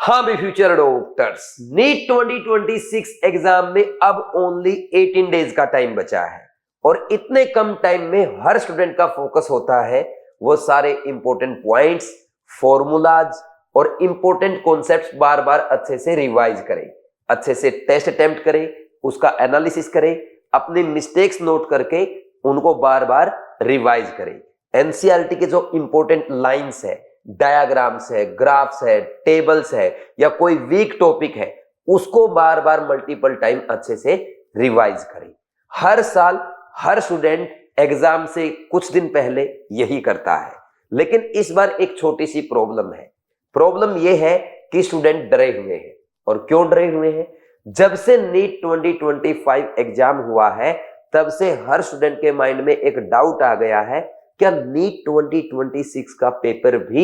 हाँ भी future doctors, NEET 2026 exam में अब ओनली 18 डेज का टाइम बचा है और इतने कम टाइम में हर स्टूडेंट का फोकस होता है वो सारे इंपॉर्टेंट पॉइंट्स, फॉर्मूलाज और इंपॉर्टेंट कॉन्सेप्ट्स बार बार अच्छे से रिवाइज करे, अच्छे से टेस्ट अटेम्प्ट करे, उसका एनालिसिस करे, अपने मिस्टेक्स नोट करके उनको बार बार रिवाइज करे। एनसीईआरटी के जो इंपॉर्टेंट लाइंस है, डायग्राम्स है, ग्राफ्स है, टेबल्स है या कोई वीक टॉपिक है उसको बार बार मल्टीपल टाइम अच्छे से रिवाइज करें। हर साल हर स्टूडेंट एग्जाम से कुछ दिन पहले यही करता है, लेकिन इस बार एक छोटी सी प्रॉब्लम है। प्रॉब्लम यह है कि स्टूडेंट डरे हुए हैं। और क्यों डरे हुए हैं? जब से नीट 2025 एग्जाम हुआ है तब से हर स्टूडेंट के माइंड में एक डाउट आ गया है, क्या नीट 2026 का पेपर भी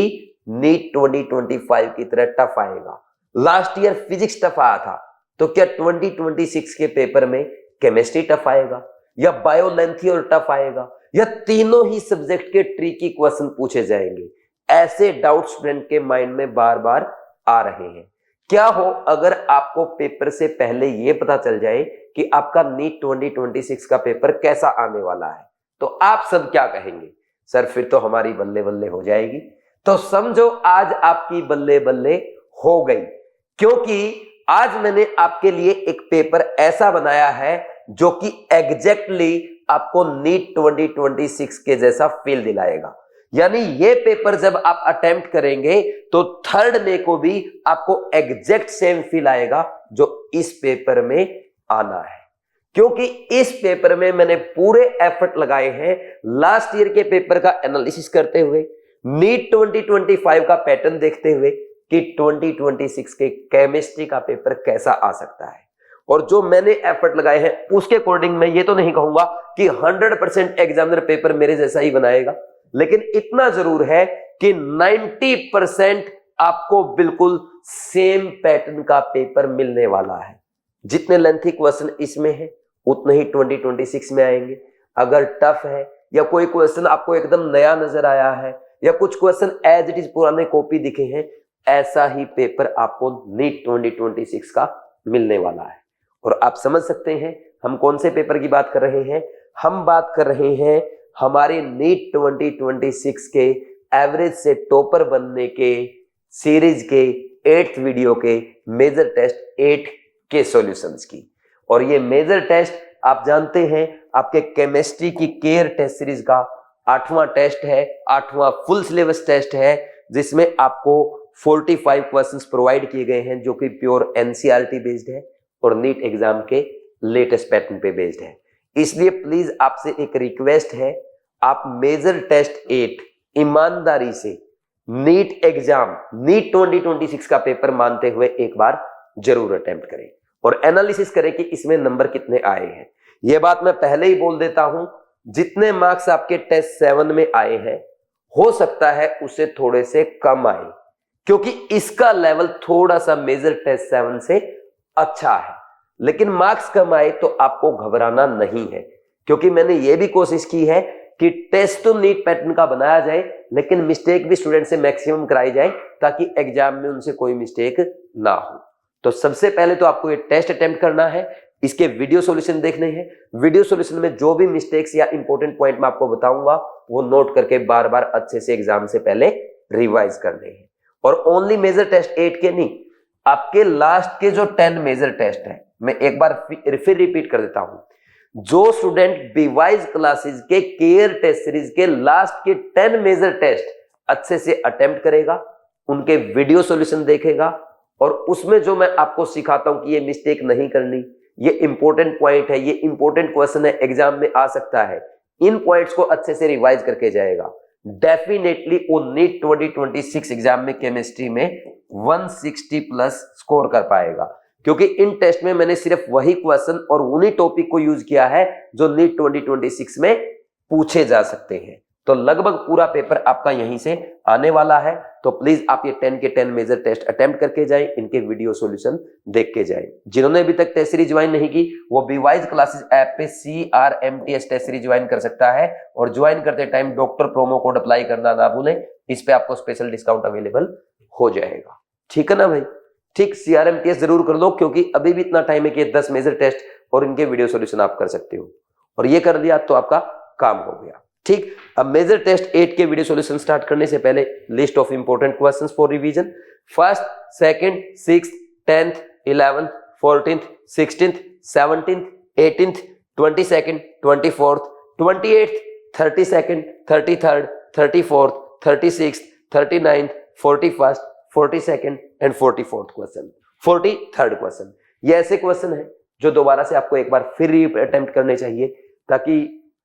नीट 2025 की तरह टफ आएगा? लास्ट ईयर फिजिक्स टफ आया था, तो क्या 2026 के पेपर में केमिस्ट्री टफ आएगा या बायो लेंथी और टफ आएगा या तीनों ही सब्जेक्ट के ट्रिकी क्वेश्चन पूछे जाएंगे? ऐसे डाउट स्टूडेंट के माइंड में बार बार आ रहे हैं। क्या हो अगर आपको पेपर से पहले यह पता चल जाए कि आपका नीट 2026 का पेपर कैसा आने वाला है, तो आप सब क्या कहेंगे? सर फिर तो हमारी बल्ले बल्ले हो जाएगी। तो समझो आज आपकी बल्ले बल्ले हो गई, क्योंकि आज मैंने आपके लिए एक पेपर ऐसा बनाया है जो कि एग्जैक्टली आपको नीट 2026 के जैसा फील दिलाएगा। यानी ये पेपर जब आप अटेम्प्ट करेंगे तो थर्ड डे को भी आपको एग्जैक्ट सेम फील आएगा जो इस पेपर में आना है, क्योंकि इस पेपर में मैंने पूरे एफर्ट लगाए हैं लास्ट ईयर के पेपर का एनालिसिस करते हुए, नीट 2025 का पैटर्न देखते हुए कि 2026 के केमिस्ट्री का पेपर कैसा आ सकता है। और जो मैंने एफर्ट लगाए हैं उसके अकॉर्डिंग मैं ये तो नहीं कहूंगा कि 100% एग्जामिनर पेपर मेरे जैसा ही बनाएगा, लेकिन इतना जरूर है कि 90% आपको बिल्कुल सेम पैटर्न का पेपर मिलने वाला है। जितने लेंथी क्वेश्चन इसमें है उतने ही 2026 में आएंगे। अगर टफ है या कोई क्वेश्चन आपको एकदम नया नजर आया है या कुछ क्वेश्चन एज इट इज पुराने कॉपी दिखे हैं, ऐसा ही पेपर आपको नीट 2026 का मिलने वाला है। और आप समझ सकते हैं हम कौन से पेपर की बात कर रहे हैं। हम बात कर रहे हैं हमारे नीट 2026 के एवरेज से टॉपर बनने के सीरीज के 8th वीडियो के मेजर टेस्ट 8 के सॉल्यूशंस की। और ये मेजर टेस्ट आप जानते हैं आपके केमिस्ट्री की केयर टेस्ट सीरीज का 8वां टेस्ट है, 8वां फुल सिलेबस टेस्ट है, जिसमें आपको 45 क्वेश्चंस प्रोवाइड किए गए हैं जो कि प्योर एनसीईआरटी बेस्ड है और नीट एग्जाम के लेटेस्ट पैटर्न पे बेस्ड है। इसलिए प्लीज आपसे एक रिक्वेस्ट है, आप मेजर टेस्ट 8 ईमानदारी से नीट एग्जाम नीट 2026 का पेपर मानते हुए एक बार जरूर अटेम्प्ट करें और एनालिसिस करें कि इसमें नंबर कितने आए हैं। यह बात मैं पहले ही बोल देता हूं, जितने मार्क्स आपके टेस्ट 7 में आए हैं हो सकता है उससे थोड़े से कम आए, क्योंकि इसका लेवल थोड़ा सा मेजर टेस्ट 7 से अच्छा है। लेकिन मार्क्स कम आए तो आपको घबराना नहीं है, क्योंकि मैंने यह भी कोशिश की है कि टेस्ट तो नीट पैटर्न का बनाया जाए लेकिन मिस्टेक भी स्टूडेंट से मैक्सिमम कराई जाए ताकि एग्जाम में उनसे कोई मिस्टेक ना हो। तो सबसे पहले तो आपको ये टेस्ट अटेम्प्ट करना है, इसके वीडियो सॉल्यूशन देखने हैं। वीडियो सॉल्यूशन में जो भी मिस्टेक्स या इंपॉर्टेंट पॉइंट मैं आपको बताऊंगा वो नोट करके बार बार अच्छे से एग्जाम से पहले रिवाइज करने हैं। और ओनली मेजर टेस्ट 8 के नहीं, आपके लास्ट के जो 10 मेजर टेस्ट है, मैं एक बार फिर रिपीट कर देता हूं, जो स्टूडेंट बीवाइज क्लासेस के केयर टेस्ट सीरीज के लास्ट के 10 मेजर टेस्ट अच्छे से अटेम्प्ट करेगा, उनके वीडियो सॉल्यूशन देखेगा और उसमें जो मैं आपको सिखाता हूं कि ये मिस्टेक नहीं करनी, ये इंपॉर्टेंट पॉइंट है, ये इंपॉर्टेंट क्वेश्चन है, एग्जाम में आ सकता है, इन पॉइंट्स को अच्छे से रिवाइज करके जाएगा, डेफिनेटली वो नीट 2026 एग्जाम में केमिस्ट्री में 160 प्लस स्कोर कर पाएगा। क्योंकि इन टेस्ट में मैंने सिर्फ वही क्वेश्चन और उन्हीं टॉपिक को यूज किया है जो नीट 2026 में पूछे जा सकते हैं। तो लगभग पूरा पेपर आपका यहीं से आने वाला है। तो प्लीज आप ये 10 के 10 मेजर टेस्ट अटेम्प्ट करके जाएं, इनके वीडियो सॉल्यूशन देख के जाएं। जिन्होंने अभी तक टेस्ट सीरीज ज्वाइन नहीं की वो बीवाइज क्लासेस ऐप पे CRMTS टेस्ट सीरीज ज्वाइन कर सकता है और ज्वाइन करते time doctor promo code apply करना ना भूलें, इस पे आपको स्पेशल डिस्काउंट अवेलेबल हो जाएगा। ठीक है ना भाई? ठीक, CRMTS जरूर कर लो, क्योंकि अभी भी इतना टाइम है कि 10 मेजर टेस्ट और इनके वीडियो सॉल्यूशन आप कर सकते हो, और ये कर दिया तो आपका काम हो गया। ठीक, अब मेजर टेस्ट 8 के वीडियो सॉल्यूशन स्टार्ट करने से पहले list of important questions for revision. First, second, 6th, 10th, 11th, 14th, 16th, 17th, 18th, 22nd, 24th, 28th, 32nd, 33rd, 34th, 36th, 39th, 41st, 42nd and 44th question, 43rd question. ये ऐसे question है जो दोबारा से आपको एक बार फिर attempt करने चाहिए, ताकि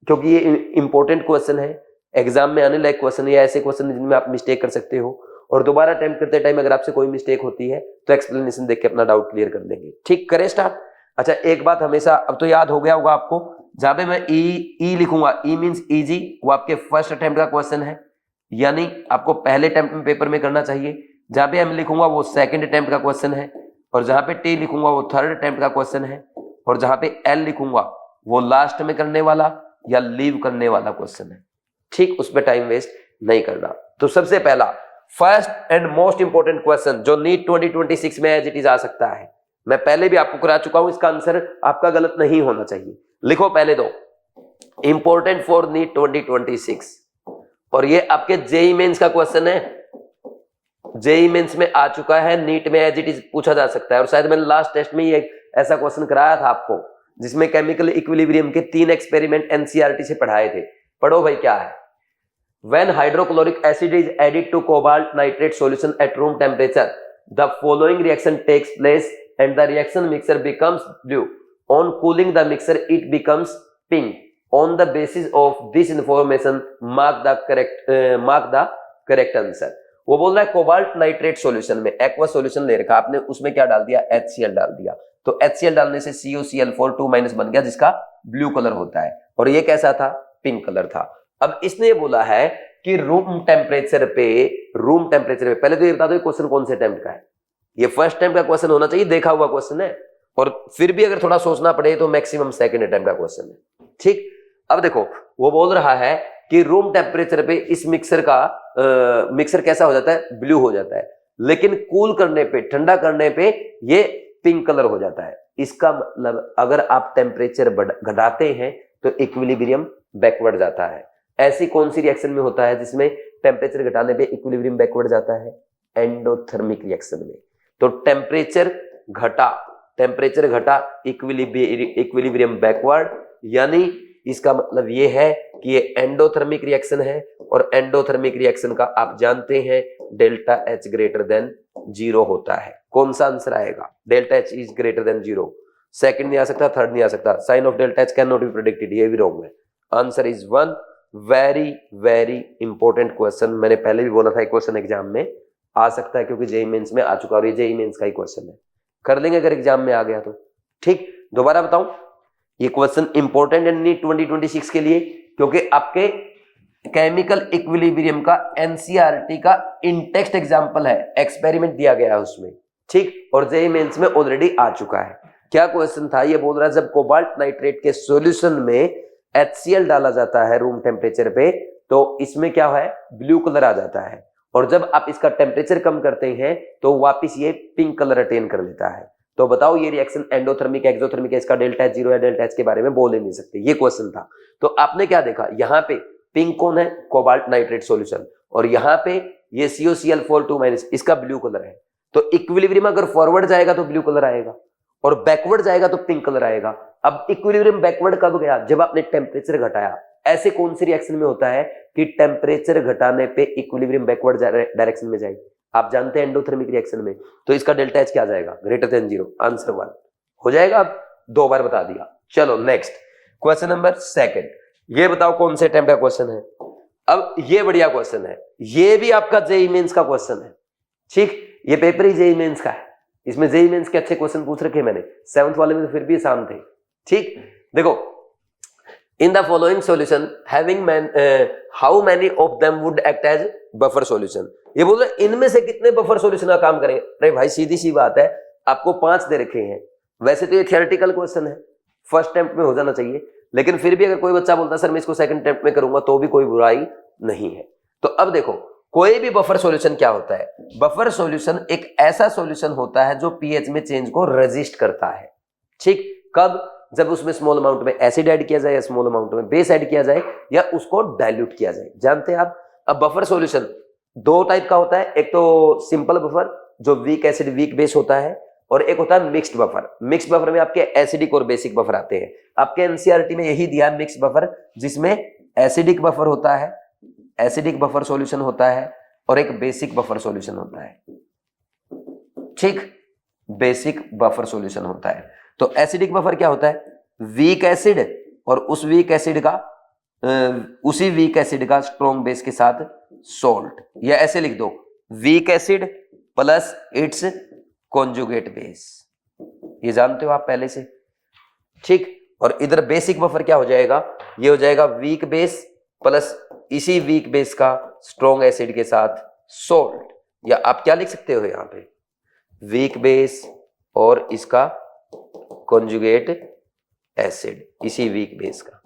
क्योंकि ये इंपॉर्टेंट क्वेश्चन है, एग्जाम में आने लायक क्वेश्चन है, या ऐसे क्वेश्चन जिनमें आप मिस्टेक कर सकते हो, और दोबारा अटेम्प्ट करते टाइम अगर आपसे कोई मिस्टेक होती है तो एक्सप्लेनेशन देख के अपना डाउट क्लियर कर देंगे। ठीक, करें स्टार्ट। अच्छा, एक बात हमेशा अब तो याद हो गया होगा आपको, जहां पे मैं ई लिखूंगा, ई मींस इजी, वो आपके फर्स्ट अटेम्प्ट का क्वेश्चन है, यानी आपको पहले अटेम्प्ट में पेपर में करना चाहिए। जहां पे एम लिखूंगा वो सेकंड अटेम्प्ट का क्वेश्चन है, और जहां पे टी लिखूंगा वो थर्ड अटेम्प्ट का क्वेश्चन है, और जहां पे एल लिखूंगा वो लास्ट में करने वाला या लीव करने वाला क्वेश्चन है। ठीक, उस पर टाइम वेस्ट नहीं करना। तो सबसे पहला first and most important question जो नीट 2026 में एज इट इज आ सकता है, मैं पहले भी आपको करा चुका हूं, इसका आंसर आपका गलत नहीं होना चाहिए। लिखो पहले दो, इंपोर्टेंट फॉर नीट 2026, और ये आपके जेई मेंस का क्वेश्चन है, जेई मेंस में आ चुका है, नीट में एज इट इज पूछा जा सकता है, और शायद मैंने लास्ट टेस्ट में ये ऐसा क्वेश्चन कराया था आपको, जिसमें केमिकल इक्विलिब्रियम के 3 एक्सपेरिमेंट एनसीईआरटी से पढ़ाए थे। पढ़ो भाई क्या है। When hydrochloric acid is added to cobalt nitrate solution at room temperature, the following reaction takes place and the reaction mixture becomes blue. On cooling the mixture, it becomes pink. On the basis of this information, mark the correct answer. वो बोल रहा है cobalt nitrate solution में aqua solution ले रखा आपने, उसमें क्या डाल दिया, HCl डाल दिया, तो HCl डालने से CuCl4 2- बन गया, जिसका ब्लू कलर होता है, और ये कैसा था, पिंक कलर था। अब इसने बोला है कि रूम टेम्परेचर पे पहले तो ये बता दो क्वेश्चन कौन से अटेम्प्ट का है, ये फर्स्ट अटेम्प्ट का क्वेश्चन होना चाहिए, देखा हुआ क्वेश्चन है, और फिर भी अगर थोड़ा सोचना पड़े तो मैक्सिमम सेकंड अटेम्प्ट का क्वेश्चन है। ठीक, अब देखो वो बोल रहा है कि रूम टेम्परेचर पे इस मिक्सर का मिक्सर कैसा हो जाता है, ब्लू हो जाता है, लेकिन कूल करने पे, ठंडा करने पे ये पिंक कलर हो जाता है। इसका मतलब अगर आप टेम्परेचर घटाते हैं तो इक्विलिब्रियम बैकवर्ड जाता है। ऐसी कौन सी रिएक्शन में होता है जिसमें टेम्परेचर घटाने पे इक्विलिब्रियम बैकवर्ड जाता है, एंडोथर्मिक रिएक्शन में। तो टेम्परेचर घटा इक्विलिब्रियम बैकवर्ड, यानी इसका मतलब ये है कि ये एंडोथर्मिक रिएक्शन है, और एंडोथर्मिक रिएक्शन का आप जानते हैं डेल्टा H ग्रेटर देन 0 होता है। कौन सा आंसर आएगा, delta H is greater than 0, second नहीं आ सकता, थर्ड नहीं आ सकता, sign of delta H can not be predicted, ये भी रॉन्ग है। Answer is 1। Very very important question, मैंने पहले भी बोला था क्वेश्चन एग्जाम में आ सकता है, क्योंकि जेई मेंस में आ चुका, और ये जेई मेंस का ही क्वेश्चन है, कर लेंगे अगर एग्जाम में आ गया तो। ठीक, दोबारा बताऊं, ये क्वेश्चन इंपॉर्टेंट है नीट 2026 के लिए, क्योंकि आपके केमिकल इक्विलिब्रियम का एनसीईआरटी का इनटेक्स्ट एग्जांपल है, एक्सपेरिमेंट दिया गया है उसमें। ठीक, और जेई मेंस में ऑलरेडी आ चुका है। क्या क्वेश्चन था, ये बोल रहा है जब कोबाल्ट नाइट्रेट के सॉल्यूशन में HCl डाला जाता है रूम टेम्परेचर पे, तो इसमें क्या है, ब्लू कलर आ जाता है, और जब आप इसका टेम्परेचर कम करते हैं तो वापस ये पिंक कलर अटेन कर लेता है। तो बताओ ये रिएक्शन एंडोथर्मिक एक्सोथर्मिक है, इसका डेल्टा H 0 है, डेल्टा H के बारे में बोल ही नहीं सकते, ये क्वेश्चन था। तो आपने क्या देखा, यहाँ पे पिंक कौन है, कोबाल्ट नाइट्रेट सॉल्यूशन, और यहाँ पे ये CuCl4 2-, इसका ब्लू कलर है। तो इक्विलिब्रियम अगर फॉरवर्ड जाएगा तो ब्लू कलर आएगा, और बैकवर्ड जाएगा तो पिंक कलर आएगा। अब इक्विलिब्रियम बैकवर्ड कब गया, जब आपने टेम्परेचर घटाया। ऐसे कौन सी रिएक्शन में होता है कि टेम्परेचर घटाने पे इक्विलिब्रियम बैकवर्ड डायरेक्शन में जाएगी, आप जानते हैं एंडोथर्मिक रिएक्शन में, तो इसका डेल्टा H क्या आ जाएगा, ग्रेटर देन 0, आंसर 1 हो जाएगा। अब 2 बार बता दिया। चलो नेक्स्ट क्वेश्चन नंबर 2, ये बताओ कौन से टाइप का क्वेश्चन है। अब ये बढ़िया क्वेश्चन है, ये भी आपका जेई मेंस का क्वेश्चन है। ठीक, ये पेपर ही जेई मेंस का है, इसमें जेई मेंस के अच्छे क्वेश्चन पूछ रखे मैंने, 7th वाले में तो फिर भी आसान थे। ठीक, देखो, in the following solution having how many of them would act as buffer solution. ये बोल रहे इनमें से कितने बफर सॉल्यूशन का काम करेंगे। अरे भाई सीधी सी बात है, आपको 5 दे रखे हैं, वैसे तो ये थियोरेटिकल क्वेश्चन है, फर्स्ट अटेम्प्ट में हो जाना चाहिए, लेकिन फिर भी अगर कोई बच्चा बोलता है सर मैं इसको सेकंड अटेम्प्ट में करूंगा तो भी कोई बुराई नहीं है। तो अब देखो कोई भी बफर सॉल्यूशन क्या होता है? बफर सॉल्यूशन एक ऐसा सॉल्यूशन होता है जो पीएच में चेंज को रेजिस्ट करता है। ठीक, कब? जब उसमें स्मॉल अमाउंट में एसिड ऐड किया जाए या स्मॉल अमाउंट में बेस ऐड किया जाए या उसको डाइल्यूट किया जाए। जानते हैं आप? अब बफर सॉल्यूशन दो टाइप का होता है, एक तो सिंपल बफर जो वीक एसिड वीक बेस होता है, और एक होता है मिक्स्ड बफर। मिक्स्ड बफर में आपके एसिडिक और बेसिक बफर आते हैं। आपके एनसीईआरटी में यही दिया है मिक्स्ड बफर, जिसमें एसिडिक बफर होता है, एसिडिक बफर सॉल्यूशन होता है, और एक बेसिक बफर सॉल्यूशन होता है। ठीक, बेसिक बफर सॉल्यूशन होता है। तो एसिडिक बफर क्या होता है? वीक एसिड और उस वीक एसिड का उसी वीक एसिड का स्ट्रॉन्ग बेस के साथ सोल्ट, या ऐसे लिख दो weak acid plus it's conjugate base. ये जानते हो आप पहले से। ठीक, और इधर बेसिक बफर क्या हो जाएगा? ये हो जाएगा वीक बेस प्लस इसी वीक बेस का स्ट्रॉन्ग एसिड के साथ सोल्ट, या आप क्या लिख सकते हो यहां पे? वीक बेस और इसका कॉन्जुगेट एसिड, इसी वीक बेस का।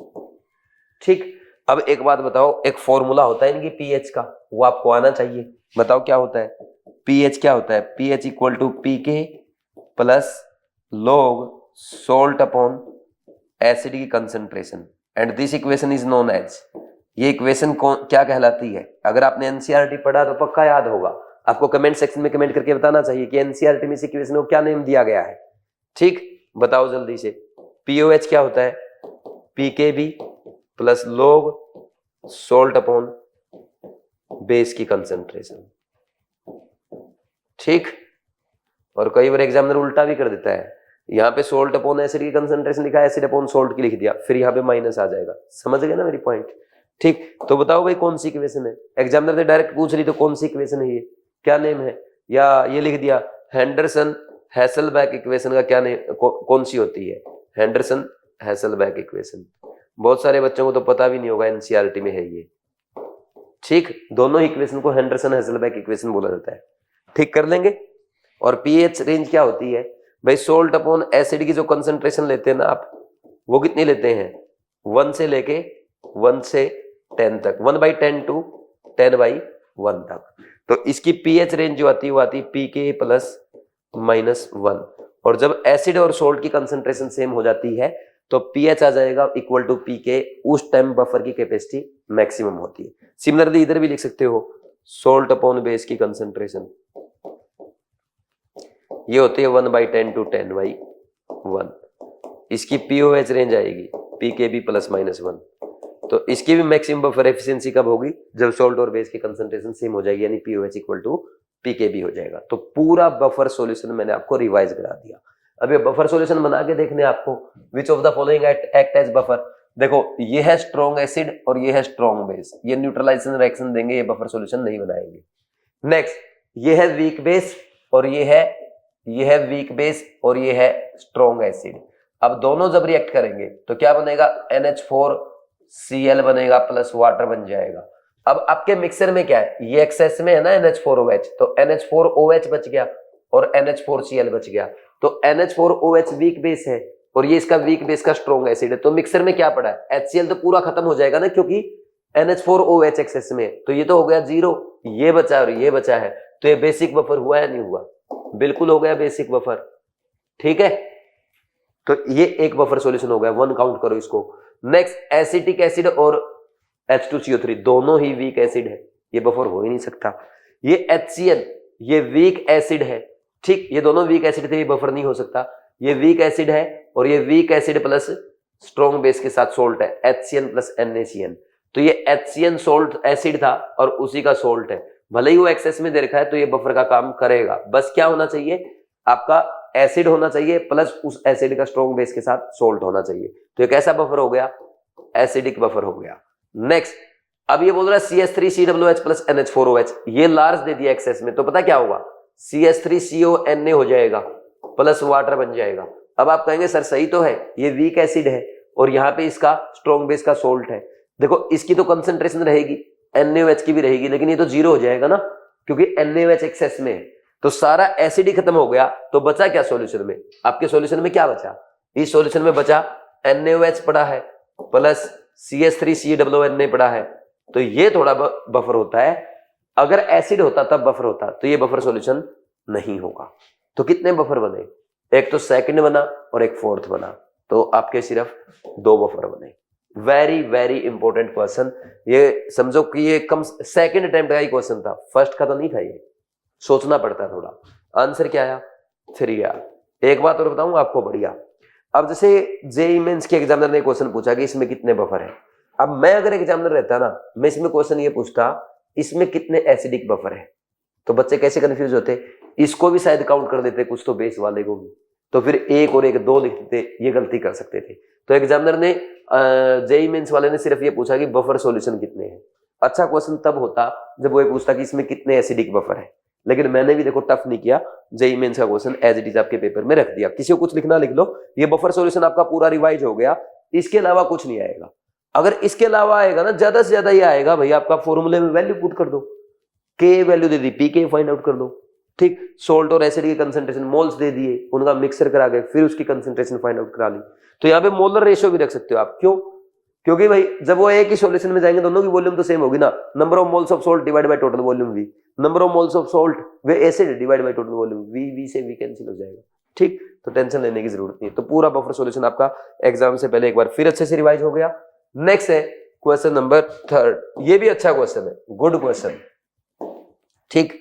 ठीक, अब एक बात बताओ, एक फॉर्मूला होता है इनकी पीएच का, वो आपको आना चाहिए। बताओ क्या होता है? पीएच क्या होता है? PH equal to PK plus log salt upon acid की concentration, and this equation is known as, ये इक्वेशन क्या कहलाती है? अगर आपने एनसीईआरटी पढ़ा तो पक्का याद होगा। आपको कमेंट सेक्शन में कमेंट करके बताना चाहिए कि एनसीईआरटी में इस इक्वेशन को क्या नेम दिया गया है। ठीक, बताओ जल्दी से। पीओएच क्या होता है? PKb plus log salt upon base की कंसंट्रेशन। ठीक, और कई बार एग्जामिनर उल्टा भी कर देता है, यहाँ पे सोल्ट अपॉन एसिड की कंसंट्रेशन लिखा है, एसिड अपॉन सोल्ट की लिख दिया, फिर यहाँ पे माइनस आ जाएगा। समझ गए ना मेरी पॉइंट? ठीक, तो बताओ भाई कौन सी इक्वेशन है? एग्जामिनर ने डायरेक्ट पूछ रही तो कौन सी इक्वेशन है, ये क्या नेम है? या ये लिख दिया हेंडरसन हैसलबैक इक्वेशन का क्या नेम, कौन सी होती है? Henderson Hasselbalch equation. बहुत सारे बच्चों को तो पता भी नहीं होगा, एनसीईआरटी में है ये। ठीक, दोनों इक्वेशन को हेंडरसन हैसलबैक इक्वेशन बोला जाता है। ठीक, कर लेंगे। और पीएच रेंज क्या होती है भाई? सोल्ट अपॉन एसिड की जो कंसंट्रेशन लेते हैं ना आप, वो कितनी लेते हैं? 1 से लेके 1 से 10 तक, 1/10 टू 10/1 तक। तो इसकी पीएच रेंज जो आती है वो आती है पीके प्लस -1। और जब एसिड और सोल्ट की कंसंट्रेशन सेम हो जाती है तो पीएच आ जाएगा इक्वल टू पीके। उस टाइम बफर की कैपेसिटी मैक्सिमम होती है। सिमिलरली इधर भी लिख सकते हो सोल्ट अपॉन बेस की कंसंट्रेशन, ये होती है 1/10 टू 10/1। इसकी पीओएच रेंज आएगी पीकेबी प्लस -1। तो इसकी भी मैक्सिमम बफर एफिशिएंसी कब होगी? जब सोल्ट और बेस की कंसंट्रेशन सेम हो जाएगी, यानी पीओएच इक्वल टू पीकेबी हो जाएगा। तो पूरा बफर सॉल्यूशन मैंने आपको रिवाइज करा दिया। अब ये बफर सॉल्यूशन बना के देखने आपको, which of the following act as buffer. देखो, ये है स्ट्रॉन्ग एसिड और ये है स्ट्रॉन्ग बेस, ये न्यूट्रलाइजेशन रिएक्शन देंगे, ये बफर सॉल्यूशन नहीं बनाएंगे। नेक्स्ट, ये है वीक बेस और ये है वीक बेस और ये है स्ट्रॉन्ग एसिड। अब दोनों जब रिएक्ट करेंगे तो क्या बनेगा? NH4Cl बनेगा प्लस वाटर बन जाएगा। अब आपके मिक्सर में क्या है? ये एक्सेस में है ना NH4OH, तो NH4OH बच गया और NH4Cl बच गया। तो NH4OH वीक बेस है और ये इसका वीक बेस का स्ट्रॉन्ग एसिड है। तो मिक्सर में क्या पड़ा है? HCl तो पूरा खत्म हो जाएगा ना, क्योंकि NH4OH एक्सेस में है। तो ये तो हो गया 0, ये बचा और ये बचा है। तो ये बेसिक बफर हुआ या नहीं हुआ? बिल्कुल हो गया बेसिक बफर। ठीक है, तो ये एक बफर सॉल्यूशन हो गया, 1 काउंट करो इसको। नेक्स्ट, एसिटिक एसिड और H2CO3 दोनों ही वीक एसिड है, ये बफर हो ही नहीं सकता। ये HCl ये वीक एसिड है। ठीक, ये दोनों वीक एसिड थे, ये बफर नहीं हो सकता। ये वीक एसिड है और ये weak acid plus strong base के साथ सोल्ट है, HCl प्लस NaCN। तो ये HCN सोल्ट एसिड था और उसी का सोल्ट है। भले ही वो एक्सेस में दे रखा है तो ये बफर का काम करेगा। बस क्या होना चाहिए? आपका एसिड होना चाहिए प्लस उस एसिड का स्ट्रॉन्ग बेस के साथ सोल्ट होना चाहिए। तो एक ऐसा बफर हो गया, एसिडिक बफर हो गया। नेक्स्ट, अब ये बोल रहा है CH3COOH प्लस NH4OH, ये लार्ज दे दिया एक्सेस में, तो पता क्या होगा? CH3CONa हो जाएगा प्लस वाटर बन जाएगा। अब आप कहेंगे सर सही तो है, ये वीक एसिड है और यहाँ पे इसका स्ट्रॉन्ग बेस का सोल्ट है। देखो, इसकी तो कंसंट्रेशन रहेगी, NaOH की भी रहेगी, लेकिन ये तो 0 हो जाएगा ना, क्योंकि NaOH एक्सेस में है। तो सारा एसिड ही खत्म हो गया, तो बचा क्या सॉल्यूशन में? आपके सॉल्यूशन में क्या बचा? इस सॉल्यूशन में बचा NaOH पड़ा है प्लस CH3COONa पड़ा है। तो ये थोड़ा बफर होता है। अगर एसिड होता तब बफर होता, तो ये बफर सॉल्यूशन नहीं होगा। तो कितने बफर बने, एक तो सेकंड बना और एक फोर्थ बना, तो आपके सिर्फ 2 बफर बने। वेरी वेरी इंपॉर्टेंट क्वेश्चन, ये समझो कि ये कम सेकंड अटेम्प्ट का ही क्वेश्चन था, फर्स्ट का तो नहीं था, ये सोचना पड़ता थोड़ा। आंसर क्या आया, 3 आया। एक बात और बताऊं आपको बढ़िया, अब जैसे जेईई मेंस के एग्जामिनर ने क्वेश्चन पूछा कि इसमें कितने बफर है, अब मैं अगर एग्जामिनर रहता ना, मैं इसमें क्वेश्चन ये पूछता इसमें कितने एसिडिक बफर है, तो बच्चे कैसे कंफ्यूज होते, इसको भी शायद काउंट कर देते कुछ तो बेस वाले को भी, तो फिर 1 और 1 2 लिख देते, ये गलती कर सकते थे। तो एग्जामिनर ने जेईई मेंस वाले ने सिर्फ ये पूछा कि बफर सॉल्यूशन कितने हैं। अच्छा क्वेश्चन तब होता जब वो ये पूछता कि इसमें कितने एसिडिक बफर है, लेकिन मैंने भी देखो टफ नहीं किया, जेईई मेंस का क्वेश्चन एज इट इज आपके पेपर में रख दिया। किसी को कुछ लिखना लिख लो, ये बफर सॉल्यूशन आपका पूरा रिवाइज हो गया, इसके अलावा कुछ नहीं आएगा। अगर इसके अलावा आएगा ना, ज्यादा से ज्यादा ये आएगा भाई आपका फॉर्मूले में वैल्यू पुट कर दो, के वैल्यू दे दी, पी के फाइंड आउट कर दो, ठीक। सोल्ट और एसिड की कंसंट्रेशन मोल्स दे दिए, उनका मिक्सर करा के फिर उसकी कंसंट्रेशन फाइंड आउट करा ली। तो यहाँ पे मोलर रेशियो भी रख सकते हो आप, क्यों, क्योंकि भाई जब वो एक ही सॉल्यूशन में जाएंगे दोनों की वॉल्यूम तो सेम होगी ना, number of moles of salt divide by total volume V, number of moles of salt weak acid divide by total volume V, V से वी कैंसिल हो जाएगा, ठीक। तो टेंशन लेने की जरूरत नहीं है। तो पूरा बफर सॉल्यूशन आपका एग्जाम से पहले एक बार फिर अच्छे से रिवाइज हो गया। नेक्स्ट है क्वेश्चन नंबर 3, ये भी अच्छा क्वेश्चन है, गुड क्वेश्चन, ठीक,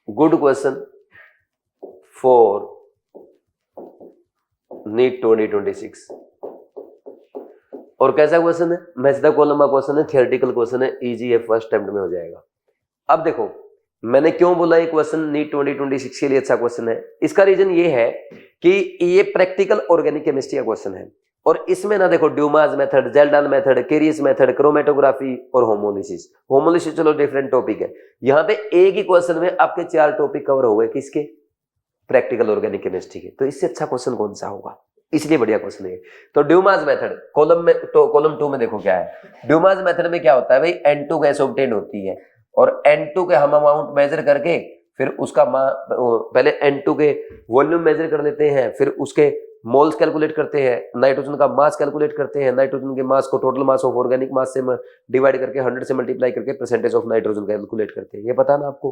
गुड क्वेश्चन फॉर नीट 2026। और कैसा क्वेश्चन है, मैथ्स कॉलम का क्वेश्चन है, थियोरेटिकल क्वेश्चन है, इजी है, फर्स्ट अटेम्प्ट में हो जाएगा। अब देखो मैंने क्यों बोला ये क्वेश्चन नीट 2026 के लिए अच्छा क्वेश्चन है, इसका रीजन ये है कि ये प्रैक्टिकल ऑर्गेनिक केमिस्ट्री का क्वेश्चन है, और इसमें ना देखो Dumas method, Kjeldahl method, Carius method, chromatography और होमोलिसिस। होमोलिसिस चलो डिफरेंट टॉपिक है, यहाँ पे एक ही क्वेश्चन में आपके 4 टॉपिक कवर हो गए, किसके, प्रैक्टिकल ऑर्गेनिक केमिस्ट्री के। तो इससे अच्छा क्वेश्चन कौन सा होगा, इसलिए बढ़िया क्वेश्चन है। तो ड्यूमास मेथड कॉलम में, तो कॉलम 2 में देखो क्या है, ड्यूमास मेथड में क्या होता है भाई, N2 गैस ऑब्टेन होती है, और N2 के हम अमाउंट मेजर करके फिर उसका पहले N2 के वॉल्यूम मेजर कर लेते हैं, फिर उसके मोल्स कैलकुलेट करते हैं, नाइट्रोजन का मास कैलकुलेट करते हैं, नाइट्रोजन के मास को टोटल मास ऑफ ऑर्गेनिक मास से डिवाइड करके 100 से मल्टीप्लाई करके परसेंटेज ऑफ नाइट्रोजन कैलकुलेट करते हैं, ये पता ना आपको,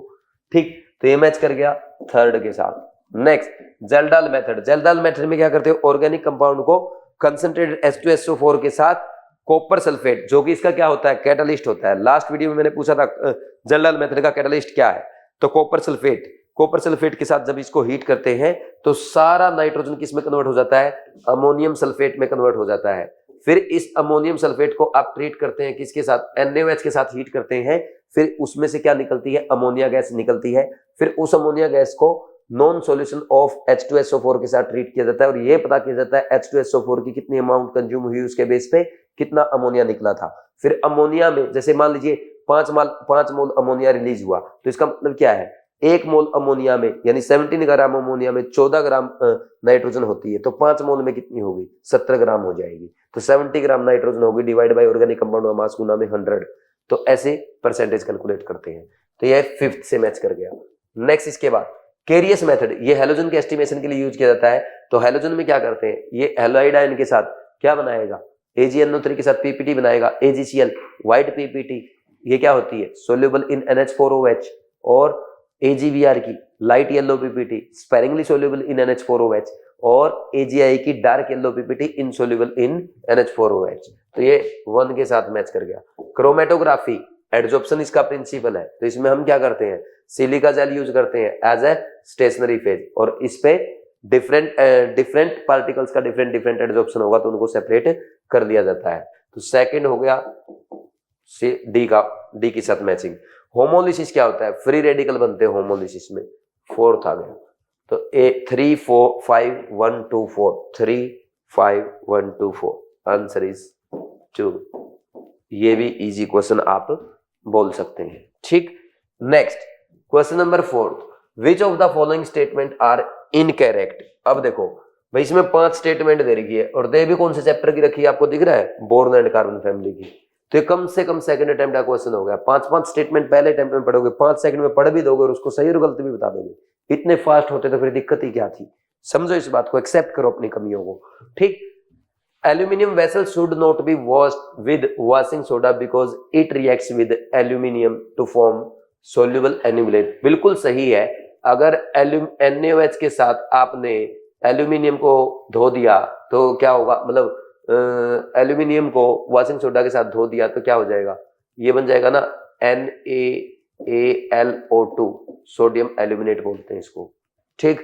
ठीक। तो ये मैच कर गया थर्ड के साथ। नेक्स्ट जेल्डाल मेथड, जेल्डाल मेथड में क्या करते हैं, ऑर्गेनिक कंपाउंड को कंसंट्रेटेड H2SO4 के साथ कॉपर सल्फेट, जो कि इसका क्या होता है, कैटालिस्ट होता है। लास्ट वीडियो में मैंने पूछा था जेल्डाल मेथड का कैटालिस्ट क्या है, तो कॉपर सल्फेट, कॉपर सल्फेट के साथ जब इसको हीट करते हैं तो सारा नाइट्रोजन किस में कन्वर्ट हो जाता है, अमोनियम सल्फेट में कन्वर्ट हो जाता है। फिर इस अमोनियम सल्फेट को आप ट्रीट करते हैं किसके साथ, NaOH के साथ हीट करते हैं, फिर उसमें से क्या निकलती है, अमोनिया गैस निकलती है। फिर उस अमोनिया गैस को नॉन सॉल्यूशन ऑफ H2SO4 के साथ ट्रीट किया जाता है, और ये पता किया जाता है H2SO4 की कितनी अमाउंट कंज्यूम हुई, उसके बेस पे कितना अमोनिया निकला था। फिर अमोनिया में जैसे मान लीजिए 5 मोल अमोनिया रिलीज हुआ, तो इसका मतलब क्या है, 1 मोल अमोनिया में यानी 17 ग्राम अमोनिया में 14 ग्राम नाइट्रोजन होती है, तो 5 मोल में कितनी होगी, 17 ग्राम हो जाएगी। तो 70 ग्राम नाइट्रोजन होगी, डिवाइड बाय ऑर्गेनिक कंपाउंड का मास गुना में 100, तो ऐसे परसेंटेज कैलकुलेट करते हैं। तो ये 5th से मैच कर गया। नेक्स्ट इसके बाद केरियस मेथड, ये हैलोजन के एस्टिमेशन के लिए यूज किया जाता है। तो हैलोजन में क्या करते हैं, ये हैलोइड आयन के साथ क्या बनाएगा, AgNO3 के साथ PPT बनाएगा, AgCl व्हाइट PPT, ये क्या होती है, सोल्यूबल इन NH4OH, और AgBr की light yellow PPT sparingly soluble in NH4OH, और AgI की dark yellow PPT insoluble in NH4OH। तो ये 1 के साथ मैच कर गया। क्रोमेटोग्राफी एडजॉर्प्शन इसका प्रिंसिपल है, तो इसमें हम क्या करते हैं, सिलिका जेल यूज करते हैं एज ए स्टेशनरी फेज, और इस पे डिफरेंट पार्टिकल्स का डिफरेंट एडजॉर्प्शन होगा, तो उनको सेपरेट कर दिया जाता है। तो सेकंड हो गया डी के साथ मैचिंग। होमोलिसिस क्या होता है, फ्री रेडिकल बनते हैं होमोलिसिस में, 4th आ गया। तो 3 4 5 1 2 4 3 5 1 2 4, आंसर इज 2। ये भी इजी क्वेश्चन आप बोल सकते हैं, ठीक। Next question number 4, which of the following statement are incorrect. अब देखो भाई इसमें 5 स्टेटमेंट दे रखी है, और दे भी कौन से चैप्टर की रखी है आपको दिख रहा है, बोर्न एंड कार्बन फैमिली की। तो ये कम से कम सेकंड अटेम्प्ट का क्वेश्चन हो गया। 5 स्टेटमेंट पहले अटेम्प्ट में पढ़ोगे, 5 सेकंड में पढ़ भी दोगे और उसको सही और गलती भी बता दोगे। इतने फास्ट होते तो फिर दिक्कत ही क्या थी। समझो इस बात को, एक्सेप्ट करो अपनी कमियों को, ठीक। Aluminium vessel should not be washed with washing soda because it reacts with aluminium to form soluble aluminate, बिल्कुल सही है। अगर NaOH के साथ आपने एल्यूमिनियम को धो दिया तो क्या होगा, मतलब एल्यूमिनियम को वॉशिंग सोडा के साथ धो दिया तो क्या हो जाएगा, ये बन जाएगा ना NaAlO2, सोडियम एल्यूमिनेट बोलते हैं इसको। ठीक,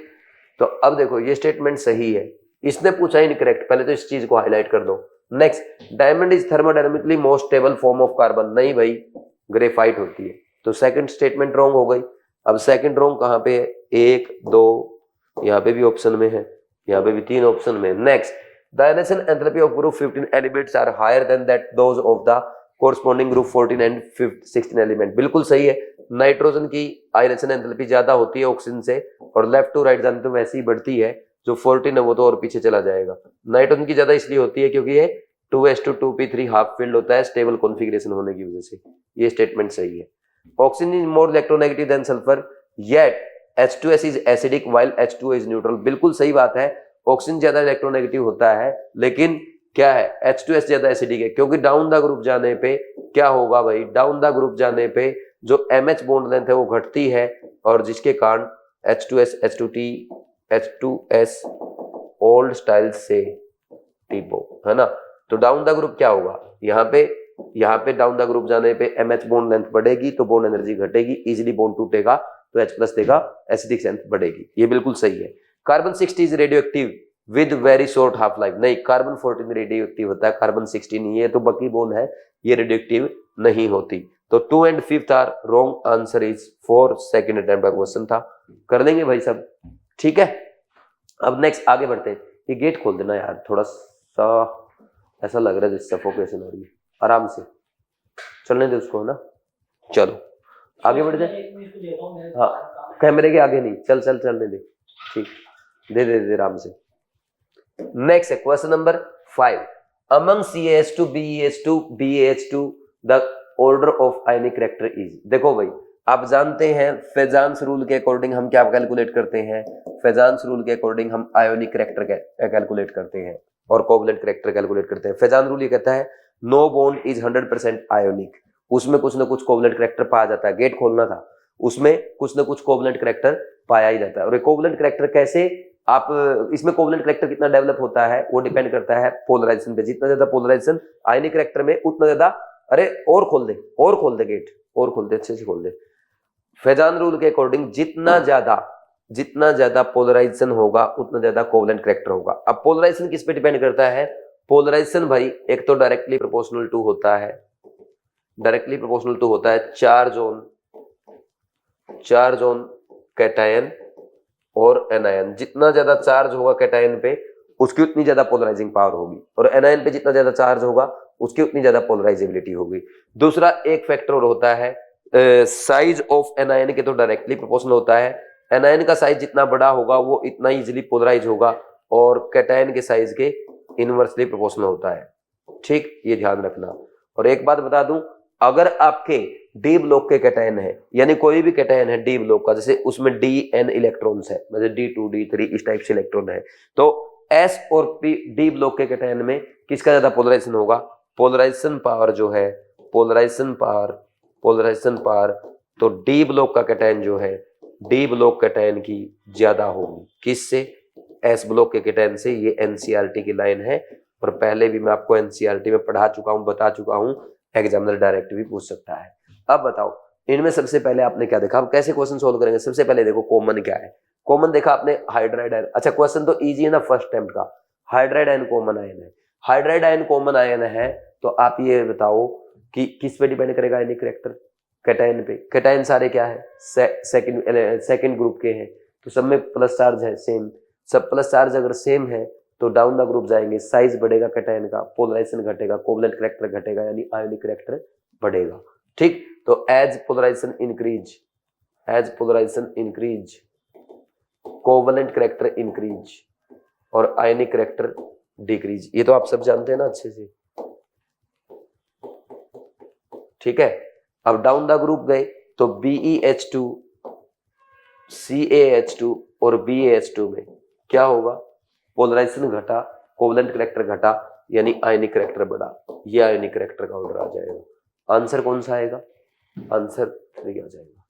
तो अब देखो ये स्टेटमेंट सही है, इसने पूछा इनकरेक्ट, पहले तो इस चीज को हाईलाइट कर दो। Next, diamond is thermodynamically most stable form of carbon, नहीं भाई ग्रेफाइट होती है, तो सेकंड स्टेटमेंट रॉन्ग हो गई। अब सेकंड रॉन्ग कहाँ पे है, 1 2, यहाँ पे भी ऑप्शन में है, यहाँ पे भी 3 ऑप्शन में। Next, the ionisation enthalpy of group 15 elements are higher than that those of the corresponding group 14 and 16 element, बिल्कुल सही है। नाइट्रोजन की आयनेशन एंथैल्पी ज्यादा होती है ऑक्सीजन से, और लेफ्ट टू राइट जानते हो वैसे ही बढ़ती है, जो 14 है वो तो और पीछे चला जाएगा। नाइट्रोजन की ज्यादा इसलिए होती है क्योंकि ये 2s2 2p3 हाफ फील्ड होता है स्टेबल कॉन्फ़िगरेशन होने की वजह से, ये स्टेटमेंट सही है। Oxygen is more electronegative than sulphur yet H2S is acidic while H2O is neutral, बिल्कुल सही बात है। ऑक्सीजन ज्यादा इलेक्ट्रोनेगेटिव होता है, लेकिन क्या है H2S ज्यादा एसिडिक है, क्योंकि डाउन द ग्रुप जाने पे क्या होगा भाई, डाउन द ग्रुप जाने पे जो MH बॉन्ड लेंथ है वो घटती है, और जिसके कारण H2S H2T H2S old style से टीपो, है ना। तो डाउन द ग्रुप क्या होगा, यहाँ पे डाउन द ग्रुप जाने पे MH बॉन्ड लेंथ बढ़ेगी तो बॉन्ड एनर्जी घटेगी, इजीली बॉन्ड टूटेगा तो H+ देगा, एसिडिक लेंथ बढ़ेगी, ये बिल्कुल सही है। Carbon 60 is radio active with very short half life, नहीं कार्बन 14 रेडियो एक्टिव होता है, कार्बन 16 नहीं है, तो बकी बॉन्ड है ये रेडियो एक्टिव नहीं होती। तो 2 and 5 are wrong, answer is 4, second attempt का क्वेश्चन था, कर देंगे भाई सब, ठीक है। अब नेक्स्ट आगे बढ़ते हैं, ये गेट खोल देना यार, थोड़ा सा ऐसा लग रहा है जैसे सफोकेशन हो रही है, आराम से चलने दे उसको, है ना। चलो आगे बढ़ जाए, हाँ कैमरे के आगे नहीं, चल चलने दे, ठीक, दे आराम से। नेक्स्ट है question number 5, among CaH2 BeH2 BaH2 the order of ionic character is, देखो भाई आप जानते हैं फेजांस रूल के अकॉर्डिंग हम क्या कैलकुलेट करते हैं, फेजांस रूल के अकॉर्डिंग हम आयोनिक कैरेक्टर कैलकुलेट करते हैं और कोवलेंट कैरेक्टर कैलकुलेट करते हैं। फेजान रूल ये कहता है नो बॉन्ड इज 100% आयोनिक, उसमें कुछ ना कुछ कोवलेंट कैरेक्टर पाया जाता है, गेट खोलना था, उसमें कुछ ना कुछ कोवलेंट कैरेक्टर पाया ही जाता है। और ये कोवलेंट कैरेक्टर कैसे, आप इसमें कोवलेंट कैरेक्टर कितना डेवलप होता है वो डिपेंड करता है पोलराइजेशन पे, जितना ज्यादा पोलराइजेशन आयनिक कैरेक्टर में उतना ज्यादा, अरे और खोल दे गेट, और खोल दे, अच्छे से खोल दे। फेजान रूल के अकॉर्डिंग जितना ज्यादा पोलराइजेशन होगा उतना ज्यादा कोवलेंट कैरेक्टर होगा। अब पोलराइजेशन किस पे डिपेंड करता है, पोलराइजेशन भाई एक तो डायरेक्टली प्रोपोर्शनल टू होता है, चार जोन कैटायन और एनायन, जितना ज्यादा चार्ज होगा कैटायन पे उसकी उतनी ज्यादा पोलराइजिंग पावर होगी, और एनायन पे जितना ज्यादा चार्ज होगा उसकी उतनी ज्यादा पोलराइजेबिलिटी होगी। दूसरा एक फैक्टर और होता है साइज ऑफ एनायन के, तो डायरेक्टली प्रोपोर्शनल होता है, एनायन का साइज जितना बड़ा होगा वो इतना इजीली पोलराइज होगा, और कैटायन के साइज के इनवर्सली प्रोपोर्शनल होता है, ठीक, ये ध्यान रखना। और एक बात बता दूं, अगर आपके डी ब्लॉक के कैटायन है, यानी कोई भी कैटायन है डी ब्लॉक का, जैसे उसमें Dn इलेक्ट्रॉन्स है, मतलब D2 D3 इस टाइप से इलेक्ट्रॉन है, तो S और P डी ब्लॉक के कैटायन में किसका ज्यादा पोलराइजेशन होगा, पोलराइजेशन पावर जो है, पोलराइजेशन पावर तो डी ब्लॉक का कैटायन जो है, डी ब्लॉक कैटायन की ज्यादा होगी, किससे, एस ब्लॉक के कैटायन से। ये एनसीईआरटी की लाइन है, और पहले भी मैं आपको एनसीईआरटी में पढ़ा चुका हूं, बता चुका हूं, एग्जामिनर डायरेक्ट भी पूछ सकता है। अब बताओ इनमें सबसे पहले आपने क्या देखा, हम कैसे क्वेश्चन सोल्व करेंगे। सबसे पहले देखो कॉमन क्या है, कॉमन देखा आपने हाइड्राइड आयन, अच्छा क्वेश्चन तो इजी है ना फर्स्ट अटेम्प्ट का, हाइड्राइड आयन कॉमन आयन है, हाइड्राइड आयन कॉमन आयन है, तो आप ये बताओ कि किस पे डिपेंड करेगा आयनिक कैरेक्टर, कैटायन पे। कैटायन सारे क्या है, सेकंड ग्रुप के हैं, तो सब में प्लस चार्ज है सेम, सब प्लस चार्ज अगर सेम है तो डाउन द ग्रुप जाएंगे, साइज बढ़ेगा कैटायन का, पोलराइजेशन घटेगा, कोवलेंट कैरेक्टर घटेगा, यानी आयनिक कैरेक्टर बढ़ेगा, ठीक। तो as polarisation increase covalent character increase और आयनिक कैरेक्टर डिक्रीज, ये तो आप सब जानते हैं ना अच्छे से, ठीक है। अब डाउन द ग्रुप गए तो BeH2 CaH2 और BaH2 में क्या होगा, पोलराइजेशन घटा, कोवलेंट कैरेक्टर घटा, यानी आयनिक कैरेक्टर बढ़ा, ये आयनिक कैरेक्टर का ऑर्डर आ जाएगा। आंसर कौन सा आएगा, आंसर 3 आ जाएगा।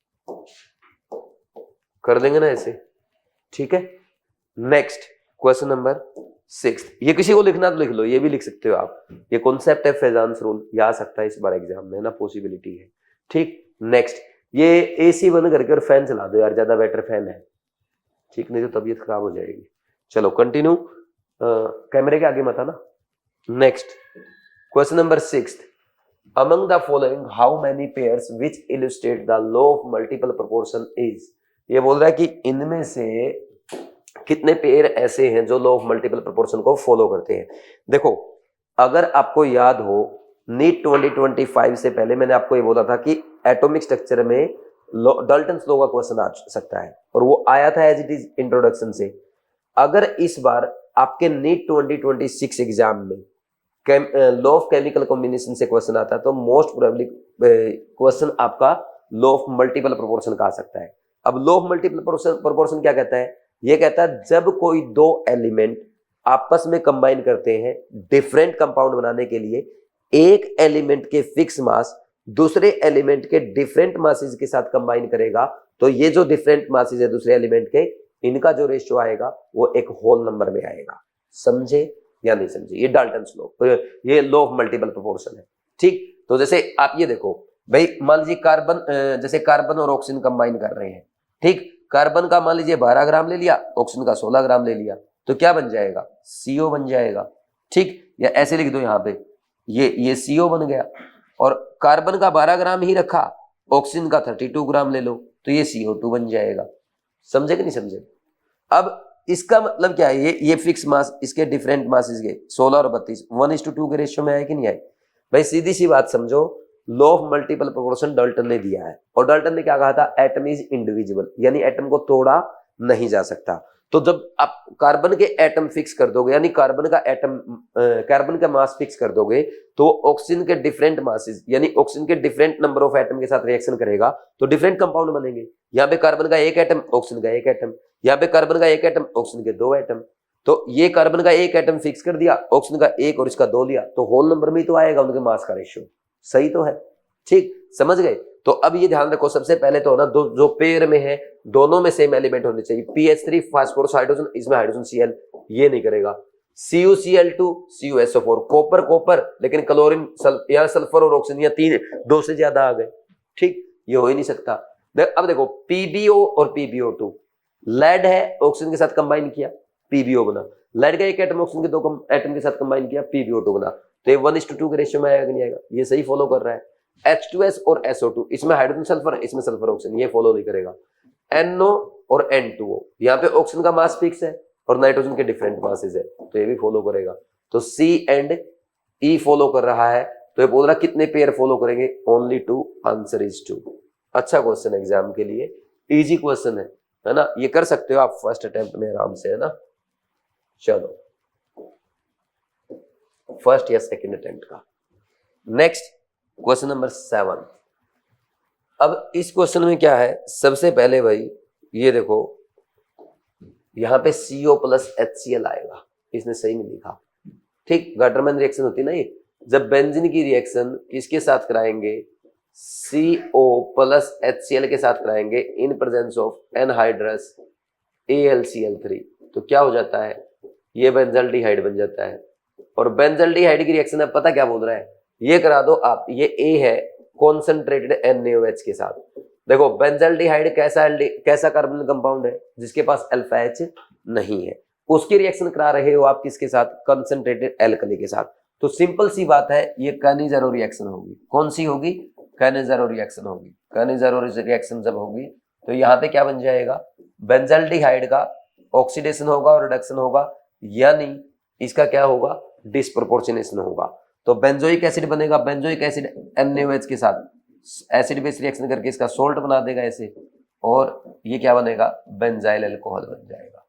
कर देंगे ना ऐसे, ठीक है। नेक्स्ट क्वेश्चन नंबर 6, ये किसी को लिखना तो लिख लो, ये भी लिख सकते हो आप, ये कॉन्सेप्ट है फेजांस रूल, ये आ सकता है इस बार एग्जाम में ना, पॉसिबिलिटी है, ठीक। नेक्स्ट, ये एसी बंद करके और फैन चला दो यार, ज्यादा बेटर फैन है, ठीक, नहीं तो तबीयत खराब हो जाएगी। चलो कंटिन्यू, कैमरे के आगे मत आना। Next question number 6, among the following how many pairs which illustrate the law of multiple proportion is, ये बोल रहा है कि इनमें से कितने पेयर ऐसे हैं जो लॉ ऑफ मल्टीपल प्रोपोर्शन को फॉलो करते हैं। देखो अगर आपको याद हो, नीट 2025 से पहले मैंने आपको ये बोला था कि एटॉमिक स्ट्रक्चर में डाल्टन्स लॉ का क्वेश्चन आ सकता है, और वो आया था एज इट इज इंट्रोडक्शन से। अगर इस बार आपके नीट 2026 एग्जाम में लॉ ऑफ केमिकल कॉम्बिनेशन से क्वेश्चन आता है, तो मोस्ट प्रोबेबली क्वेश्चन आपका लॉ ऑफ मल्टीपल प्रोपोर्शन का आ सकता है। अब लॉ ऑफ मल्टीपल प्रोपोर्शन क्या कहता है, ये कहता है जब कोई दो एलिमेंट आपस में कंबाइन करते हैं डिफरेंट कंपाउंड बनाने के लिए, एक एलिमेंट के फिक्स मास दूसरे एलिमेंट के डिफरेंट मासेस के साथ कंबाइन करेगा, तो ये जो डिफरेंट मासेस है दूसरे एलिमेंट के, इनका जो रेशियो आएगा वो एक होल नंबर में आएगा। समझे या नहीं समझे, ये डाल्टन्स लॉ, ये लॉ ऑफ मल्टीपल प्रोपोर्शन है, ठीक। तो जैसे आप ये देखो भाई, मान लीजिए कार्बन, जैसे कार्बन और ऑक्सीजन कंबाइन कर रहे हैं, ठीक, कार्बन का मान लीजिए 12 ग्राम ले लिया, ऑक्सीजन का 16 ग्राम ले लिया, तो क्या बन जाएगा, CO बन जाएगा, ठीक। या ऐसे लिख दो यहाँ पे, ये CO बन गया, और कार्बन का 12 ग्राम ही रखा, ऑक्सीजन का 32 ग्राम ले लो, तो ये CO2 बन जाएगा। समझे कि नहीं समझे। अब इसका मतलब क्या है, ये फिक्स मास, इसके डिफरेंट मासेस के 16 और 32 1:2 के रेशियो में आए कि नहीं आए। भाई सीधी सी बात समझो, law of multiple proportion Dalton ने दिया है, और डाल्टन ने क्या कहा था, एटम इज इंडिविजुअल, यानी एटम को तोड़ा नहीं जा सकता। तो जब आप कार्बन के एटम फिक्स कर दोगे, यानी कार्बन का एटम, कार्बन का मास फिक्स कर दोगे, तो ऑक्सीजन के डिफरेंट मासेस, यानी ऑक्सीजन के डिफरेंट नंबर ऑफ एटम के साथ रिएक्शन करेगा, तो डिफरेंट कंपाउंड बनेंगे। यहाँ पे कार्बन का एक एटम, ऑक्सीजन का एक एटम, यहाँ पे कार्बन का एक एटम, ऑक्सीजन के दो एटम, तो ये कार्बन का एक एटम फिक्स कर दिया, ऑक्सीजन का एक और इसका दो लिया, तो होल नंबर में ही तो आएगा उनके मास का रेशियो। सही तो है, ठीक, समझ गए। तो अब ये ध्यान रखो, सबसे पहले तो ना, दो जो पेयर में है दोनों में सेम एलिमेंट होने चाहिए। PH3 फास्फोरस हाइड्रोजन, इसमें हाइड्रोजन Cl, ये नहीं करेगा। CuCl2 CuSO4, कॉपर कॉपर, लेकिन क्लोरीन या सल्फर और ऑक्सीजन, या तीन, दो से ज्यादा आ गए, ठीक, ये हो ही नहीं सकता। अब देखो PbO और PbO2, लेड है, ऑक्सीजन के साथ कंबाइन किया, PbO बना, लेड का एक एटम ऑक्सीजन के दो एटम के साथ कंबाइन किया, PbO2 बना, तो ये 1:2 के रेशियो में आएगा कि नहीं आएगा, ये सही फॉलो कर रहा है। H2S और SO2, इसमें हाइड्रोजन सल्फर, इसमें सल्फर ऑक्सीजन, ये फॉलो नहीं करेगा। NO और N2O, यहाँ पे ऑक्सीजन का मास फिक्स है और नाइट्रोजन के डिफरेंट मासेस है, तो ये भी फॉलो करेगा। तो C एंड E फॉलो कर रहा है, तो ये बोल रहा कितने पेयर फॉलो करेंगे, ओनली 2, आंसर इज 2। अच्छा क्वेश्चन एग्जाम के लिए, इजी क्वेश्चन है ना, ये कर सकते हो आप फर्स्ट अटेम्प्ट में आराम से, है ना। चलो फर्स्ट या सेकंड अटेम्प्ट का। Next question number 7। अब इस क्वेश्चन में क्या है, सबसे पहले भाई ये देखो, यहां पे CO प्लस HCl आएगा, इसने सही नहीं लिखा, ठीक। गटरमैन रिएक्शन होती है ना ये, जब बेंजीन की रिएक्शन किसके साथ कराएंगे, CO प्लस HCl के साथ कराएंगे in presence of anhydrous AlCl3, तो क्या हो जाता है, ये बेंजल्डिहाइड बन जाता है। और बेंजल्डिहाइड की रिएक्शन अब पता क्या बोल रहा है, ये करा दो आप, ये A है कॉन्सेंट्रेटेड NaOH के साथ। देखो बेंजल्डिहाइड कैसा कार्बन कंपाउंड है, जिसके पास अल्फा H नहीं है, उसकी रिएक्शन करा रहे हो आप किसके साथ, कंसेंट्रेटेड एल्कली के साथ। तो सिंपल सी बात है, ये कानिज़ारो रिएक्शन होगी। कौन सी होगी, कानिज़ारो रिएक्शन होगी। कानिज़ारो रिएक्शन जब होगी तो यहाँ पे क्या बन जाएगा, बेंजल्डिहाइड का ऑक्सीडेशन होगा और रिडक्शन होगा, यानी इसका क्या होगा, डिस्प्रोपोर्शनेशन होगा। तो बेंजोइक एसिड बनेगा, बेंजोइक एसिड NaOH के साथ एसिड बेस रिएक्शन करके इसका सोल्ट बना देगा ऐसे, और ये क्या बनेगा, बेंजाइल अल्कोहल बन जाएगा।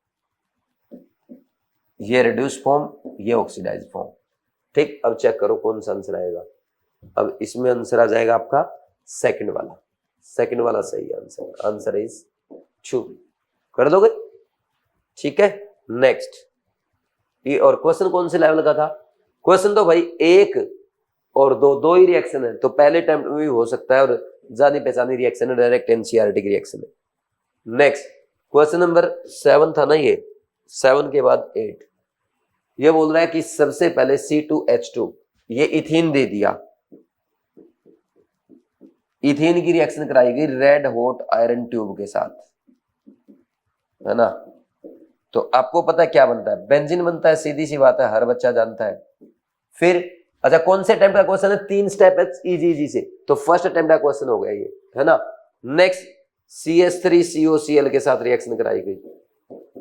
ये रिड्यूस फॉर्म, ये ऑक्सीडाइज फॉर्म, ठीक। अब चेक करो कौन सा आंसर आएगा। अब इसमें आंसर आ जाएगा आपका सेकंड वाला, सेकंड वाला सही आंसर, आंसर इज 2। कर दोगे, ठीक है। नेक्स्ट, ये और क्वेश्चन कौन से लेवल का था, क्वेश्चन तो भाई 1 और 2 ही रिएक्शन है, तो पहले अटेम्प्ट में भी हो सकता है और जानी पहचानी रिएक्शन है, डायरेक्ट एनसीईआरटी की रिएक्शन है। नेक्स्ट क्वेश्चन नंबर 7 था ना, ये 7 के बाद 8, ये बोल रहा है कि सबसे पहले C2H2 ये इथीन दे दिया, इथीन की रिएक्शन कराएगी रेड हॉट आयरन ट्यूब के साथ, है ना। तो आपको पता है क्या बनता है, बेंजीन बनता है, सीधी सी बात है, हर बच्चा जानता है। फिर अच्छा कौन से अटेम्प्ट का क्वेश्चन है, 3 स्टेप है इजी से, तो फर्स्ट अटेम्प्ट का क्वेश्चन हो गया ये, है ना। नेक्स्ट CH3COCl के साथ रिएक्शन कराई गई,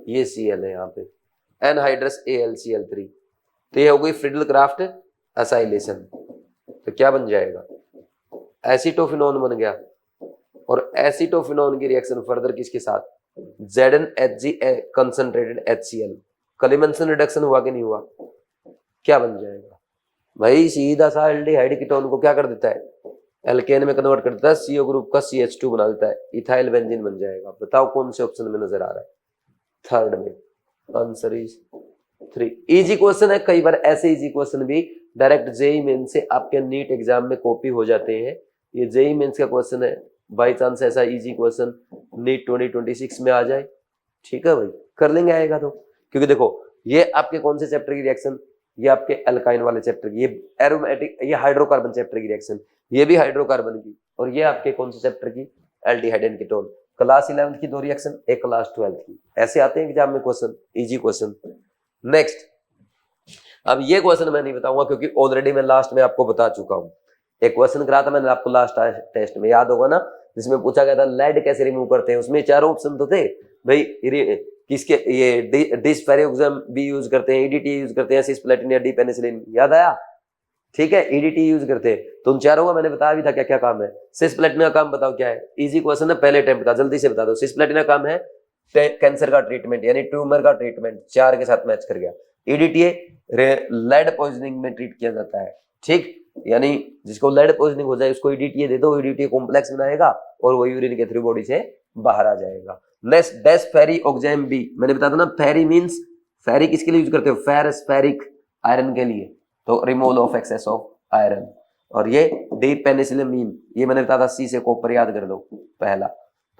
ये Cl है यहाँ पे, एनहाइड्रस AlCl3, तो ये हो गई फ्रिडल क्राफ्ट एसाइलेशन। तो क्या बन जाएगा, एसीटोफिनोन बन गया, और एसीटोफिनोन की रिएक्शन फर्दर किसके साथ, ZnHg कंसंट्रेटेड HCl, कलिमेंसन रिडक्शन हुआ कि नहीं हुआ, क्या बन जाएगा भाई, सीधा सा एल्डिहाइड कीटोन को क्या कर देता है, एल्केन में कन्वर्ट कर देता है, CO ग्रुप का CH2 बना देता है, इथाइल बेंजीन बन जाएगा। बताओ कौन से ऑप्शन में नजर आ रहा है, थर्ड में, आंसर इज 3। इजी क्वेश्चन है, कई बार ऐसे इजी क्वेश्चन भी डायरेक्ट जेईई मेन से आपके नीट एग्जाम में कॉपी हो जाते हैं। ये जेईई मेंस का क्वेश्चन है, बाई चांस ऐसा इजी क्वेश्चन नीट 2026 में आ जाए, ठीक है भाई, कर लेंगे आएगा तो, क्योंकि देखो ये आपके कौन से चैप्टर की रिएक्शन, ये आपके एल्काइन वाले चैप्टर की, ये एरोमेटिक, ये हाइड्रोकार्बन चैप्टर की रिएक्शन, ये भी हाइड्रोकार्बन की, और ये आपके कौन से चैप्टर की, aldehyde and ketone, class 11th की 2 रिएक्शन, एक क्लास 12th की, ऐसे आते हैं एग्जाम में क्वेश्चन, इजी क्वेश्चन। नेक्स्ट, अब ये क्वेश्चन मैं नहीं बताऊंगा क्योंकि ऑलरेडी मैं लास्ट में आपको बता चुका हूं, एक क्वेश्चन करा था मैंने आपको लास्ट टेस्ट में, याद होगा ना, जिसमें पूछा गया था लेड कैसे रिमूव करते हैं, उसमें 4 ऑप्शन तो थे भाई, किसके, ये डिसफेरियोक्सम भी यूज करते हैं, EDTA यूज करते हैं, सिस्प्लेटिन या डिपेनिसिलिन, याद आया, ठीक है, EDTA यूज करते हैं, तो उन चारों का मैंने बताया भी था क्या क्या काम है। सिस्प्लेटिन का काम बताओ क्या है, इजी क्वेश्चन है, पहले अटेम्प्ट का, जल्दी से बता दो। सिस्प्लेटिन का काम है कैंसर का ट्रीटमेंट, यानी ट्यूमर का ट्रीटमेंट, 4 के साथ मैच कर गया। EDTA लेड पॉइजनिंग में ट्रीट किया जाता है, ठीक, यानी जिसको लेड पॉइजनिंग हो जाए उसको EDTA दे दो, EDTA कॉम्प्लेक्स बनाएगा और वो यूरिन के थ्रू बॉडी से बाहर आ जाएगा। नेक्स्ट डेस्फेरियोक्साम बी, मैंने बताया था ना, फेरी मींस, फेरी किसके लिए यूज करते हो, फेरस फेरिक आयरन के लिए, तो removal of excess of iron. और ये डिपेनिसिलिन, ये मैंने बताया था C से कॉपर याद कर दो पहला,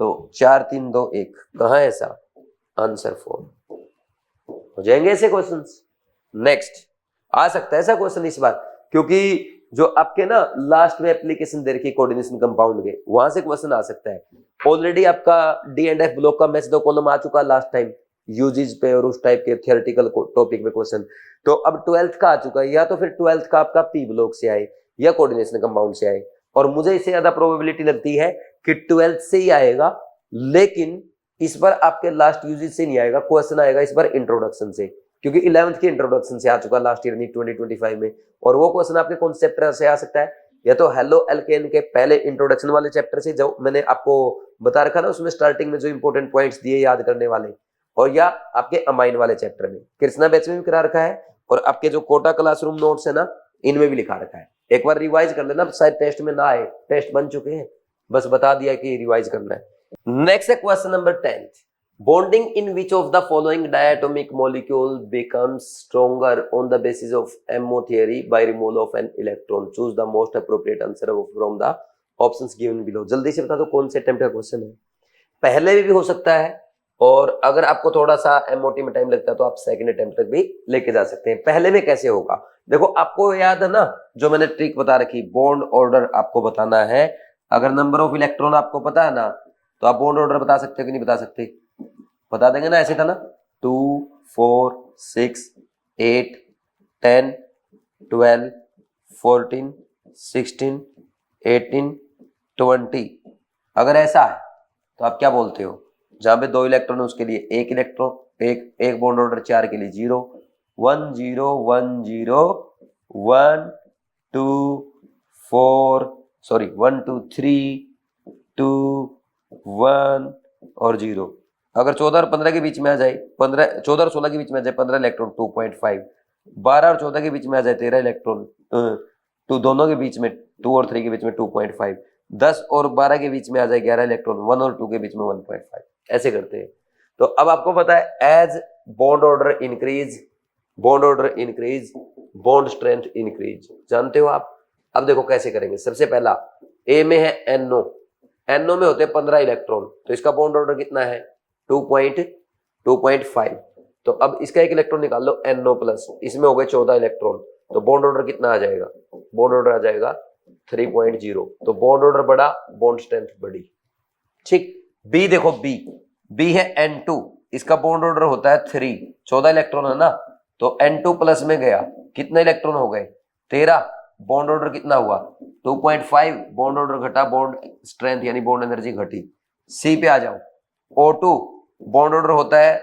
तो 4 3 2 1, कहां है ऐसा, आंसर 4 हो जाएंगे ऐसे क्वेश्चंस। नेक्स्ट आ सकता है ऐसा क्वेश्चन इस बार, क्योंकि जो आपके ना लास्ट में एप्लीकेशन दे रखी कोऑर्डिनेशन कंपाउंड के, वहां से क्वेश्चन आ सकता है। ऑलरेडी आपका D&F ब्लॉक का मैच 2 कॉलम आ चुका लास्ट टाइम यूजेज पे और उस टाइप के थियोरेटिकल टॉपिक में क्वेश्चन, तो अब 12th का आ चुका है, या तो फिर 12th का आपका P ब्लॉक से आए या कोऑर्डिनेशन कंपाउंड से आए, और मुझे इससे ज्यादा प्रोबेबिलिटी लगती है कि 12th से ही आएगा, लेकिन इस बार आपके लास्ट यूजेज से नहीं आएगा, क्वेश्चन आएगा इस बार इंट्रोडक्शन से, क्योंकि 11th के इंट्रोडक्शन से आ चुका लास्ट ईयर नीट 2025 में, और वो क्वेश्चन आपके कौन से चैप्टर से आ सकता है, या तो हेलो एल्केन के पहले इंट्रोडक्शन वाले चैप्टर से, जो मैंने आपको बता रखा ना, उसमें स्टार्टिंग में जो इंपॉर्टेंट पॉइंट्स दिए याद करने वाले, और या आपके अमाइन वाले चैप्टर में, कृष्णा बैच में भी करा रखा है, और आपके जो कोटा क्लासरूम नोट्स है ना, इनमें भी लिखा रखा है, एक बार रिवाइज कर लेना, शायद टेस्ट में ना आए, टेस्ट बन चुके हैं, बस बता दिया कि रिवाइज करना है। नेक्स्ट है question number 10, bonding in which of the following diatomic molecule becomes stronger on the basis of MO theory by removal of an electron, choose the most appropriate answer from the options given below। जल्दी से बता दो कौन से attempt का question है, पहले भी हो सकता है, और अगर आपको थोड़ा सा MOT में टाइम लगता है तो आप सेकंड अटेम्प्ट तक भी लेके जा सकते हैं। पहले में कैसे होगा, देखो आपको याद है ना, जो मैंने ट्रिक बता रखी, बॉन्ड ऑर्डर आपको बताना है, अगर नंबर ऑफ इलेक्ट्रॉन आपको पता है ना, तो आप बॉन्ड ऑर्डर बता सकते हो कि नहीं बता सकते, बता देंगे ना, ऐसे था ना, 2 4 6 8 10 12 14 16 18 20, अगर ऐसा है तो आप क्या बोलते हो, जहां पे 2 इलेक्ट्रॉन है उसके लिए 1 इलेक्ट्रॉन, एक बॉन्ड ऑर्डर, 4 के लिए 0 1 0 1 0 1 2 4 सॉरी 1 2 3 2 1 और 0, अगर 14 और 15 के बीच में आ जाए, 14 और 16 के बीच में आ जाए 15 इलेक्ट्रॉन 2.5, 12 और 14 के बीच में आ जाए 13 इलेक्ट्रॉन, तो दोनों के बीच में 2 और 3 के बीच में 2.5, 10 और 12 के बीच में आ जाए 11 इलेक्ट्रॉन, 1 और 2 के बीच में 1.5, ऐसे करते हैं। तो अब आपको पता है as bond order increase, bond strength increase, जानते हो आप। अब देखो कैसे करेंगे, सबसे पहला ए में है NO, NO में होते हैं 15 इलेक्ट्रॉन, तो इसका बॉन्ड ऑर्डर कितना है 2.5। तो अब इसका एक इलेक्ट्रॉन निकाल लो NO प्लस, इसमें हो गए 14 इलेक्ट्रॉन, तो बॉन्ड ऑर्डर कितना आ जाएगा, बॉन्ड ऑर्डर आ जाएगा 3.0। तो बॉन्ड ऑर्डर बढ़ा, बॉन्ड स्ट्रेंथ बढ़ी। ठीक, बी देखो, बी है N2, इसका बॉन्ड ऑर्डर होता है 3, 14 इलेक्ट्रॉन है ना, तो N2 प्लस में गया, कितने इलेक्ट्रॉन हो गए 13, बॉन्ड ऑर्डर कितना हुआ 2.5, बॉन्ड ऑर्डर घटा, बॉन्ड स्ट्रेंथ यानी बॉन्ड एनर्जी घटी। सी पे आ जाओ, O2 बॉन्ड ऑर्डर होता है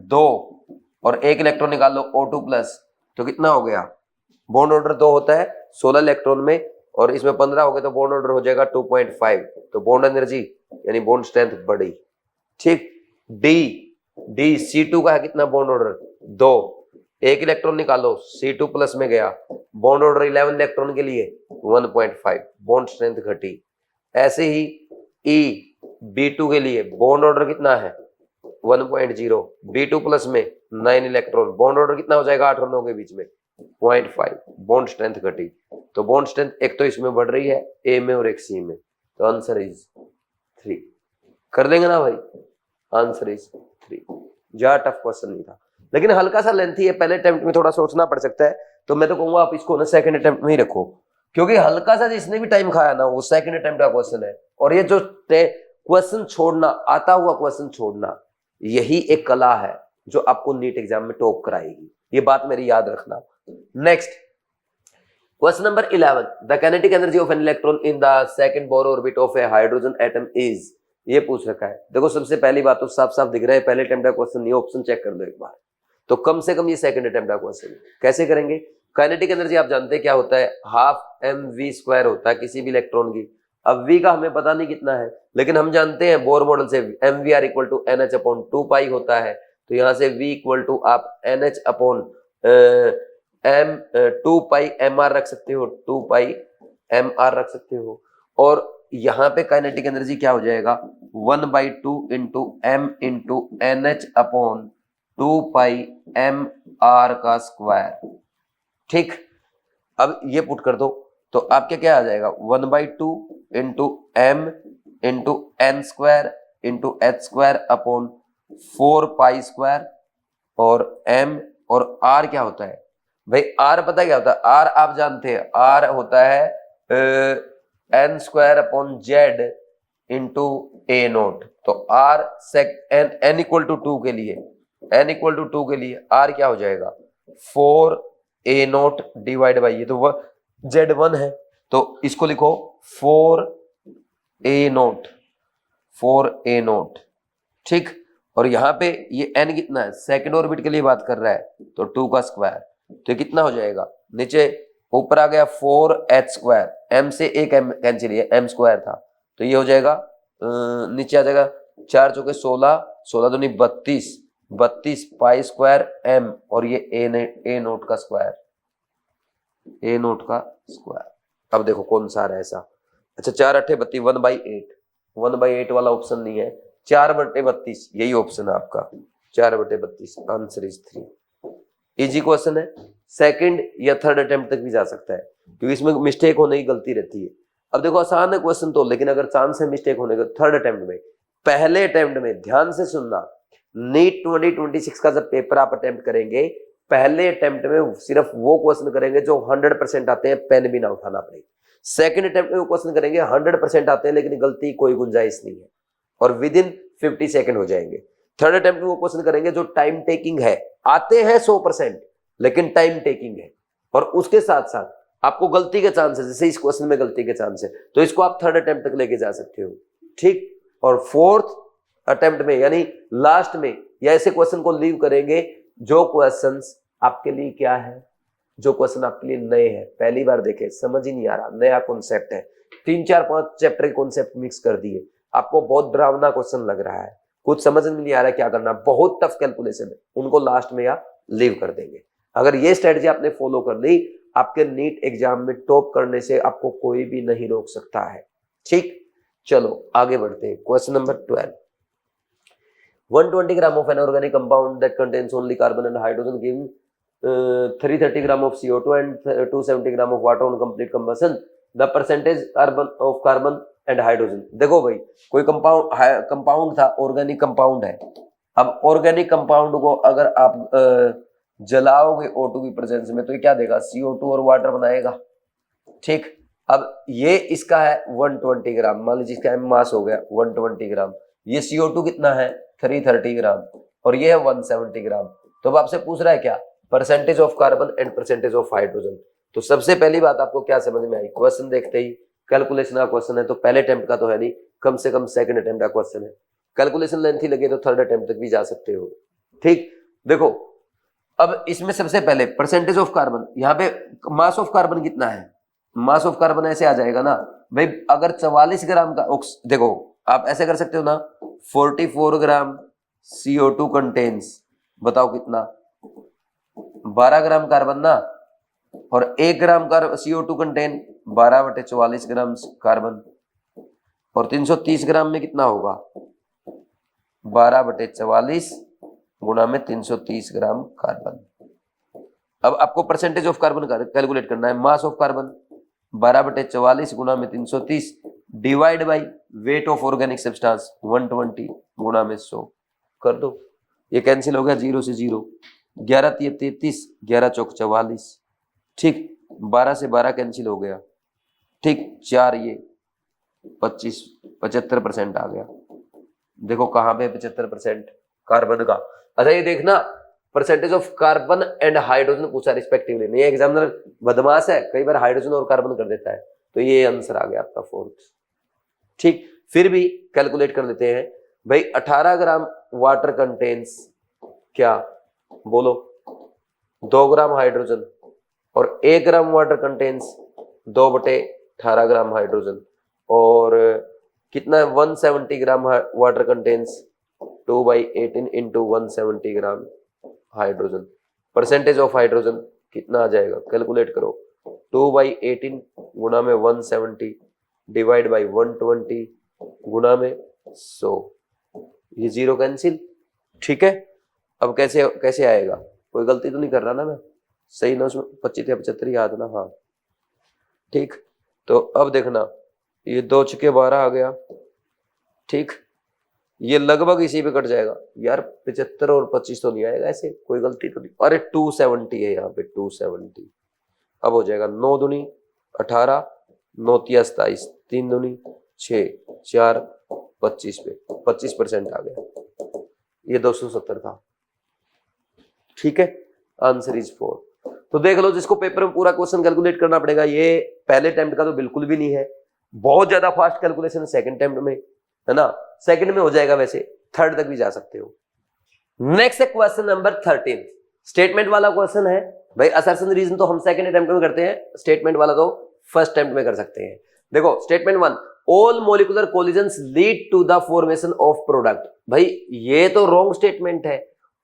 2 और एक इलेक्ट्रॉन निकाल लो O2 प्लस, तो कितना हो गया, बॉन्ड ऑर्डर 2 होता है 16 इलेक्ट्रॉन में और इसमें 15 हो गए, तो बॉन्ड ऑर्डर हो जाएगा 2.5, तो बॉन्ड एनर्जी यानी बॉन्ड स्ट्रेंथ बढ़ी। ठीक, डी C2 का है कितना बॉन्ड ऑर्डर 2, एक इलेक्ट्रॉन निकालो C2 प्लस में गया, बॉन्ड ऑर्डर 11 इलेक्ट्रॉन के लिए 1.5, बॉन्ड स्ट्रेंथ घटी। ऐसे ही ई B2 के लिए बॉन्ड ऑर्डर कितना है 1.0, B2 प्लस में 9 इलेक्ट्रॉन, बॉन्ड ऑर्डर कितना हो जाएगा 8 और 9 के बीच में 0.5, बॉन्ड स्ट्रेंथ घटी। तो बॉन्ड स्ट्रेंथ एक तो इसमें बढ़ रही है ए में और एक सी में, तो आंसर इज 3। कर लेंगे ना भाई, आंसर इज 3। ज्यादा टफ क्वेश्चन नहीं था, लेकिन हल्का सा लेंथी है, पहले अटेम्प्ट में थोड़ा सोचना पड़ सकता है, तो मैं तो कहूंगा आप इसको ना सेकंड अटेम्प्ट में ही रखो, क्योंकि हल्का सा जिसने भी टाइम खाया ना वो सेकंड अटेम्प्ट का क्वेश्चन है। और ये जो क्वेश्चन छोड़ना, आता हुआ क्वेश्चन छोड़ना, यही एक कला है जो आपको नीट एग्जाम में टॉप कराएगी, ये बात मेरी याद रखना। Next question number 11, the kinetic energy of an electron in the second Bohr orbit of A hydrogen atom is, ये पूछ रखा है। देखो सबसे पहली बात तो साफ साफ दिख रहा है, पहले अटेम्प्ट का क्वेश्चन नहीं, ऑप्शन चेक कर दो एक बार, तो कम से कम ये सेकंड अटेम्प्ट का क्वेश्चन। कैसे करेंगे, काइनेटिक एनर्जी आप जानते हैं क्या होता है, हाफ mv² होता है किसी भी इलेक्ट्रॉन की। अब v का हमें पता नहीं कितना है, लेकिन हम जानते हैं बोर मॉडल से mvr इक्वल टू NH/2π होता है, तो यहां से v इक्वल टू आप NH/2πmr रख सकते हो, 2πmr रख सकते हो। और यहाँ पे काइनेटिक एनर्जी क्या हो जाएगा 1/2 इंटू m इंटू NH/2πmr का स्क्वायर। ठीक, अब ये पुट कर दो, तो आपके क्या आ जाएगा 1/2 into m into n² into h² 4π² और m और r क्या होता है भाई, r पता क्या होता है, r आप जानते हैं, r होता है n² z इंटू a0। तो r n इक्वल टू 2 के लिए, n इक्वल टू 2 के लिए r क्या हो जाएगा 4a0 डिवाइड बाई, ये तो z1 है, तो इसको लिखो 4a0। ठीक, और यहाँ पे ये n कितना है, सेकंड ऑर्बिट के लिए बात कर रहा है, तो 2 का स्क्वायर, तो कितना हो जाएगा, नीचे ऊपर आ गया 4h², m से एक m कैंसिल, है m² था, तो ये हो जाएगा नीचे आ जाएगा 4 चौके 16, 16 दूनी 32, 32 π² m और ये a0 का स्क्वायर, a0 का स्क्वायर। अब देखो कौन सा है ऐसा, अच्छा 4 8 32, 1/8, 1/8 वाला ऑप्शन नहीं है, 4/32 यही ऑप्शन है आपका, 4/32, आंसर इज 3। इजी क्वेश्चन है, सेकंड या थर्ड अटेम्प्ट तक भी जा सकता है, क्योंकि इसमें मिस्टेक होने की गलती रहती है। अब देखो आसान है क्वेश्चन तो, लेकिन अगर चांस है मिस्टेक होने का थर्ड अटेम्प्ट में, पहले अटेम्प्ट में ध्यान से सुनना, नीट 2026 का जब पेपर आप अटेम्प्ट करेंगे, पहले अटेम्प्ट में सिर्फ वो क्वेश्चन करेंगे जो 100% आते हैं, पेन भी ना उठाना पड़े। सेकंड अटेम्प्ट में वो क्वेश्चन करेंगे 100% आते हैं लेकिन गलती कोई गुंजाइश नहीं है और विद इन 50 सेकंड हो जाएंगे। थर्ड अटेम्प्ट में वो क्वेश्चन करेंगे जो टाइम टेकिंग है, आते हैं 100% लेकिन टाइम टेकिंग है, और उसके साथ साथ आपको गलती के चांस है, जैसे इस क्वेश्चन में गलती के चांस है, तो इसको आप थर्ड अटेम्प्ट तक लेके जा सकते हो। ठीक, और फोर्थ अटेम्प्ट में यानी लास्ट में या ऐसे क्वेश्चन को लीव करेंगे जो क्वेश्चंस आपके लिए क्या है, जो क्वेश्चन आपके लिए नए हैं, पहली बार देखे, समझ ही नहीं आ रहा, नया कॉन्सेप्ट है, 3 4 5 चैप्टर के कॉन्सेप्ट मिक्स कर दिए, आपको बहुत डरावना क्वेश्चन लग रहा है, कुछ समझ में नहीं आ रहा है क्या करना, बहुत टफ कैलकुलेशन है, उनको लास्ट में आप लीव कर देंगे। अगर ये स्ट्रेटजी आपने फॉलो कर ली, आपके नीट एग्जाम में टॉप करने से आपको कोई भी नहीं रोक सकता है। ठीक, चलो आगे बढ़ते हैं। Question number 12, 120 gram of an organic compound that contains only carbon and hydrogen giving 330 gram of CO2 and 270 gram of water on complete combustion the percentage of carbon and hydrogen. देखो भाई, कोई कंपाउंड था, organic compound है। अब organic compound को अगर आप जलाओगे O2 की प्रेजेंस में, तो ये क्या देगा, CO2 और वाटर बनाएगा। ठीक, अब ये इसका है 120 ग्राम, मान लीजिए इसका मास हो गया 120 ग्राम। ये CO2 कितना है, 330 ग्राम, और ये है 170 ग्राम। तो अब आपसे पूछ रहा है क्या, percentage of carbon and percentage of hydrogen. तो सबसे पहली बात आपको क्या समझ में आई, क्वेश्चन देखते ही कैलकुलेशन का क्वेश्चन है, तो पहले अटेम्प्ट का तो है नहीं, कम से कम सेकंड अटेम्प्ट का क्वेश्चन है। कैलकुलेशन लेंथी लगे तो थर्ड अटेम्प्ट तक भी जा सकते हो। ठीक, देखो अब इसमें सबसे पहले परसेंटेज ऑफ कार्बन, यहाँ पे मास ऑफ कार्बन कितना है, मास ऑफ कार्बन ऐसे आ जाएगा ना भाई, अगर 44 ग्राम का देखो आप ऐसे कर सकते हो ना, 44 ग्राम CO2 कंटेन्स, बताओ कितना, 12 ग्राम कार्बन ना, और 1 ग्राम का CO2 कंटेन 12/44 ग्राम कार्बन, और 330 ग्राम में कितना होगा, 12/44 गुणा में 330 ग्राम कार्बन। अब आपको परसेंटेज ऑफ कार्बन कैलकुलेट करना है, मास ऑफ कार्बन 12/44 गुणा में 330 divide by weight of organic substance 120 गुणा में 100 कर दो। ये कैंसिल हो गया, 0 से 0, 11 × 33, 11 × 4 = 44। ठीक, 12 से 12 कैंसिल हो गया। ठीक, 4 ये 25, 75% आ गया। देखो कहाँ पे 75% कार्बन का। अच्छा ये देखना, percentage of carbon and hydrogen पूछा रिस्पेक्टिवली। नहीं, एग्जामिनर बदमाश है, कई बार हाइड्रोजन और कार्बन कर देता है, तो ये आंसर आ गया आपका 4th। ठीक, फिर भी कैलकुलेट कर लेते हैं भाई, 18 ग्राम वाटर कंटेन्स क्या, बोलो, 2 ग्राम हाइड्रोजन, और 1 gram water contains 2/18 gram hydrogen, और कितना है 170 gram water contains 2/18 into 170 gram hydrogen. Percentage of hydrogen कितना आ जाएगा, कैलकुलेट करो, 2/18 गुणा में 170 डिवाइड बाई 120 गुणा में 100, ये 0 कैंसिल। ठीक है, अब कैसे कैसे आएगा, कोई गलती तो नहीं कर रहा ना मैं, सही ना, उसमें 25 या 75 याद ना, हाँ ठीक। तो अब देखना, ये 2 × 12 आ गया। ठीक, ये लगभग इसी पे कट जाएगा यार, 75 और 25 तो नहीं आएगा ऐसे, कोई गलती तो नहीं, अरे 270 है यहाँ पे, 270। अब हो जाएगा 9 दूनी 18, 9 × 27, 3 दूनी 6, 4 25 पे 25% आ गया, ये 270 था। ठीक है, आंसर इज 4। तो देख लो, जिसको पेपर में पूरा क्वेश्चन कैलकुलेट करना पड़ेगा, ये पहले अटेम्प्ट का तो बिल्कुल भी नहीं है, बहुत ज्यादा फास्ट कैलकुलेशन सेकंड अटेम्प्ट में है ना, सेकंड में हो जाएगा, वैसे थर्ड तक भी जा सकते हो। नेक्स्ट है क्वेश्चन नंबर 13, स्टेटमेंट वाला क्वेश्चन है भाई। असर्शन रीजन तो हम सेकंड अटेम्प्ट में करते हैं, स्टेटमेंट वाला तो फर्स्ट अटेम्प्ट में कर सकते हैं। देखो statement 1, all molecular collisions lead to the formation of product. भाई ये तो रॉन्ग स्टेटमेंट है,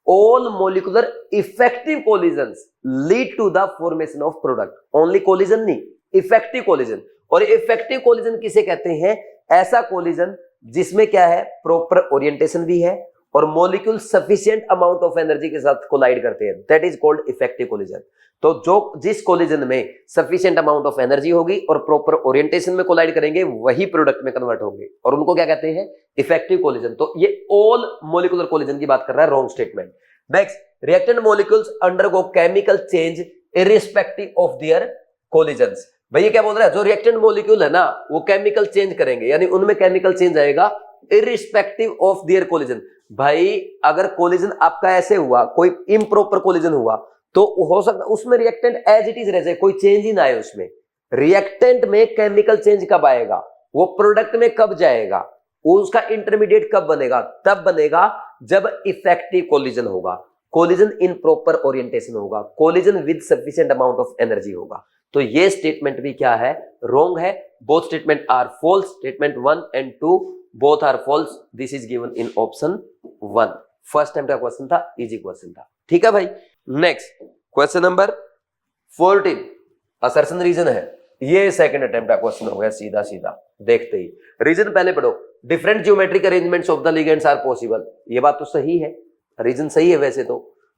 all molecular effective collisions lead to the formation of product, only collision नहीं, इफेक्टिव कोलिजन। और इफेक्टिव कोलिजन किसे कहते हैं, ऐसा कोलिजन जिसमें क्या है, प्रॉपर ओरिएंटेशन भी है और molecule sufficient amount of energy के साथ कोलाइड करते हैं, that is called effective collision. तो जो जिस कोलिजन में सफिशिएंट अमाउंट ऑफ एनर्जी होगी और प्रॉपर ओरिएंटेशन में कोलाइड करेंगे, वही प्रोडक्ट में कन्वर्ट होंगे, और उनको क्या कहते हैं, इफेक्टिव कोलिजन। तो ये ऑल मोलिकुलर कोलिजन की बात कर रहा है, wrong statement. Next, reactant molecules undergo chemical change irrespective of their collisions. भैया क्या बोल रहा है, जो रिएक्टेंट मॉलिक्यूल है ना, वो केमिकल चेंज करेंगे, यानी उनमें केमिकल चेंज आएगा इररिस्पेक्टिव ऑफ देयर कोलिजन। भाई अगर कोलिजन आपका ऐसे हुआ, कोई इम्प्रॉपर कोलिजन हुआ, तो हो सकता उसमें रिएक्टेंट एज इट इज रह जाए, कोई चेंज ही ना आए उसमें। रिएक्टेंट में केमिकल चेंज कब आएगा, वो प्रोडक्ट में कब जाएगा, वो उसका इंटरमीडिएट कब बनेगा, तब बनेगा जब इफेक्टिव कोलिजन होगा, कोलिजन इन प्रॉपर ओरिएंटेशन होगा, collision with sufficient amount of energy होगा। तो ये स्टेटमेंट भी क्या है, रॉन्ग है। Both statement are false, statement 1 and 2 both are false. This is given in option 1। First time का क्वेश्चन था, इजी क्वेश्चन था। ठीक है भाई, next question number 14, assertion reason है। ये सेकंड अटेम्प्ट का क्वेश्चन हो गया, सीधा सीधा देखते ही। रीजन पहले पढ़ो, different geometric arrangements of the ligands are possible. ये बात तो सही है, रीजन सही है वैसे तो।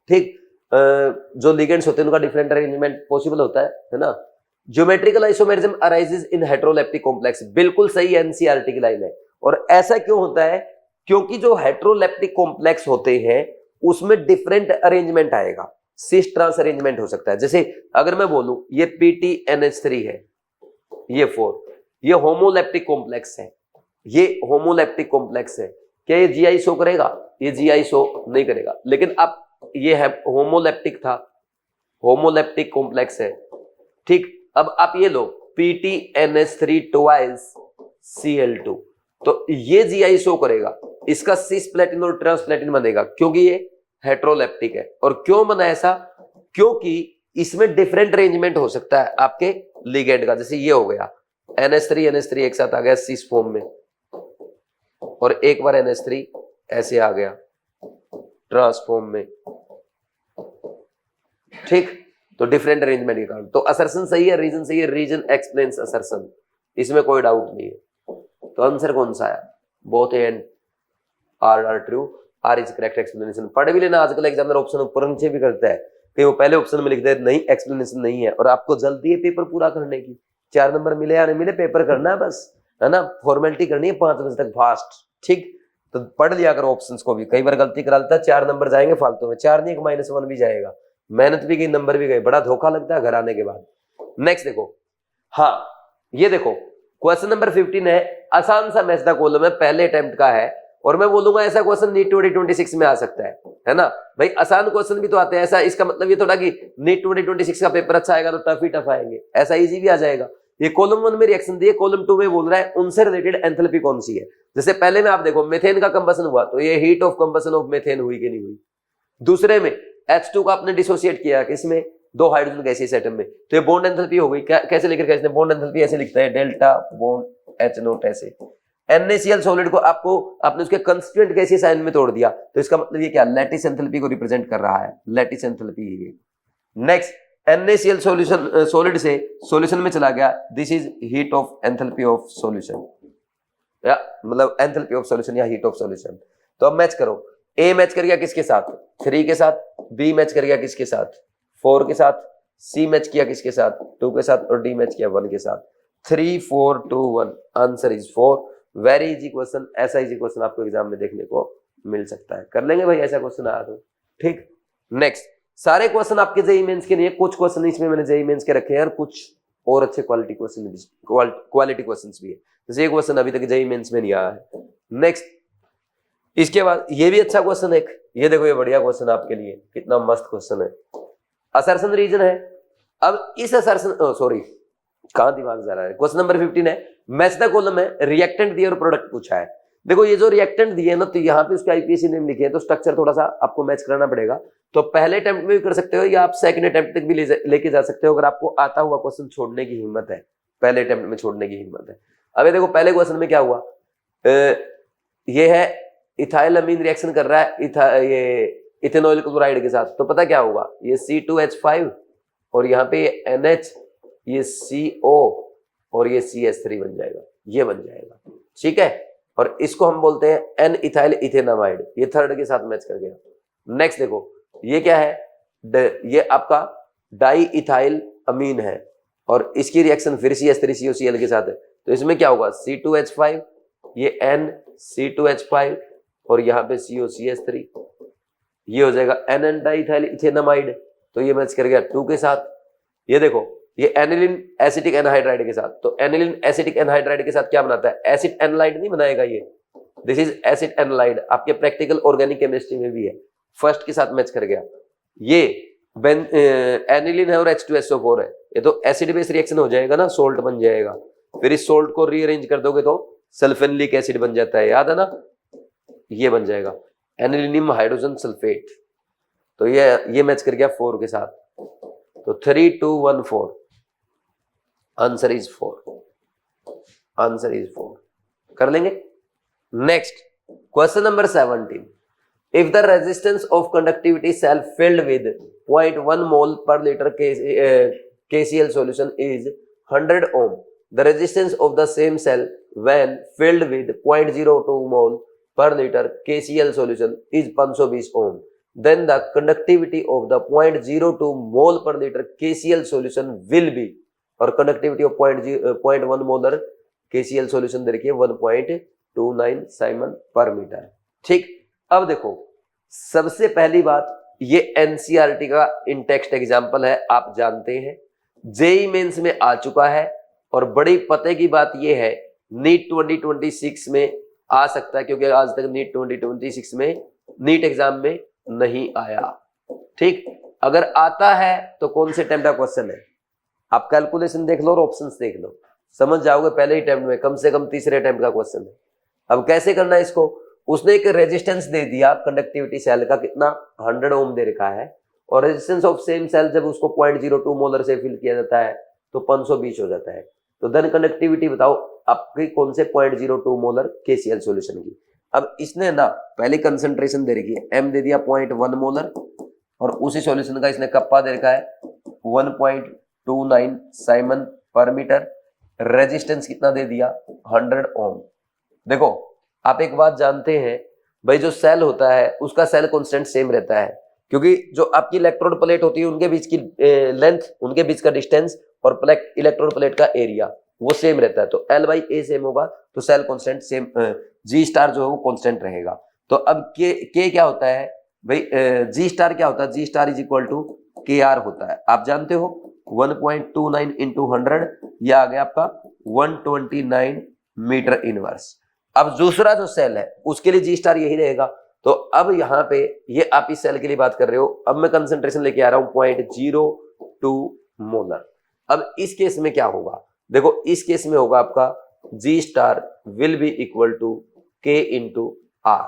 ठीक, जो लिगेंड्स होते हैं उनका डिफरेंट अरेंजमेंट पॉसिबल होता है ना। ज्योमेट्रिकल आइसोमेरिज्म अराइजेस इन हेटेरोलेप्टिक कॉम्प्लेक्स, बिल्कुल सही एनसीईआरटी की लाइन है। और ऐसा क्यों होता है? क्योंकि जो हेटेरोलेप्टिक कॉम्प्लेक्स होते हैं उसमें डिफरेंट अरेंजमेंट आएगा, सिस ट्रांस अरेंजमेंट हो सकता है। जैसे अगर मैं बोलूं ये PTNH3 है, ये 4, ये होमोलेप्टिक कॉम्प्लेक्स है, ये होमोलेप्टिक कॉम्प्लेक्स है, क्या ये GI शो करेगा? ये GI शो नहीं करेगा। लेकिन अब ये है होमोलेप्टिक था, होमोलेप्टिक कॉम्प्लेक्स है, ठीक। अब आप ये लो PTNH3 ट्वाइस Cl2, तो ये GI शो करेगा, इसका सिसप्लेटिन और ट्रांसप्लेटिन बनेगा क्योंकि ये हेटेरोलेप्टिक है। और क्यों बना ऐसा? क्योंकि इसमें डिफरेंट अरेंजमेंट हो सकता है आपके लिगेंड का। जैसे ये हो गया NH3 एक साथ आ गया सिस फॉर्म में, और एक बार NH3 ऐसे आ गया ट्रांसफॉर्म में, ठीक। तो डिफरेंट अरेंजमेंट के कारण तो असर्शन सही है, रीजन सही है, रीजन एक्सप्लेन्स असर्शन, इसमें कोई डाउट नहीं है। तो आंसर कौन सा है? Both A and R true, R is correct explanation. पढ़ भी लेना, आजकल एग्जामिनर ऑप्शन ऊपर नीचे भी करता है कि वो पहले ऑप्शन में लिख दे नहीं एक्सप्लेनेशन नहीं है, और आपको जल्दी है पेपर पूरा करने की, 4 नंबर मिले या नहीं मिले पेपर करना है बस, है ना, फॉर्मेलिटी करनी है 5 बजे तक फास्ट, ठीक। तो पढ़ लिया करो ऑप्शंस को भी, कई बार गलती करा लेता है 4 नंबर जाएंगे फालतू में, 4 नहीं, एक -1 भी जाएगा, मेहनत भी गई, नंबर भी गए, बड़ा धोखा लगता है घर आने के बाद। नेक्स्ट देखो, हाँ ये देखो क्वेश्चन नंबर 15 है, आसान सा मैच द कॉलम है, पहले अटेम्प्ट का है, और मैं बोलूंगा ऐसा क्वेश्चन नीट 2026 में आ सकता है ना भाई। आसान क्वेश्चन भी तो आते हैं, ऐसा इसका मतलब ये थोड़ा कि नीट 2026 का पेपर अच्छा आएगा तो टफ ही टफ आएंगे, ऐसा इजी भी आ जाएगा। ये कॉलम 1 में रिएक्शन दिए, कॉलम 2 में बोल रहा है उनसे रिलेटेड एंथैल्पी कौन सी है। जैसे पहले में आप देखो मेथेन का कंबसन हुआ, तो ये heat of combustion of methane हुई कि नहीं हुई। दूसरे में H2 का आपने डिसोसिएट किया किसमें? 2 हाइड्रोजन गैसीय एटम में, तो ये बॉन्ड एंथैल्पी हो गई। कैसे लिखा इसने बॉन्ड एंथैल्पी? ऐसे लिखता है डेल्टा बॉन्ड H0 ऐसे। NaCl सॉलिड को आपने उसके कंस्टिट्यूएंट गैसीय साइन में तोड़ दिया, तो इसका मतलब ये क्या? लैटिस एंथैल्पी को रिप्रेजेंट कर रहा है, लैटिस एंथैल्पी ये। नेक्स्ट NaCl सॉल्यूशन सॉलिड से सॉल्यूशन में चला गया, this is heat of enthalpy of solution, या मतलब एंथैल्पी ऑफ सॉल्यूशन या हीट ऑफ सॉल्यूशन। तो अब मैच करो, A मैच कर गया किसके साथ? 3 के साथ, B मैच कर गया किसके साथ? 4 के साथ, C मैच किया किसके साथ? 2 के साथ, और D मैच किया 1 के साथ। 3 4 2 1, answer is 4। Very easy question, ऐसा इजी क्वेश्चन आपको एग्जाम में देखने को मिल सकता है, कर लेंगे भाई ऐसा क्वेश्चन आया तो, ठीक। नेक्स्ट, सारे क्वेश्चन आपके जेईई मेंस के नहीं है, कुछ क्वेश्चन इसमें मैंने जेईई मेंस के रखे हैं, और कुछ और अच्छे क्वालिटी क्वेश्चंस भी है। जैसे ये क्वेश्चन अभी तक जेईई मेंस में नहीं आया है। नेक्स्ट, इसके बाद ये भी अच्छा क्वेश्चन है, ये देखो ये बढ़िया क्वेश्चन आपके लिए, कितना मस्त क्वेश्चन है। असर्शन रीजन है, अब इस असर्शन सॉरी कहां दिमाग जा रहा है। क्वेश्चन नंबर 15 है, मैच द कॉलम है, रिएक्टेंट दिए और प्रोडक्ट पूछा है। देखो ये जो रिएक्टेंट दिए ना, तो यहाँ पे उसके आईपीएसी नेम लिखे हैं, तो स्ट्रक्चर थोड़ा सा आपको मैच कराना पड़ेगा। तो पहले अटेम्प्ट में भी कर सकते हो, या आप सेकंड अटेम्प्ट तक भी लेके जा सकते हो, अगर आपको आता हुआ क्वेश्चन छोड़ने की हिम्मत है, पहले अटेम्प्ट में छोड़ने की हिम्मत है। अब देखो पहले क्वेश्चन में क्या हुआ, ये है इथाइल अमीन रिएक्शन कर रहा है ये इथेनॉइल क्लोराइड के साथ, तो पता क्या होगा, ये C2H5 और यहाँ पे NH, ये CO और ये CH3 बन जाएगा, ये बन जाएगा, ठीक है। और इसको हम बोलते हैं N इथाइल इथेनामाइड, ये थर्ड के साथ मैच कर गया। नेक्स्ट देखो ये क्या है, ये आपका डाई इथाइल अमीन है, और इसकी रिएक्शन फिर CH3COCl के साथ है, तो इसमें क्या होगा, C2H5, ये N C2H5 और यहाँ पे COCH3, ये हो जाएगा NN डाइथाइल इथेनामाइड, तो ये मैच कर गया 2 के साथ। ये देखो ये एनिलीन एसिटिक एनहाइड्राइड के साथ, तो एनिलीन एसिटिक एनहाइड्राइड के साथ क्या बनाता है, एसिड एनलाइड नहीं बनाएगा ये, दिस इज एसिड एनलाइड, आपके प्रैक्टिकल ऑर्गेनिक केमिस्ट्री में भी है, फर्स्ट के साथ मैच कर गया। ये एनिलीन है और H2SO4 है, ये तो एसिड बेस रिएक्शन हो जाएगा ना, सोल्ट बन जाएगा, फिर इस सोल्ट को रीअरेंज कर दोगे तो सल्फेनिलिक एसिड बन जाता है, याद है ना, ये बन जाएगा एनिलीनियम हाइड्रोजन सल्फेट, तो ये मैच कर गया 4 के साथ, तो 3 2 1 4, आंसर इज 4, आंसर इज 4, कर लेंगे। Next question number 17, if the resistance of conductivity cell filled with 0.1 mole per litre KCl solution is 100 ohm, the resistance of the same cell when filled with 0.02 mole per liter KCl solution is 520 ohm, then the conductivity of the 0.02 mole per liter KCl solution will be, और conductivity of 0.1 molar KCl solution दे रखी है 1.29 Simon per metre. ठीक, अब देखो सबसे पहली बात, ये एनसीईआरटी का इन टेक्स्ट एग्जाम्पल है, आप जानते हैं, जेई मेंस में आ चुका है, और बड़ी पते की बात ये है नीट 2026 में आ सकता है, क्योंकि आज तक नीट 2026 में नीट एग्जाम में नहीं आया। ठीक, अगर आता है तो कौन से टाइम का क्वेश्चन है, आप कैलकुलेशन देख लो और ऑप्शंस देख लो, समझ जाओगे पहले ही टाइम में, कम से कम तीसरे टाइम का क्वेश्चन है। अब कैसे करना है इसको, उसने एक रेजिस्टेंस दे दिया कंडक्टिविटी सेल का, कितना 100 ओम दे रखा है, और रेजिस्टेंस ऑफ सेम सेल जब उसको 0.02 मोलर से फिल किया जाता है तो 520 हो जाता है। तो देन कंडक्टिविटी बताओ आपकी कौन से 0.02 मोलर KCl सॉल्यूशन की। अब इसने ना पहले कंसंट्रेशन दे रखी है, m दे दिया 0.1 मोलर, और उसी सॉल्यूशन का इसने कप्पा दे रखा है 1.29 साइमन पर मीटर, रेजिस्टेंस कितना दे दिया 100 ओम। देखो आप एक बात जानते हैं भाई, जो सेल होता है उसका सेल कांस्टेंट सेम रहता है, क्योंकि जो आपकी इलेक्ट्रोड प्लेट होती है उनके बीच की लेंथ, उनके बीच का डिस्टेंस और इलेक्ट्रोड प्लेट का एरिया वो सेम रहता है। तो L/A सेम होगा तो cell constant same, G star जो है वो कांस्टेंट रहेगा। तो अब K क्या होता है भाई, G स्टार क्या होता है, G star is equal to KR होता है, आप जानते हो 1.29 इंटू 100, यह आ गया आपका 129 मीटर इनवर्स। अब दूसरा जो सेल है उसके लिए G स्टार यही रहेगा। तो अब यहाँ पे ये आप इस सेल के लिए बात कर रहे हो, अब मैं कंसंट्रेशन लेके आ रहा हूं 0.02 मोलर। अब इस केस में क्या होगा, देखो इस केस में होगा आपका G star will be equal to K into R।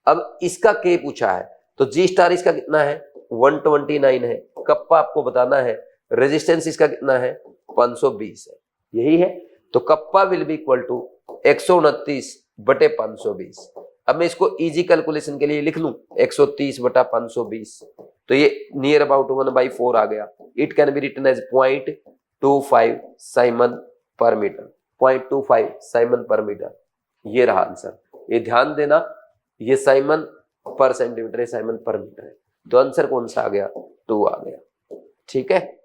अब इसका K पूछा है तो G स्टार इसका कितना है 129 है, कप्पा आपको बताना है, रेजिस्टेंस इसका कितना है 520 है, यही है। तो kappa will be equal to 129/520। अब मैं इसको इजी कैलकुलेशन के लिए लिख लूं 130/520, तो ये नियर अबाउट 1/4 आ गया। It can be written as 0.25 siemens per metre, 0.25 siemens per metre, ये रहा आंसर। ये ध्यान देना, ये साइमन पर सेंटीमीटर है, साइमन पर मीटर है, तो आंसर कौन सा आ गया 2 आ गया। ठीक है,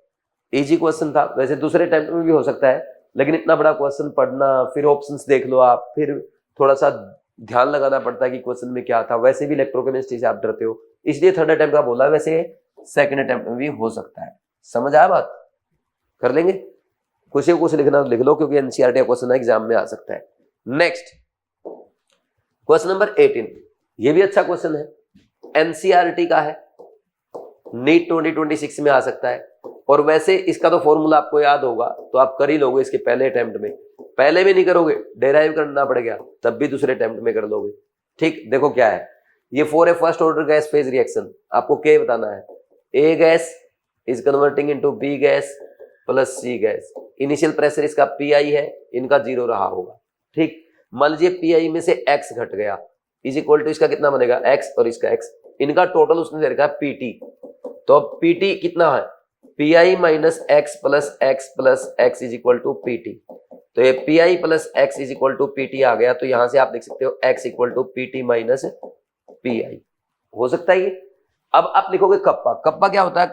इजी क्वेश्चन था, वैसे दूसरे टाइम में भी हो सकता है, लेकिन इतना बड़ा क्वेश्चन पढ़ना, फिर ऑप्शंस देख लो आप, फिर थोड़ा सा ध्यान लगाना पड़ता है कि क्वेश्चन में क्या था। वैसे भी इलेक्ट्रोकेमिस्ट्री से आप डरते हो, इसलिए थर्ड अटेम्प्ट का बोला, वैसे सेकंड अटेम्प्ट में भी हो सकता है। समझ आया बात, कर लेंगे, कुछ लिखना लिख लो, क्योंकि एनसीईआरटी का क्वेश्चन एग्जाम में आ सकता है। नेक्स्ट क्वेश्चन नंबर 18, ये भी अच्छा क्वेश्चन है, एनसीईआरटी का है, नीट 2026 में आ सकता है, और वैसे इसका तो फॉर्मूला आपको याद होगा, तो आप कर ही लोगे इसके पहले अटेम्प्ट में। पहले में नहीं करोगे, डेराइव करना पड़ेगा, तब भी दूसरे अटेम्प्ट में कर लोगे। ठीक, देखो क्या है, ये for a first order gas phase reaction, आपको क्या बताना है, A gas is converting into B gas plus C gas. Initial pressure इसका PI है, इनका 0 रहा होगा। ठीक, मान लीजिए PI में से x घट गया, इज इक्वल टू इसका कितना बनेगा x और इसका x, इनका टोटल उसने दे रखा है PT। तो PT कितना है, PI minus x plus x is equal to PT। तो ये PI plus x is equal to PT आ गया, तो यहां से आप देख सकते हो x equal to PT minus PI, हो सकता है ये। अब आप लिखोगे कप्पा, कप्पा क्या होता है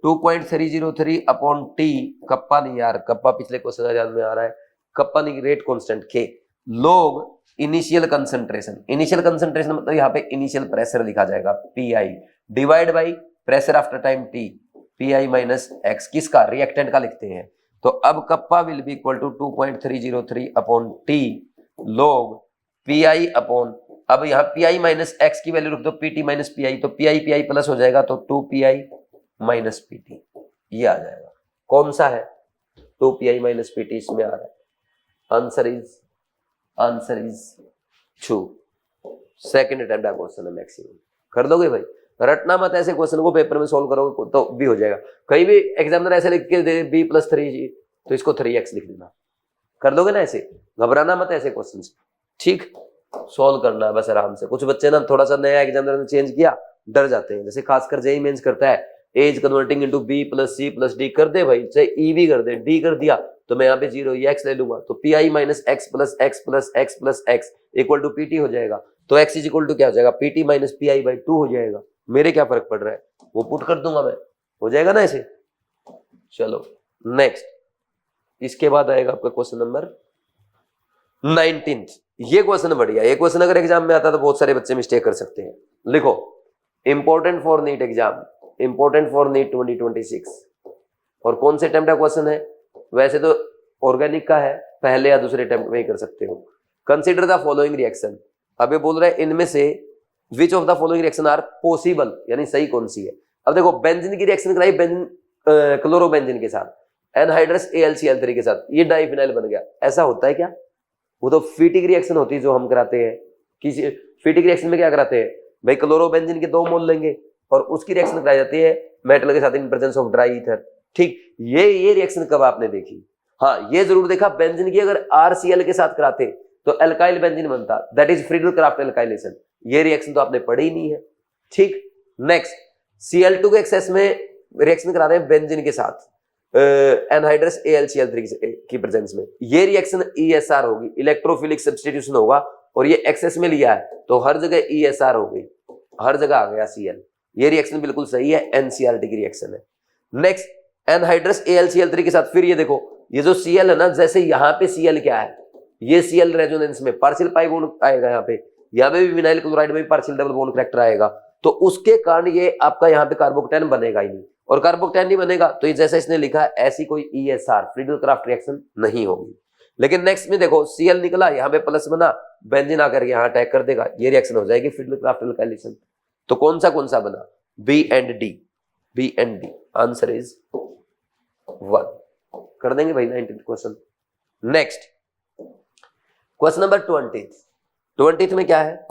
2.303 अपॉन T, कप्पा नहीं यार, कप्पा पिछले क्वेश्चन का याद में आ रहा है, कप्पा नहीं, रेट कांस्टेंट K लोग इनिशियल कंसंट्रेशन, इनिशियल कंसंट्रेशन मतलब यहाँ पे इनिशियल प्रेशर लिखा जाएगा PI divide by pressure after time T, PI minus x, किसका, रिएक्टेंट का लिखते हैं। तो अब kappa will be equal to 2.303 upon T log PI upon, अब यहाँ PI माइनस x की वैल्यू रख दो, PT माइनस PI, तो PI प्लस हो जाएगा, तो 2PI माइनस PT, ये आ जाएगा। कौन सा है 2PI माइनस PT इसमें आ रहा है, आंसर इज 2। सेकंड अटेम्प्ट का क्वेश्चन है, मैक्सिमम कर दोगे भाई, रटना मत, ऐसे क्वेश्चन को पेपर में सॉल्व करोगे तो भी हो जाएगा। कहीं भी एग्जामिनर ऐसे लिख के दे B+3 तो इसको 3x लिख देना, कर दोगे ना, ऐसे घबराना मत ऐसे क्वेश्चन। ठीक, सॉल्व करना है बस आराम से। कुछ बच्चे ना थोड़ा सा नया एग्जामिनर ने चेंज किया, डर जाते हैं, जैसे खासकर जेईई मेंस करता है as converting into B plus C plus D, कर दे भाई, चाहे E भी कर दे, D कर दिया तो मैं यहाँ पे 0 ये x ले लूंगा, तो PI minus x plus x plus x plus x equal to PT हो जाएगा। तो x इज इक्वल टू क्या हो जाएगा, PT माइनस PI बाई 2 हो जाएगा। मेरे क्या फर्क पड़ रहा है, वो पुट कर दूंगा मैं, हो जाएगा ना ऐसे। चलो नेक्स्ट इसके बाद आएगा आपका क्वेश्चन नंबर 19। ये क्वेश्चन बढ़िया, ये क्वेश्चन अगर एग्जाम में आता तो बहुत सारे बच्चे मिस्टेक कर सकते हैं। लिखो, important for NEET exam, important for NEET 2026। और कौन से अटेम्प्ट का क्वेश्चन है? वैसे तो ऑर्गेनिक का है, पहले या दूसरे अटेम्प्ट में ही कर सकते हो। Consider the following reaction. अब ये बोल रहा है इनमें से which of the following reaction are possible, यानी सही कौन सी है। अब देखो, बेंजीन की रिएक्शन कराई बेंजीन क्लोरोबेंजीन के साथ, एनहाइड्रस AlCl3 के साथ, ये डाइफिनाइल बन गया। ऐसा होता है क्या? वो तो फीटिक रिएक्शन होती है जो हम कराते हैं। किसी फीटिक रिएक्शन में क्या कराते हैं भाई, क्लोरोबेंजीन के 2 मोल लेंगे और उसकी रिएक्शन कराई जाती है मेटल के साथ in presence of dry ether. ठीक, ये रिएक्शन कब आपने देखी? हाँ, ये जरूर देखा, बेंजीन की अगर RCl के साथ कराते तो अल्काइल बेंजीन बनता, that is Friedel craft alkylation. ये रिएक्शन तो आपने पढ़ी ही नहीं है। ठीक, नेक्स्ट, Cl2 के एक्सेस में रिएक्शन करा रहे हैं बेंजीन के साथ एनहाइड्रस AlCl3 की प्रेजेंस में, ये रिएक्शन ESR होगी, इलेक्ट्रोफिलिक सब्स्टिट्यूशन होगा। और ये एक्सेस में लिया है तो हर जगह ESR हो गई, हर जगह आ गया Cl। ये रिएक्शन बिल्कुल सही है, NCRT की रिएक्शन है। नेक्स्ट, एनहाइड्रस AlCl3 के साथ फिर ये देखो, ये जो Cl है ना, जैसे यहाँ पे Cl क्या है, ये Cl रेजोनेंस में पार्शियल पाई बॉन्ड आएगा, यहाँ पे भी विनाइल क्लोराइड में भी पार्शियल डबल बॉन्ड करैक्टर आएगा, तो उसके कारण ये आपका यहाँ पे कार्बोकेटायन बनेगा ही नहीं। और कार्बोकेटायन नहीं बनेगा तो ये जैसा इसने लिखा है ऐसी कोई ESR फ्रीडल क्राफ्ट रिएक्शन नहीं होगी। लेकिन नेक्स्ट में देखो, Cl निकला, यहाँ पे प्लस बना, बेंजीन आकर यहाँ अटैक कर देगा, ये रिएक्शन हो जाएगी फ्रीडल क्राफ्ट एल्काइलेशन। तो कौन सा बना? B and D। Answer is 1। कर देंगे भाई 19th question. Next, question number 20 में क्या है?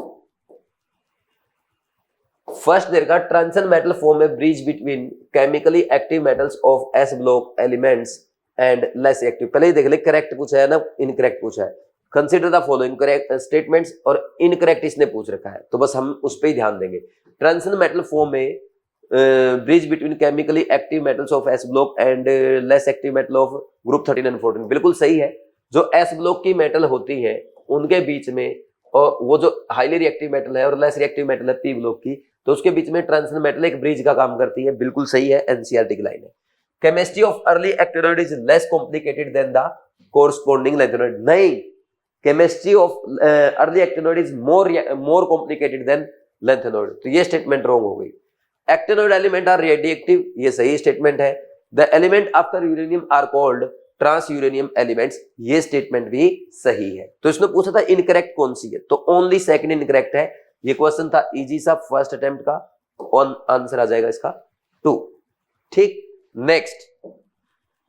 फर्स्ट देर का transition metal form A bridge between chemically active metals of S block elements and less active. पहले ही देख ले, करेक्ट पूछा है ना, इनकरेक्ट पूछा है। Consider the following correct statements, और इनकरेक्ट इसने पूछ रखा है तो बस हम उस पर ही ध्यान देंगे। Transition metal form A bridge between chemically active metals of S block and less active metal of group 13 and 14। बिल्कुल सही है, जो S ब्लॉक की मेटल होती है उनके बीच में, और वो जो हाईली रिएक्टिव मेटल है और लेस रिएक्टिव मेटल है P ब्लॉक की, तो उसके बीच में ट्रांजिशन मेटल एक ब्रिज का काम करती है। बिल्कुल सही है, NCRT की लाइन है। Chemistry of early actinoid is less complicated than the corresponding lanthanoid. नहीं, chemistry of early actinoid is more complicated than lanthanoid. तो ये स्टेटमेंट रॉन्ग हो गई। एक्टिनोइड एलिमेंट आर रेडियोएक्टिव, ये सही स्टेटमेंट है। The element after uranium are called trans uranium elements, ये statement भी सही है। तो इसने पूछा था इनकरेक्ट कौन सी है, तो ओनली सेकंड इनकरेक्ट है। ये क्वेश्चन था इजी सा, फर्स्ट अटेम्प्ट का, ऑन आंसर आ जाएगा इसका 2। ठीक, next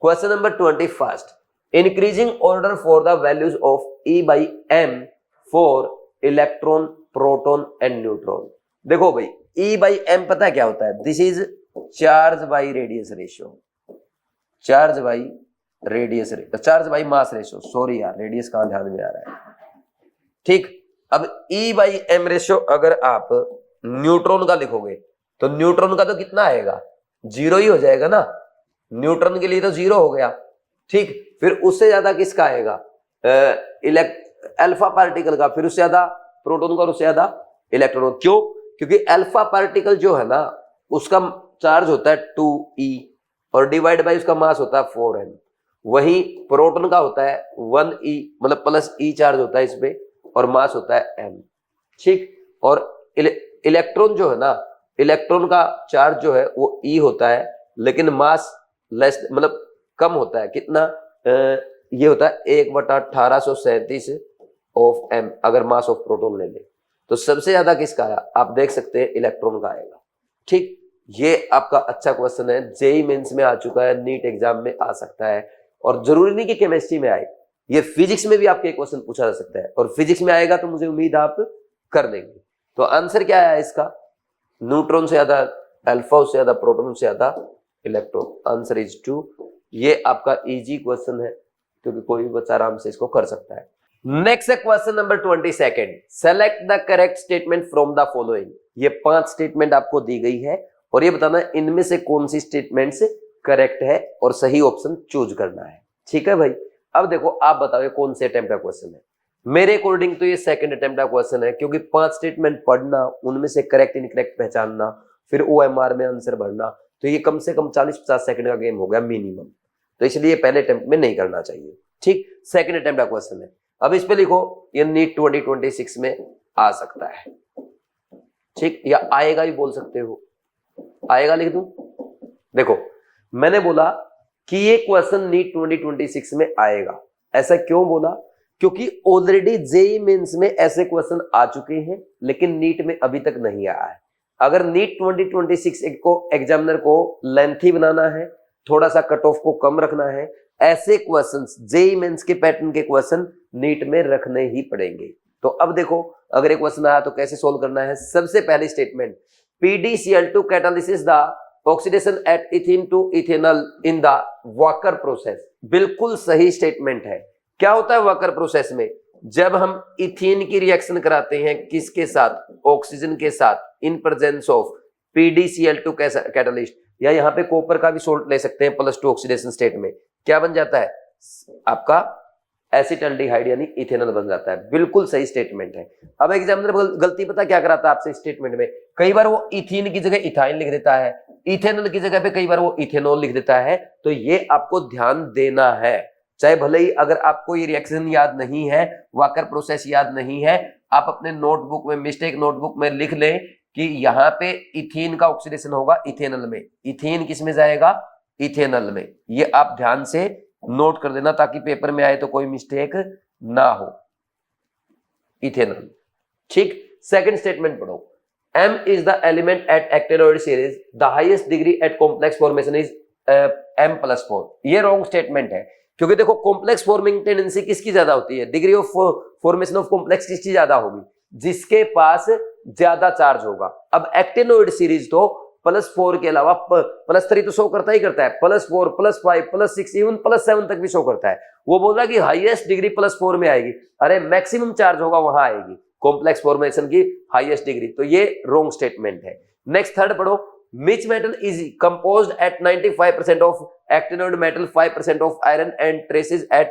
question number 21, increasing order for the values of E/m for electron, proton and neutron. देखो भाई, E/m पता है क्या होता है? This is charge by radius ratio, charge by mass ratio. Sorry यार, रेडियस कहां ध्यान में आ रहा है। ठीक, अब E/m रेशियो अगर आप न्यूट्रॉन का लिखोगे तो न्यूट्रॉन का तो कितना आएगा? 0 ही हो जाएगा ना, न्यूट्रॉन के लिए तो 0 हो गया। ठीक, फिर उससे ज्यादा किसका आएगा? अल्फा पार्टिकल का, फिर उससे ज्यादा प्रोटॉन का और उससे ज्यादा इलेक्ट्रॉन। क्यों? क्योंकि अल्फा पार्टिकल जो है ना, उसका चार्ज होता है 2e और डिवाइड बाय उसका मास होता है 4m। वही प्रोटॉन का होता है 1e, मतलब प्लस e चार्ज होता है इसपे और मास होता है m। ठीक, और इलेक्ट्रॉन जो है ना, इलेक्ट्रॉन का चार्ज जो है वो e होता है, लेकिन मास लेस, मतलब कम होता है। कितना? ये होता है 1/1837 ऑफ m, अगर मास ऑफ प्रोटॉन ले ले तो सबसे ज्यादा किसका आया? आप देख सकते हैं इलेक्ट्रॉन का आएगा। ठीक, ये आपका अच्छा क्वेश्चन है, जेईई मेंस में आ चुका है, नीट एग्जाम में आ सकता है, और जरूरी नहीं कि केमिस्ट्री में आए, ये फिजिक्स में भी आपके क्वेश्चन पूछा जा सकता है, और फिजिक्स में आएगा तो मुझे उम्मीद आप कर देंगे। तो आंसर क्या है इसका? न्यूट्रॉन से ज्यादा अल्फा, से ज्यादा प्रोटॉन, से ज्यादा इलेक्ट्रॉन। Answer is 2। ये आपका इजी क्वेश्चन है, क्योंकि कोई भी बच्चा आराम से इसको कर सकता है। नेक्स्ट है question number 22, select the correct statement from the following. ये 5 स्टेटमेंट आपको दी गई है और ये बताना है इनमें से कौन सी स्टेटमेंट से करेक्ट है और सही ऑप्शन चूज करना है। ठीक है भाई, अब देखो आप बताओ कौन से अटेम्प्ट का क्वेश्चन है। मेरे अकॉर्डिंग तो ये सेकंड अटेम्प्ट का क्वेश्चन है, क्योंकि 5 स्टेटमेंट पढ़ना, उनमें से करेक्ट इनकरेक्ट पहचानना, फिर OMR में आंसर भरना, तो ये कम से कम 40-50 सेकंड का गेम हो गया मिनिमम। तो इसलिए पहले अटेम्प्ट में नहीं करना चाहिए। ठीक, सेकंड अटेम्प्ट का क्वेश्चन है। अब इस पे लिखो ये नीट 2026 में आ सकता है। ठीक, या आएगा ही बोल सकते हो, आएगा लिख दूं। देखो मैंने बोला कि ये क्वेश्चन नीट 2026 में आएगा। ऐसा क्यों बोला? क्योंकि ऑलरेडी जेईई मेंस में ऐसे क्वेश्चन आ चुके हैं, लेकिन नीट में अभी तक नहीं आया है। अगर नीट 2026 को एग्जामिनर को लेंथी बनाना है, थोड़ा सा कट ऑफ को कम रखना है, ऐसे क्वेश्चंस जेईई मेंस के पैटर्न के क्वेश्चन नीट में रखने ही पड़ेंगे। तो अब देखो अगर एक क्वेश्चन आया तो कैसे सोल्व करना है। सबसे पहली statement, PDCl2 catalysis the oxidation at ethene to ethanol in the Walker process। बिल्कुल सही स्टेटमेंट है। क्या होता है वॉकर प्रोसेस में? जब हम इथीन की रिएक्शन कराते हैं किसके साथ? ऑक्सीजन के साथ, in presence of PDCl2 catalyst, या यहाँ पे कॉपर का भी सोल्ट ले सकते हैं +2 ऑक्सीडेशन स्टेट में। क्या बन जाता है? आपका एसिटल्डिहाइड यानी इथेनॉल बन जाता है। बिल्कुल सही स्टेटमेंट है। अब एग्जामिनर गलती पता क्या कराता है आपसे स्टेटमेंट में? कई बार वो इथीन की जगह इथाइन लिख देता है, इथेनॉल की जगह पे कई बार वो इथेनॉल लिख देता है। तो ये आपको ध्यान देना है। चाहे भले ही अगर आपको ये रिएक्शन याद नहीं है, वॉकर प्रोसेस याद नहीं है, आप अपने नोटबुक में, मिस्टेक नोटबुक में लिख लें कि यहाँ पे इथीन का ऑक्सीडेशन होगा इथेनॉल में। इथीन किस में जाएगा? इथेनॉल में। ये आप ध्यान से नोट कर देना ताकि पेपर में आए तो कोई मिस्टेक ना हो। इथेनॉल। ठीक, सेकंड स्टेटमेंट पढ़ो। M is the element at actinoid series, the highest degree at complex formation is M+4। ये रॉन्ग स्टेटमेंट है, क्योंकि देखो कॉम्प्लेक्स फॉर्मिंग टेंडेंसी किसकी ज्यादा होती है? Degree of formation of complex किसकी ज्यादा होगी? जिसके पास ज्यादा चार्ज होगा। अब एक्टिनोइड सीरीज तो +4 के अलावा +3 तो शो करता ही करता है, +4, +5, +6, इवन +7 तक भी शो करता है। वो बोल रहा है कि हाईएस्ट डिग्री +4 में आएगी। अरे मैक्सिमम चार्ज होगा वहां आएगी कॉम्प्लेक्स फॉर्मेशन की हाईएस्ट डिग्री। तो ये रॉन्ग स्टेटमेंट है। नेक्स्ट थर्ड पढ़ो। Which metal is composed at 95% of actinoid metal, 5% of iron and traces at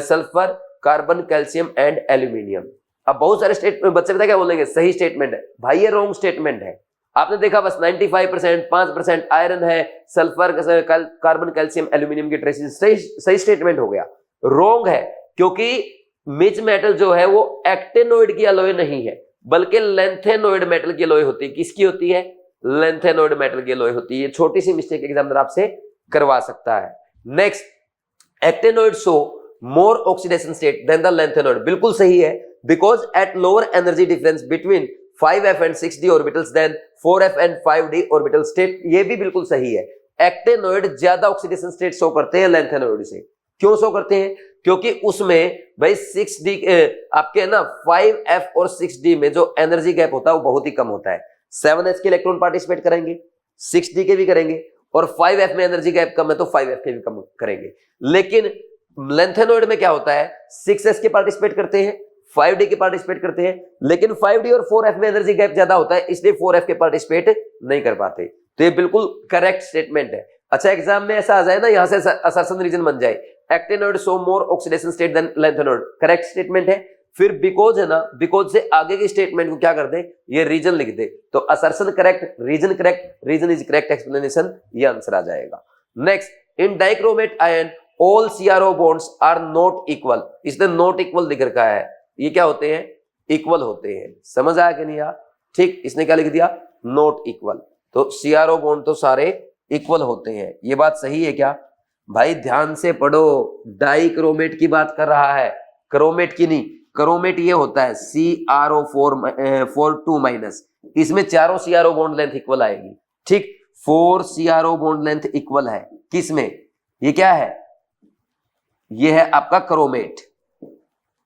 sulfur, carbon, calcium and aluminium। अब बहुत सारे स्टेटमेंट बच्चे पता क्या बोलेंगे? सही स्टेटमेंट है। भाई ये रॉन्ग स्टेटमेंट है। आपने देखा बस 95%, 5% आयरन है, सल्फर, कार्बन, कैल्शियम, एल्यूमिनियम के ट्रेसेस। सही स्टेटमेंट हो गया। रॉन्ग है, क्योंकि मिच मेटल जो है वो एक्टेनोइड की अलॉय नहीं है, बल्कि लेंथेनोइड मेटल की अलॉय होती है। किसकी होती है? लेंथेनोइड मेटल की अलॉय होती है। छोटी सी मिस्टेक एग्जामिनर आपसे करवा सकता है। Next, actinoid show more oxidation state than the lanthanoid. बिल्कुल सही है, because at lower energy difference between 5f and 6d orbitals than 4f and 5d orbital state. ये भी बिल्कुल सही है। एक्टेनोइड ज्यादा ऑक्सीडेशन स्टेट शो करते हैं लेंथेनोइड से। क्यों शो करते हैं? क्योंकि उसमें भाई 6d आपके ना 5f और 6d में जो एनर्जी गैप होता है वो बहुत ही कम होता है। 7s के इलेक्ट्रॉन पार्टिसिपेट करेंगे, 6d के भी करेंगे, और 5f में एनर्जी गैप कम है तो 5f के भी कम करेंगे। लेकिन लेंथेनोइड में क्या होता है? 6s के पार्टिसिपेट करते हैं, 5d के पार्टिसिपेट करते हैं, लेकिन 5d और 4f में एनर्जी गैप ज्यादा होता है, इसलिए 4f के पार्टिसिपेट नहीं कर पाते। तो ये बिल्कुल करेक्ट स्टेटमेंट है। अच्छा, एग्जाम में ऐसा आ जाए ना, यहां से असर्शन रीजन बन जाए, actinoid show more oxidation state than lanthanoid. Correct statement है। फिर बिकॉज है ना, बिकॉज से आगे की स्टेटमेंट को क्या कर दे? ये रीजन लिख दे। तो assertion correct, reason correct, reason is correct explanation, ये आंसर आ जाएगा। Next, in dichromate ion all CRO bonds are not equal. इसने नॉट इक्वल लिख रखा है। ये क्या होते हैं? इक्वल होते हैं। समझ आया कि नहीं यार? ठीक, इसने क्या लिख दिया? Not equal. तो CRO बॉन्ड तो सारे इक्वल होते हैं। ये बात सही है क्या? भाई ध्यान से पढ़ो, डाइक्रोमेट की बात कर रहा है, क्रोमेट की नहीं। क्रोमेट ये होता है CRO4 इसमें चारों CRO बॉन्ड लेंथ इक्वल आएगी। ठीक, 4 CRO बॉन्ड लेंथ इक्वल है। किसमें? ये क्या है? ये है आपका क्रोमेट।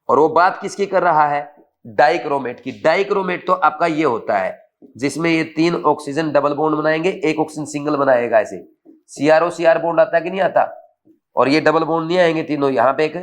और वो बात किसकी कर रहा है? डाइक्रोमेट की। डाइक्रोमेट तो आपका ये होता है जिसमें ये 3 ऑक्सीजन डबल बॉन्ड बनाएंगे, एक ऑक्सीजन सिंगल बनाएगा। ऐसे CRO CR बॉन्ड आता है कि नहीं आता? और ये डबल बॉन्ड नहीं आएंगे तीनों, यहाँ पे एक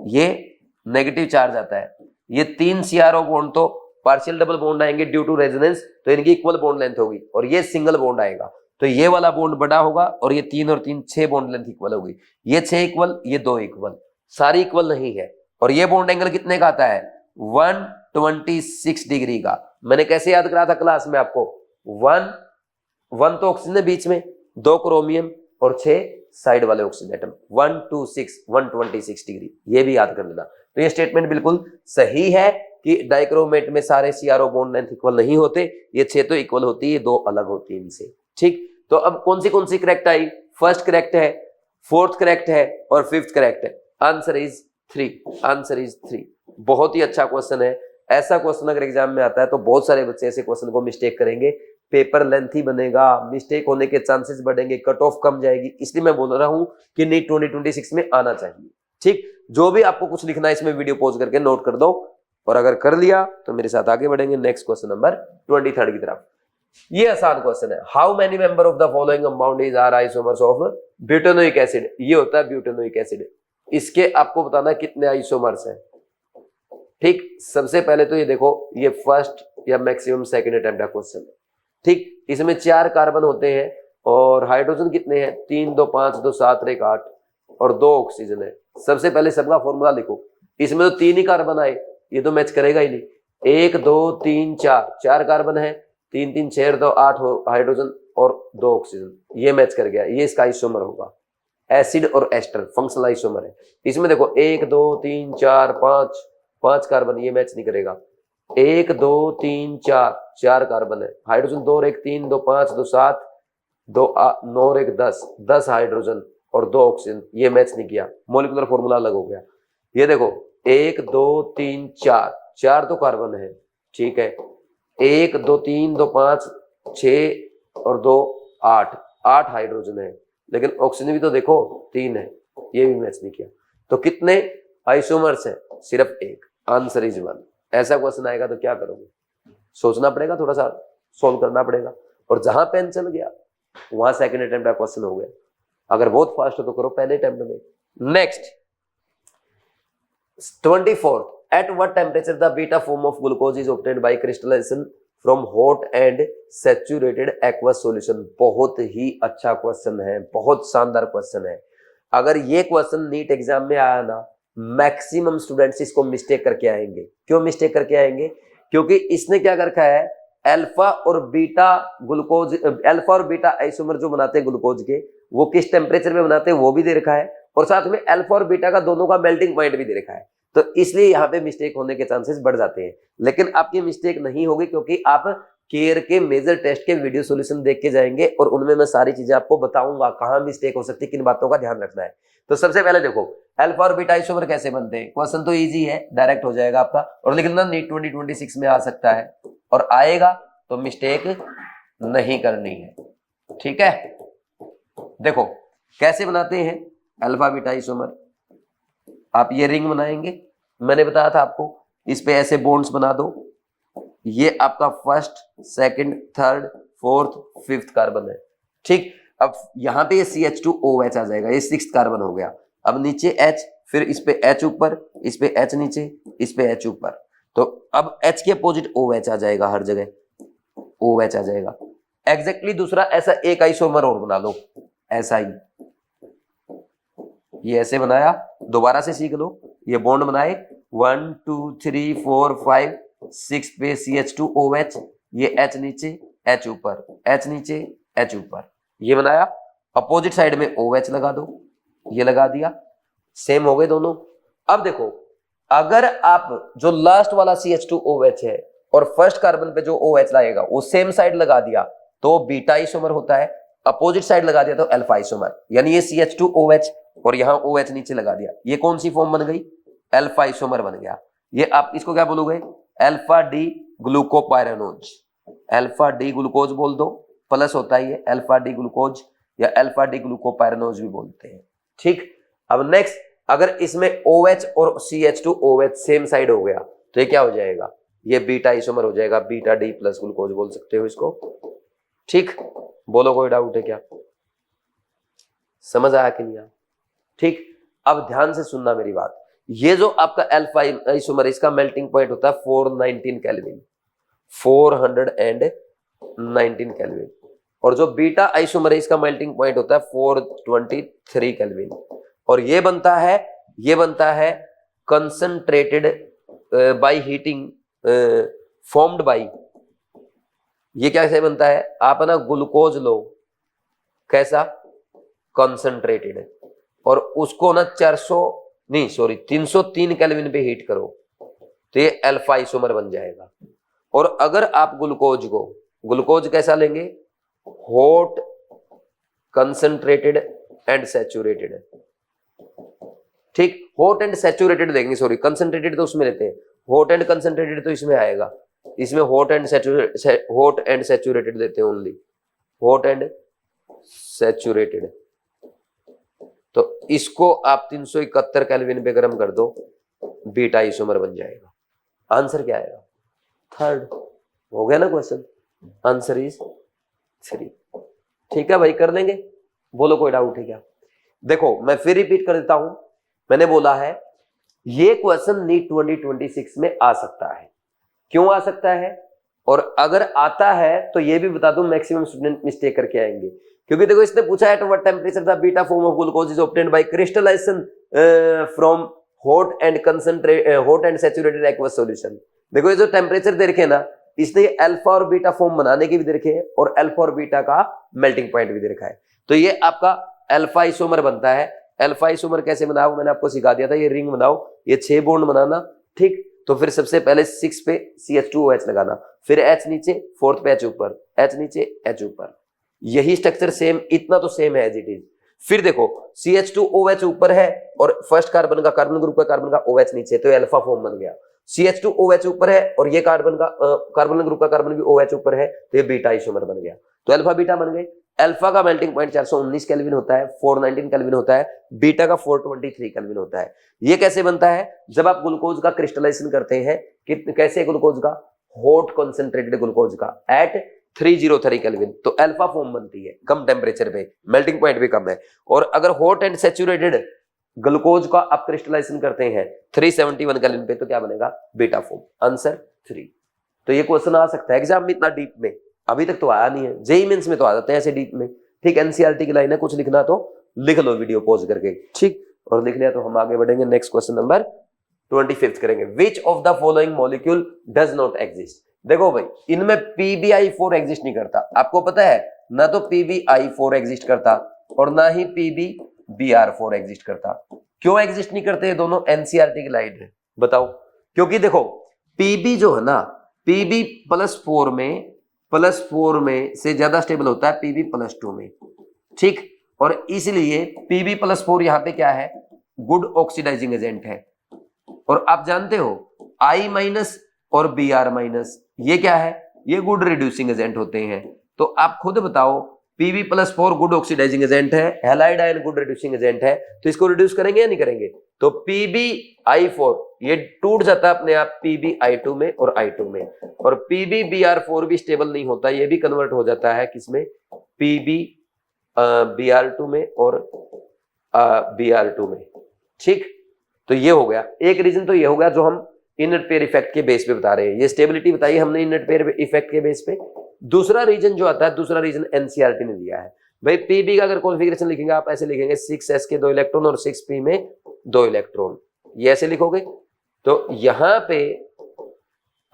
ये नेगेटिव चार्ज आता है। ये 3 CRO बॉन्ड तो पार्शियल डबल बॉन्ड आएंगे ड्यू टू रेजोनेंस, तो इनकी इक्वल बॉन्ड लेंथ होगी। और ये सिंगल बॉन्ड आएगा, तो ये वाला बॉन्ड बड़ा होगा, और ये 3 और 3 6 बॉन्ड लेंथ इक्वल होगी। ये 6 इक्वल, ये 2 इक्वल, सारी इक्वल नहीं है। और ये बॉन्ड एंगल कितने का आता है? 126 डिग्री का। मैंने कैसे याद करा था क्लास में आपको? 1 तो ऑक्सीजन है बीच में, 2 क्रोमियम, और 6 साइड वाले ऑक्सीजन एटम। 126 126 डिग्री, ये भी याद कर लेना। तो ये स्टेटमेंट बिल्कुल सही है कि डाइक्रोमेट में सारे सीआरओ बॉन्ड लेंथ इक्वल नहीं होते, ये 6 तो इक्वल होती है, 2 अलग होती है इनसे। ठीक, तो अब कौन सी करेक्ट आई? फर्स्ट करेक्ट है, फोर्थ करेक्ट है और फिफ्थ करेक्ट है। Answer is 3, answer is 3। बहुत ही अच्छा क्वेश्चन है। ऐसा क्वेश्चन अगर एग्जाम में आता है तो बहुत सारे बच्चे ऐसे क्वेश्चन को मिस्टेक करेंगे, पेपर लेंथी बनेगा, मिस्टेक होने के चांसेस बढ़ेंगे, कट ऑफ कम जाएगी। इसलिए मैं बोल रहा हूं कि नीट 2026 में आना चाहिए। ठीक, जो भी आपको कुछ लिखना है इसमें वीडियो पॉज करके नोट कर दो, और अगर कर लिया तो मेरे साथ आगे बढ़ेंगे नेक्स्ट क्वेश्चन नंबर 23 की तरफ। ये आसान क्वेश्चन है। How many member of the following compound is are isomers of butanoic acid? ये होता है ब्यूटेनोइक एसिड। इसके आपको बताना कितने आइसोमर्स हैं। ठीक, सबसे पहले तो ये देखो, ये फर्स्ट या मैक्सिमम सेकंड अटेम्प्ट का क्वेश्चन है। ठीक, इसमें 4 कार्बन होते हैं और हाइड्रोजन कितने हैं? 3 2 5 2 7 1 8 और 2 ऑक्सीजन है। सबसे पहले सबका फॉर्मूला लिखो। इसमें तो 3 ही कार्बन आए, ये तो मैच करेगा ही नहीं। 1 2 3 4 कार्बन है, 3 3 6 2 8 हाइड्रोजन और 2 ऑक्सीजन, ये मैच कर गया। ये इसका आइसोमर होगा। एसिड और एस्टर फंक्शनल आइसोमर है। इसमें देखो 1 2 3 4 5 कार्बन, ये मैच नहीं करेगा। 1 2 3 4 कार्बन है, हाइड्रोजन 2 और 1 3 2 5 2 7 2 9 और 1 10 हाइड्रोजन और 2 ऑक्सीजन, ये मैच नहीं किया। मॉलिक्यूलर फॉर्मूला अलग हो गया। ये देखो 1 2 3 4 तो कार्बन है, ठीक है। 1 2 3 2 5 6 और 2 8 हाइड्रोजन है, लेकिन ऑक्सीजन भी तो देखो 3 है, ये भी मैच नहीं किया। तो कितने आइसोमर्स है? सिर्फ 1। Answer is 1। ऐसा क्वेश्चन आएगा तो क्या करोगे? सोचना पड़ेगा, थोड़ा सा सॉल्व करना पड़ेगा, और जहां पेन चल गया वहां सेकंड अटेम्प्ट का क्वेश्चन हो गया। अगर बहुत फास्ट हो तो करो पहले अटेम्प्ट में। Next 24th, at what temperature the beta form of glucose is obtained by crystallization from hot and saturated aqueous solution? बहुत ही अच्छा क्वेश्चन है, बहुत शानदार क्वेश्चन है। अगर ये क्वेश्चन नीट एग्जाम में आया ना, मैक्सिमम स्टूडेंट्स इसको मिस्टेक करके आएंगे। क्यों मिस्टेक करके आएंगे? क्योंकि इसने क्या कर रखा है, अल्फा और बीटा ग्लूकोज, अल्फा और बीटा आइसोमर जो बनाते हैं ग्लूकोज के, वो किस टेम्परेचर में बनाते हैं वो भी दे रखा है, और साथ में अल्फा और बीटा का दोनों का मेल्टिंग पॉइंट भी दे रखा है। तो इसलिए यहाँ पे मिस्टेक होने के चांसेस बढ़ जाते हैं। लेकिन आपकी मिस्टेक नहीं होगी, क्योंकि आप केयर के मेजर टेस्ट के वीडियो सॉल्यूशन देख के जाएंगे, और उनमें मैं सारी चीजें आपको बताऊंगा कहाँ मिस्टेक हो सकती है, किन बातों का ध्यान रखना है। तो सबसे पहले देखो अल्फा और बीटा आइसोमर कैसे बनते हैं। क्वेश्चन तो इजी है, डायरेक्ट हो जाएगा आपका, और लेकिन ना नीट 2026 में आ सकता है, और आएगा तो मिस्टेक नहीं करनी है। ठीक है, देखो कैसे बनाते हैं अल्फा बीटा आइसोमर। आप ये रिंग बनाएंगे, मैंने बताया था आपको, इस पे ऐसे बॉन्ड्स बना दो। ये आपका first, second, third, fourth, fifth carbon है। ठीक, अब यहाँ पे ये CH2OH आ जाएगा, ये 6th कार्बन हो गया। अब नीचे H, फिर इस पे H ऊपर, इस पे H नीचे, इस पे H ऊपर। तो अब H के अपोजिट OH आ जाएगा, हर जगह OH आ जाएगा। एग्जैक्टली दूसरा ऐसा एक आइसोमर और बना लो, ऐसा ही। ये ऐसे बनाया, दोबारा से सीख लो। ये बॉन्ड बनाए 1 2 3 4 5 6 पे CH2OH, ये H नीचे H ऊपर, H नीचे H ऊपर, ये बनाया। अपोजिट साइड में OH लगा दो, ये लगा दिया, सेम हो गए दोनों। अब देखो, अगर आप जो लास्ट वाला CH2OH है और फर्स्ट कार्बन पे जो OH लगेगा वो सेम साइड लगा दिया तो बीटा आइसोमर होता है, अपोजिट साइड लगा दिया तो अल्फा आइसोमर। यानी ये CH2OH और यहाँ OH नीचे लगा दिया, ये कौन सी फॉर्म बन गई? अल्फा आइसोमर बन गया। ये आप इसको क्या बोलोगे? Alpha D glucopyranose. Alpha D glucose बोल दो, प्लस होता है ये अल्फा डी ग्लूकोज, या अल्फा डी ग्लूकोपायरानोज भी बोलते हैं। ठीक, अब नेक्स्ट, अगर इसमें OH और CH2OH सेम साइड हो गया तो ये क्या हो जाएगा? ये बीटा आइसोमर हो जाएगा, बीटा डी प्लस ग्लूकोज बोल सकते हो इसको। ठीक, बोलो कोई डाउट है क्या? समझ आया कि नहीं आया? ठीक, अब ध्यान से सुनना मेरी बात। ये जो आपका अल्फा आइसोमर, इसका मेल्टिंग पॉइंट होता है 419 केल्विन, 419 केल्विन, और जो बीटा आइसोमर है इसका मेल्टिंग पॉइंट होता है 423 केल्विन। और ये बनता है concentrated by heating, formed by, ये कैसे बनता है? आप ना ग्लूकोज लो, कैसा? कंसंट्रेटेड, और उसको ना 303 केल्विन पे हीट करो तो ये अल्फा आइसोमर बन जाएगा। और अगर आप ग्लूकोज कैसा लेंगे, हॉट, कंसंट्रेटेड एंड सैचुरेटेड, ठीक, हॉट एंड सैचुरेटेड देंगे, सॉरी कंसंट्रेटेड तो उसमें लेते हैं, हॉट एंड कंसंट्रेटेड तो इसमें आएगा, इसमें हॉट एंड सैचुरेटेड देते हैं ओनली, हॉट एंड सैचुरेटेड। तो इसको आप 371 केल्विन पे गर्म कर दो, बीटा आइसोमर बन जाएगा। आंसर क्या आएगा, थर्ड। हो गया ना क्वेश्चन, आंसर इज 3। ठीक है भाई, कर लेंगे, बोलो कोई डाउट है क्या? देखो मैं फिर रिपीट कर देता हूं, मैंने बोला है ये क्वेश्चन नीट 2026 में आ सकता है। क्यों आ सकता है, और अगर आता है तो ये भी बता दूं मैक्सिमम स्टूडेंट मिस्टेक करके आएंगे, क्योंकि देखो इसने पूछा है at what temperature the beta form of glucose is obtained by crystallisation from hot and saturated aqueous solution. देखो ये जो टेम्परेचर दे रखे हैं ना, इसने अल्फा और बीटा फॉर्म बनाने के भी दे रखे हैं और अल्फा और बीटा का मेल्टिंग पॉइंट भी दे रखा है। तो ये आपका अल्फा आइसोमर बनता है। अल्फा आइसोमर कैसे बनाओ, मैंने आपको सिखा दिया था, ये रिंग बनाओ, ये 6 बॉन्ड बनाना, ठीक। तो फिर सबसे पहले 6 पे CH2OH लगाना, फिर H नीचे, 4th पे H ऊपर, H नीचे H ऊपर, यही स्ट्रक्चर सेम, इतना तो सेम है एज इट इज। फिर देखो CH2OH ऊपर है और फर्स्ट कार्बन ग्रुप का कार्बन का OH नीचे, तो अल्फा फॉर्म बन गया। CH2OH ऊपर है और ये कार्बन ग्रुप का कार्बन भी OH ऊपर है, तो ये बीटा आइसोमर बन गया, तो अल्फा बीटा बन गए। अल्फा का मेल्टिंग पॉइंट 419 केल्विन होता है, 419 केल्विन होता है, बीटा का 423 केल्विन होता है। ये कैसे बनता है, जब आप ग्लूकोज का क्रिस्टलाइजेशन करते हैं, कैसे ग्लूकोज का, हॉट कंसंट्रेटेड ग्लूकोज का एट 303 केल्विन, तो अल्फा फॉर्म बनती है कम टेम्परेचर पे, मेल्टिंग पॉइंट भी कम है। और अगर हॉट एंड सैचुरेटेड ग्लूकोज का आप क्रिस्टलाइजेशन करते हैं 371 केल्विन पे, तो क्या बनेगा, बीटा फॉर्म। आंसर 3। तो ये क्वेश्चन आ सकता है एग्जाम में इतना डीप में, अभी तक तो आया नहीं है, जेईई मेंस में तो आ जाते हैं ऐसे डीप में, ठीक। एनसीईआरटी की लाइन है, कुछ लिखना तो लिख लो वीडियो पॉज करके, ठीक। और लिख लिया तो हम आगे बढ़ेंगे, नेक्स्ट क्वेश्चन नंबर 25 करेंगे। विच of the following molecule does not exist. देखो भाई इनमें PbI4 एग्जिस्ट नहीं करता, आपको पता है, ना तो PbI4 एग्जिस्ट करता और ना ही PbBr4 एग्जिस्ट करता। क्यों एग्जिस्ट नहीं करते ये दोनों, एनसीईआरटी की लाइन है, बताओ। क्योंकि देखो Pb जो है ना, Pb +4 में से ज्यादा स्टेबल होता है Pb +2 में, ठीक। और इसलिए Pb+4 यहां पे क्या है, गुड ऑक्सीडाइजिंग एजेंट है। और आप जानते हो I- और Br- ये क्या है, ये गुड रिड्यूसिंग एजेंट होते हैं। तो आप खुद बताओ, Pb+4 गुड ऑक्सीडाइजिंग एजेंट है, halide ion good reducing agent है, तो इसको रिड्यूस करेंगे या नहीं करेंगे। तो PbI4 ये टूट जाता है अपने आप PbI2 में और I2 में, और PbBr4 भी स्टेबल नहीं होता, ये भी कन्वर्ट हो जाता है किसमें, PbBr2 में और Br2 में, ठीक। तो ये हो गया एक रीजन, तो ये हो गया जो हम इनट पेयर इफेक्ट के बेस पे बता रहे हैं, ये स्टेबिलिटी बताई हमने इनट पेयर इफेक्ट के बेस पे। दूसरा रीजन जो आता है, दूसरा रीजन एनसीईआरटी ने दिया है भाई। Pb का अगर कॉन्फ़िगरेशन लिखेंगे आप ऐसे लिखेंगे, 6s के 2 इलेक्ट्रॉन और 6p में 2 इलेक्ट्रॉन, ये ऐसे लिखोगे। तो यहां पे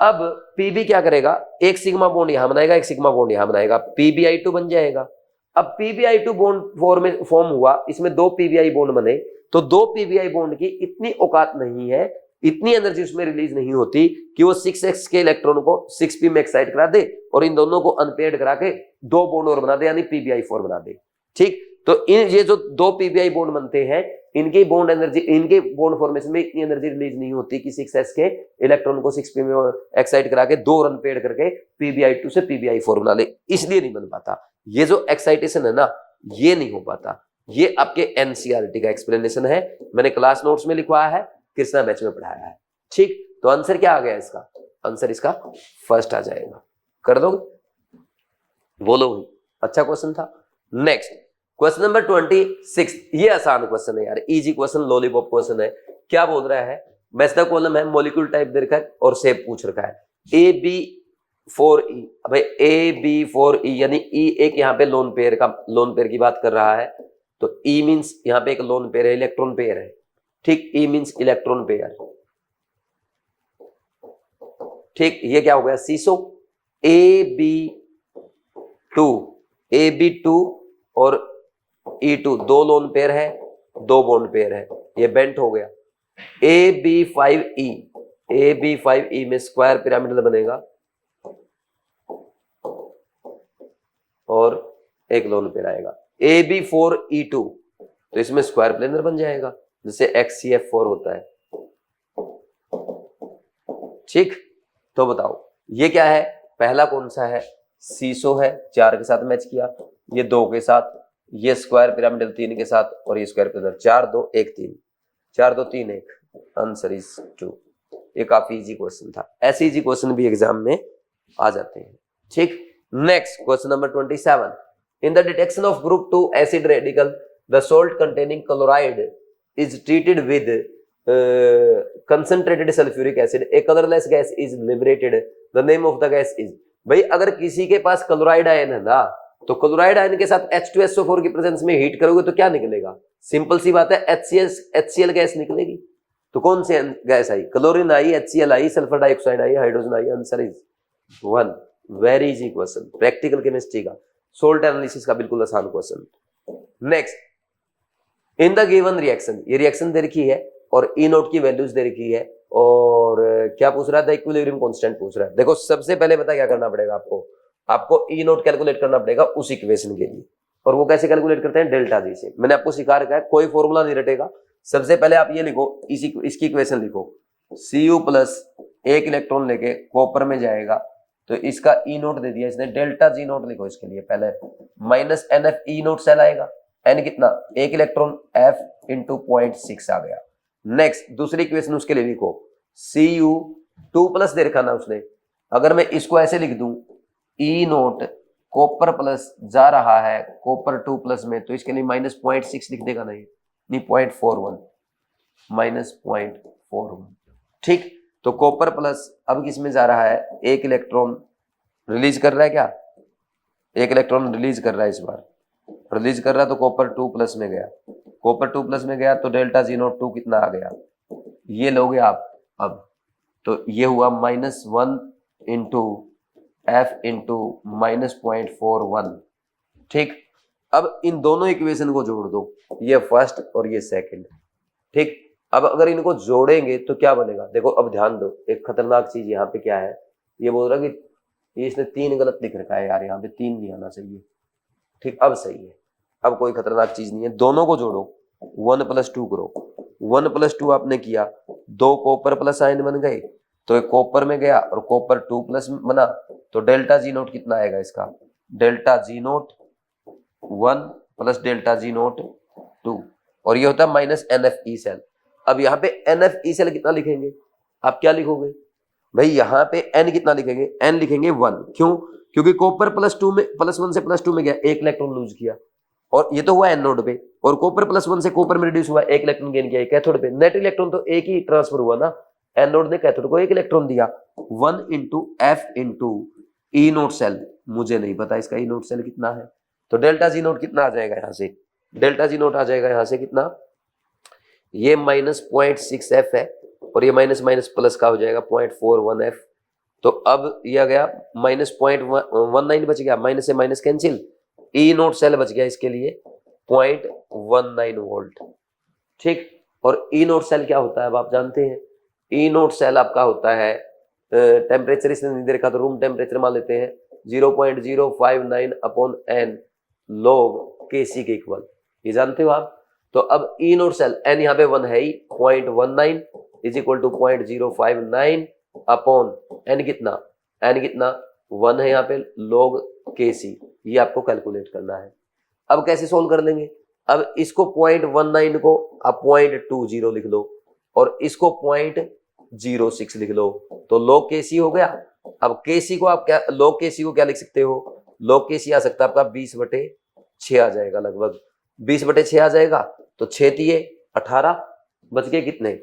अब Pb क्या करेगा, एक सिग्मा बॉन्ड यहां बनाएगा, एक सिग्मा बॉन्ड यहां बनाएगा, PbI2 बन जाएगा। अब PbI2 बॉन्ड फॉर्म हुआ, इसमें 2 PbI बॉन्ड बने, तो 2 PbI बॉन्ड की इतनी औकात नहीं है, इतनी एनर्जी उसमें रिलीज नहीं होती कि वो 6s के इलेक्ट्रॉन को 6p में एक्साइट करा दे और इन दोनों को अनपेयर्ड करा के 2 बॉन्ड और बना दे, यानी PbI4 बना दे, ठीक। तो ये जो 2 PbI बॉन्ड बनते हैं, इनकी बॉन्ड एनर्जी, इनके बॉन्ड फॉर्मेशन में इतनी एनर्जी रिलीज नहीं होती कि 6s के इलेक्ट्रॉन को 6p में एक्साइट करा के 2 अनपेयर्ड करके PbI2 से PbI4 बना ले, इसलिए नहीं बन पाता। ये जो एक्साइटेशन है ना, ये नहीं हो पाता। ये आपके एनसीईआरटी का एक्सप्लेनेशन है, मैंने क्लास नोट्स में लिखवाया है, कृष्णा बैच में पढ़ाया है, ठीक। तो आंसर क्या आ गया इसका, आंसर इसका फर्स्ट आ जाएगा। कर दोगे, बोलो, अच्छा क्वेश्चन था। नेक्स्ट क्वेश्चन नंबर 26, ये आसान क्वेश्चन है यार, इजी क्वेश्चन, लॉलीपॉप क्वेश्चन है। क्या बोल रहा है, मैस्टर कॉलम है, मॉलिक्यूल टाइप दे रखा है और शेप पूछ रखा है, AB4E। भाई AB4E यानी E एक यहाँ पे लोन पेयर की बात कर रहा है, तो E मींस यहाँ पे एक लोन पेयर है, इलेक्ट्रॉन पेयर है, ठीक। E मींस इलेक्ट्रॉन पेयर, ठीक। ये क्या हो गया, सीसो AB2 और E2 दो लोन पेयर है, दो बॉन्ड पेयर है, ये बेंट हो गया। AB5E, AB5E में स्क्वायर पिरामिडल बनेगा और एक लोन पेयर आएगा। AB4E2 तो इसमें स्क्वायर प्लेनर बन जाएगा, जैसे XCF4 होता है। ठीक, तो बताओ ये क्या है, पहला कौन सा है, सीसो है, 4 के साथ मैच किया, ये 2 के साथ, ये स्क्वायर पिरामिडल 3 के साथ, और ये स्क्वायर पिरामिडल 4 2 1 3, 4 2 3 1, आंसर इज 2। ये काफी इजी क्वेश्चन था, ऐसे इजी क्वेश्चन भी एग्जाम में आ जाते हैं। ठीक, next question number 27, in the detection of group 2 acid radical the salt containing chloride is treated with concentrated sulfuric acid, a colorless gas is liberated, the name of the gas is। भाई अगर किसी के पास chloride ion है ना, तो chloride ion के साथ H2SO4 की प्रेजेंस में हीट करोगे तो क्या निकलेगा, सिंपल सी बात है, HCl गैस निकलेगी। तो कौन सी गैस आई, क्लोरीन आई, HCl आई, सल्फर डाइऑक्साइड आई, हाइड्रोजन आई, answer is 1। Very easy question, practical chemistry का, सोल्ट एनालिसिस का बिल्कुल आसान क्वेश्चन। Next, in the given reaction, ये रिएक्शन दे रखी है और ई नोट की वैल्यूज दे रखी है, और क्या पूछ रहा है, इक्विलिब्रियम कांस्टेंट पूछ रहा है। देखो सबसे पहले पता क्या करना पड़ेगा आपको ई नोट कैलकुलेट करना पड़ेगा उस इक्वेशन के लिए, और वो कैसे कैलकुलेट करते हैं, डेल्टा जी से। मैंने आपको सिखा रखा है, कोई फॉर्मूला नहीं रटेगा। सबसे पहले आप ये लिखो, इसकी इक्वेशन लिखो, Cu प्लस एक इलेक्ट्रॉन लेके कॉपर में जाएगा, तो इसका ई नोट दे दिया इसने, डेल्टा जी नोट लिखो इसके लिए पहले, माइनस NF ई नोट सेल आएगा, एन कितना, एक इलेक्ट्रॉन, F इंटू 0.6 आ गया। नेक्स्ट दूसरी इक्वेशन उसके लिए लिखो, Cu 2 प्लस दे रखा ना उसने, अगर मैं इसको ऐसे लिख दूं, ई नोट कॉपर प्लस जा रहा है कॉपर 2 प्लस में, तो इसके लिए माइनस 0.6 लिख देगा, नहीं 0.41, माइनस 0.41। ठीक, तो कॉपर प्लस अब किस में जा रहा है, एक इलेक्ट्रॉन रिलीज कर रहा है, क्या एक इलेक्ट्रॉन रिलीज कर रहा है, इस बार रिलीज कर रहा है, तो कॉपर 2 प्लस में गया, कॉपर 2 प्लस में गया तो डेल्टा जी नोट 2 कितना आ गया, ये लोगे आप अब, तो ये हुआ -1 इंटू F इंटू -0.41। ठीक, अब इन दोनों इक्वेशन को जोड़ दो, ये फर्स्ट और ये सेकंड। ठीक, अब अगर इनको जोड़ेंगे तो क्या बनेगा, देखो अब ध्यान दो, एक खतरनाक चीज यहाँ पे क्या है, ये बोल रहा कि इसने 3 गलत लिख रखा है यार, यहाँ पे 3 नहीं आना चाहिए। ठीक, अब सही है, अब कोई खतरनाक चीज नहीं है, दोनों को जोड़ो, 1 + 2 करो, 1 + 2 आपने किया, 2 कॉपर प्लस आयन बन गए, तो एक कॉपर में गया और कॉपर 2 प्लस बना, तो डेल्टा जी नोट कितना आएगा इसका, delta G note 1 plus delta G note 2, और ये होता है माइनस NFE सेल। अब यहाँ पे NFE सेल कितना लिखेंगे, आप क्या लिखोगे भाई, यहाँ पे N कितना लिखेंगे, N लिखेंगे 1, क्यों, क्योंकि कॉपर +2 में +1 से +2 में गया, एक इलेक्ट्रॉन लूज किया, और ये तो हुआ एन नोड पे, और कॉपर +1 से कॉपर में रिड्यूस हुआ, एक इलेक्ट्रॉन गेन किया कैथोड पे, नेट इलेक्ट्रॉन तो एक ही ट्रांसफर हुआ ना, एनोड ने कैथोड को एक इलेक्ट्रॉन दिया। 1 इंटू F इंटू ई नोट सेल, मुझे नहीं पता इसका ई नोट सेल कितना है, तो डेल्टा जी नोट कितना आ जाएगा यहाँ से, डेल्टा जी नोट आ जाएगा यहाँ से कितना, ये -0.6 F है, और ये माइनस माइनस प्लस का हो जाएगा 0.41 F, तो अब ये आ गया -0.19 बच गया, माइनस से माइनस कैंसिल, ई नोट सेल बच गया इसके लिए 0.19 वोल्ट। ठीक, और ई नोट सेल क्या होता है अब आप जानते हैं, ई नोट सेल आपका होता है, टेम्परेचर इसने नहीं दे रखा तो रूम टेम्परेचर मान लेते हैं 0.059/n log Kc के इक्वल, ये जानते हो आप। तो अब ई नोट सेल n यहाँ पे 1 है ही, 0.19 इज इक्वल टू 0.059/n कितना, n कितना 1 है यहाँ पे, log Kc, ये आपको कैलकुलेट करना है। अब कैसे सोल्व कर लेंगे, अब इसको 0.19 को आप 0.20 लिख लो, और इसको 0.06 लिख लो, तो log Kc हो गया। अब Kc को आप क्या, log Kc को क्या लिख सकते हो, log Kc आ सकता है आपका 20/6 आ जाएगा, लगभग 20/6 आ जाएगा, तो 6 तिये 18 बच गए कितने,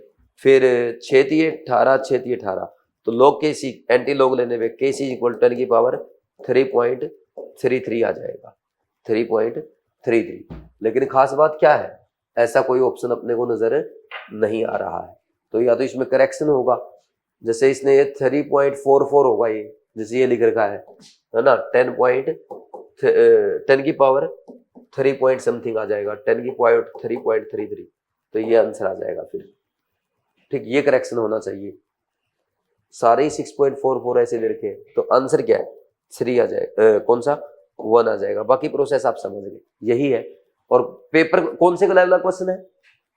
फिर 6 तिये 18, 6 तिये 18, तो log Kc एंटी लॉग लेने पे Kc इक्वल 10⁻³ आ जाएगा, 3.33। लेकिन खास बात क्या है, ऐसा कोई ऑप्शन अपने को नजर नहीं आ रहा है, तो या तो इसमें करेक्शन होगा, जैसे इसने ये 3.44 होगा, ये जैसे ये लिख रखा है ना, 10⁻³ 3 पॉइंट समथिंग आ जाएगा, 10 की पावर 3.33, तो ये आंसर आ जाएगा फिर। ठीक, ये करेक्शन होना चाहिए। सारे ही 6.44 ऐसे दे रखे, तो आंसर क्या है 3 आ जाएगा, कौन सा 1 आ जाएगा। बाकी प्रोसेस आप समझ गए, यही है। और पेपर कौन से लेवल का क्वेश्चन है?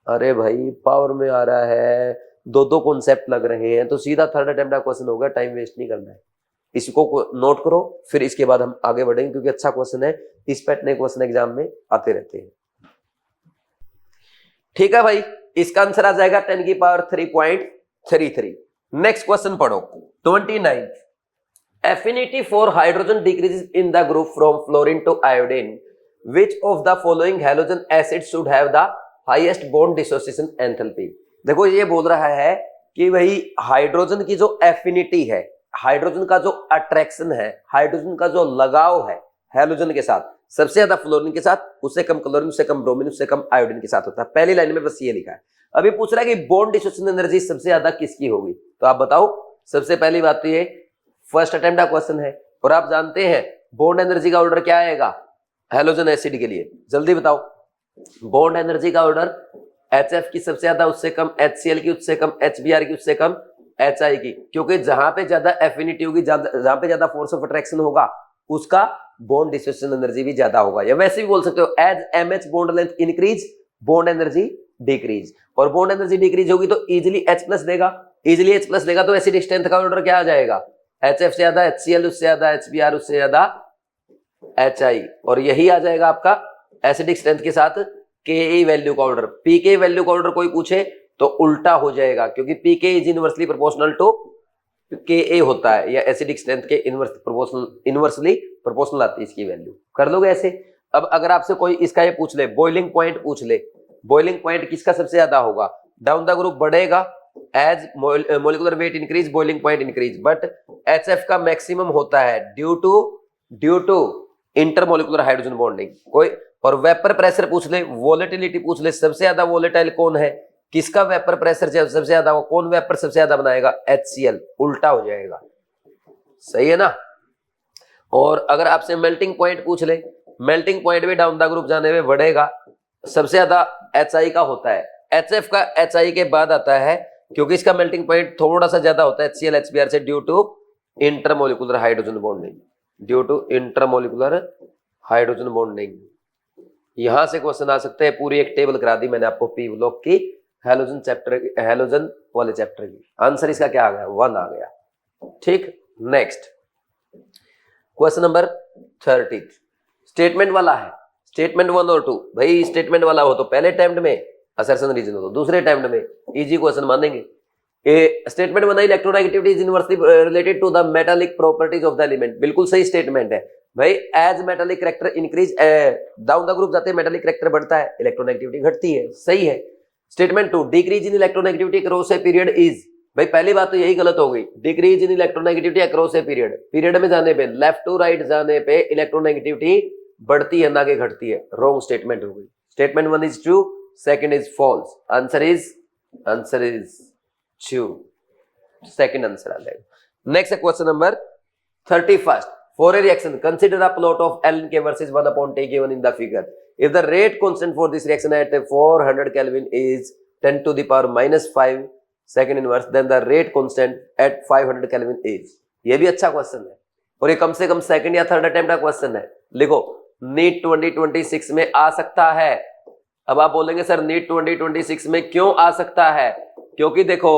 अरे भाई पावर में आ रहा है, दो कॉन्सेप्ट लग रहे हैं, तो सीधा थर्ड अटेम्प्ट का क्वेश्चन होगा, टाइम वेस्ट नहीं करना है। इसको नोट करो, फिर इसके बाद हम आगे बढ़ेंगे, क्योंकि अच्छा क्वेश्चन है, इस पैटर्न क्वेश्चन एग्जाम में आते रहते हैं। ठीक है भाई, इसका आंसर आ जाएगा 10 की पावर 3.33। नेक्स्ट क्वेश्चन पढ़ो 29। Affinity for hydrogen decreases in the group from fluorine to iodine, which of the following halogen acid should have the highest bond dissociation enthalpy? देखो ये बोल रहा है कि भाई हाइड्रोजन की जो एफिनिटी है, हाइड्रोजन का जो अट्रैक्शन है, हाइड्रोजन का जो लगाव है हैलोजन के साथ, सबसे ज्यादा फ्लोरीन के साथ, उससे कम क्लोरीन, उससे कम ब्रोमीन, उससे कम आयोडीन के साथ होता है। पहली लाइन में बस ये लिखा है। अभी पूछ रहा है कि बॉन्ड डिसोसिएशन एनर्जी सबसे ज्यादा किसकी होगी, तो आप बताओ। सबसे पहली बात तो ये फर्स्ट अटेम्प्ट का क्वेश्चन है, और आप जानते हैं बॉन्ड एनर्जी का ऑर्डर क्या आएगा हैलोजन एसिड के लिए, जल्दी बताओ। बॉन्ड एनर्जी का ऑर्डर HF की सबसे ज्यादा, उससे कम HCl की, उससे कम HBr की, उससे कम HI की, क्योंकि जहां पे ज्यादा एफिनिटी होगी, जहां पे ज्यादा फोर्स ऑफ अट्रैक्शन होगा, उसका बॉन्ड डिसोसिएशन एनर्जी भी ज्यादा होगा। या वैसे भी बोल सकते हो as MH bond length increase bond energy decrease, और बॉन्ड एनर्जी डिक्रीज होगी तो इजिली H+ देगा, इजिली H+ देगा तो एसिडिक स्ट्रेंथ का ऑर्डर क्या आ जाएगा, HF से ज्यादा HCl, उससे ज्यादा HBr, उससे ज्यादा HI, और यही आ जाएगा आपका एसिडिक स्ट्रेंथ के साथ Ka वैल्यू का ऑर्डर। Pk वैल्यू का ऑर्डर कोई पूछे तो उल्टा हो जाएगा, क्योंकि Pk is inversely proportional to Ka होता है, या एसिडिक स्ट्रेंथ के इनवर्सली प्रोपोर्शनल आती है इसकी वैल्यू। कर लोगे ऐसे। अब अगर आपसे कोई इसका ये पूछ ले, बॉइलिंग पॉइंट पूछ ले, बॉइलिंग पॉइंट किसका सबसे ज्यादा होगा, डाउन द ग्रुप बढ़ेगा as molecular weight increase, boiling point increase, but HF का मैक्सिमम होता है due to intermolecular hydrogen bonding. कोई और वेपर प्रेशर पूछ ले, वोलेटिलिटी पूछ ले, सबसे ज्यादा वोलेटाइल कौन है, किसका वेपर प्रेशर सबसे ज्यादा हो, कौन वेपर सबसे ज्यादा बनाएगा, HCl, उल्टा हो जाएगा। सही है ना। और अगर आपसे मेल्टिंग पॉइंट पूछ ले, मेल्टिंग पॉइंट भी डाउन द ग्रुप जाने में बढ़ेगा, सबसे ज्यादा HI का होता है, HF का HI के बाद आता है, क्योंकि इसका मेल्टिंग पॉइंट थोड़ा सा ज्यादा होता है HCl HBr से, due to intermolecular hydrogen bonding, due to intermolecular hydrogen bonding. यहां से क्वेश्चन आ सकते हैं। पूरी एक टेबल करा दी मैंने आपको पी ब्लॉक की, हैलोजन चैप्टर, हैलोजन वाले चैप्टर की। आंसर इसका क्या आ गया, 1 आ गया। ठीक, नेक्स्ट क्वेश्चन नंबर 30 स्टेटमेंट वाला है, स्टेटमेंट 1 और 2। भाई स्टेटमेंट वाला हो तो पहले अटेम्प्ट में, असर्शन रीजन हो तो दूसरे अटेम्प्ट में, इजी क्वेश्चन मानेंगे। स्टेटमेंट बना, electronegativity is inversely related to the metallic properties of the element. बिल्कुल सही स्टेटमेंट है भाई। As metallic character increase, down the group जाते हैं मेटालिक कैरेक्टर बढ़ता है, इलेक्ट्रोनेगेटिविटी घटती है, सही है। Statement 2, decrease in electronegativity across a period is, भाई पहली बात तो यही गलत हो गई, decrease in electronegativity across a period, period में जाने पे, लेफ्ट टू राइट जाने पे इलेक्ट्रोनेगेटिविटी बढ़ती है ना कि घटती है, रॉन्ग स्टेटमेंट हो गई। Statement 1 is true, second is false, answer is true, second answer आ जाएगा। Next question number 31, for a reaction consider a plot of ln k versus 1/t given in the figure. If the rate constant for this reaction at 400 Kelvin is 10 to the power minus 5 second inverse, then the rate constant at 500 Kelvin is। ये भी अच्छा question है, और ये कम से कम second या third attempt का question है। लिखो, नीट 2026 में आ सकता है। अब आप बोलेंगे सर नीट 2026 में क्यों आ सकता है, क्योंकि देखो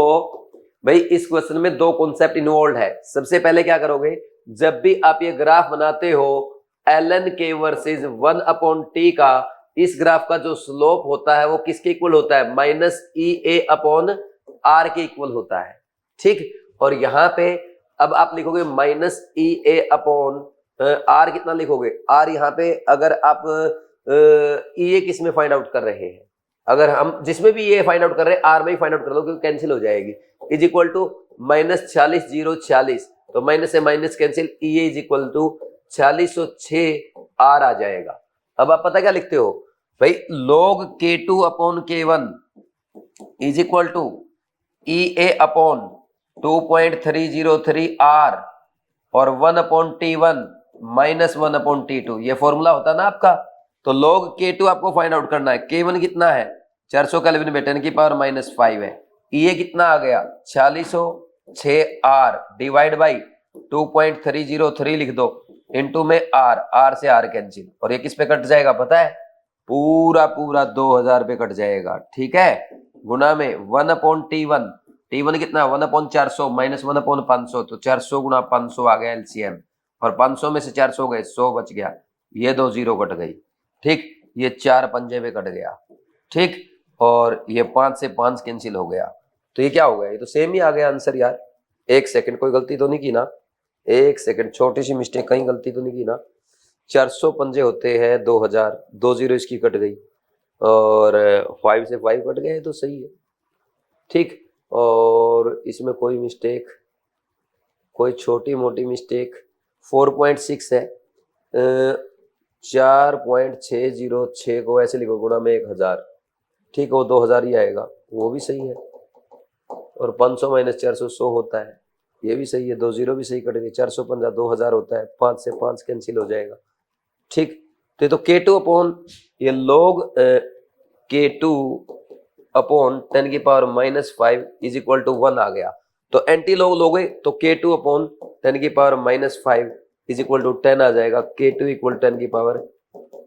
भाई इस क्वेश्चन में 2 कॉन्सेप्ट इन्वॉल्व है। सबसे पहले क्या करोगे, जब भी आप ये ग्राफ बनाते हो ln k वर्सेस 1/t का, इस ग्राफ का जो स्लोप होता है वो किसके इक्वल होता है, -EA/r के इक्वल होता है। ठीक, और यहां पे अब आप लिखोगे -EA/r, कितना लिखोगे, r यहां पे अगर आप EA किस में फाइंड आउट कर रहे हैं, अगर हम जिसमें भी ये फाइंड आउट कर रहे हैं r में ही फाइंड आउट कर लो, क्योंकि कैंसिल हो जाएगी, इज इक्वल टू -46 0 46, तो माइनस से minus cancel, EA is equal to 4606 r आ जाएगा। अब आप पता क्या लिखते हो भाई, log K2/K1 is equal to EA/2.303 r और 1/T1 -1/T2, ये फॉर्मूला होता ना आपका, तो log K2 आपको फाइंड आउट करना है। K1 कितना है 400 केल्विन में 10 की पावर -5 है। ये कितना आ गया 4606R डिवाइड बाई 2.303 लिख दो इनटू में R से R कैंसिल, और ये किस पे कट जाएगा पता है, पूरा पूरा 2000 पे कट जाएगा, ठीक है। गुना में 1/T1, T1 कितना 1/400 माइनस 1/500, तो 400 गुना 500 आ गया एलसीएम, और 500 में से 400 गए 100 बच गया, ये 2 0 कट गई, ठीक। ये 4 पंजे पे कट गया, ठीक, और ये 5 से 5 कैंसिल हो गया, तो ये क्या हो गया, ये तो सेम ही आ गया आंसर यार। एक सेकंड, कोई गलती तो नहीं की ना, एक सेकंड, छोटी सी मिस्टेक, कहीं गलती तो नहीं की ना। 400 पंजे होते हैं 2000, 2 0 इसकी कट गई, और 5 से 5 कट गए तो सही है, ठीक। और इसमें कोई मिस्टेक, कोई छोटी मोटी मिस्टेक, 4.6 है, 4.606 को ऐसे लिखो गुणा में 1000, ठीक है, वो 2000 ही आएगा, वो भी सही है। और 500 माइनस 400 100 होता है, ये भी सही है, 2 0 भी सही कट गए, 450 2000 होता है, 5 से 5 कैंसिल हो जाएगा, ठीक। तो ये तो K2 अपॉन ये log K2 अपॉन 10 की पावर -5 इज इक्वल टू 1 आ गया। तो एंटी लॉग लोगे तो K2 अपॉन 10 की पावर -5 इज इक्वल टू 10 आ जाएगा, K2 इक्वल 10 की पावर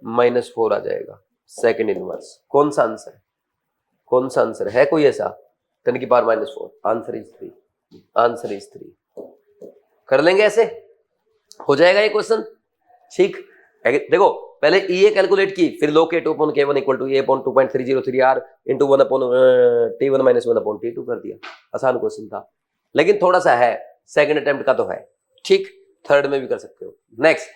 -4 आ जाएगा, सेकंड इनवर्स। कौन सा आंसर है, कौन सा आंसर है, कोई ऐसा 10 की power -4, answer is 3, answer is 3। कर लेंगे ऐसे, हो जाएगा ये क्वेश्चन, ठीक। देखो पहले ये कैलकुलेट की, फिर log K2 upon K1 equal to A upon 2.303R into 1 upon T1 minus 1 upon T2 कर दिया, आसान क्वेश्चन था, लेकिन थोड़ा सा है, सेकंड अटेम्प्ट का तो है, ठीक। थर्ड में भी कर सकते हो। Next,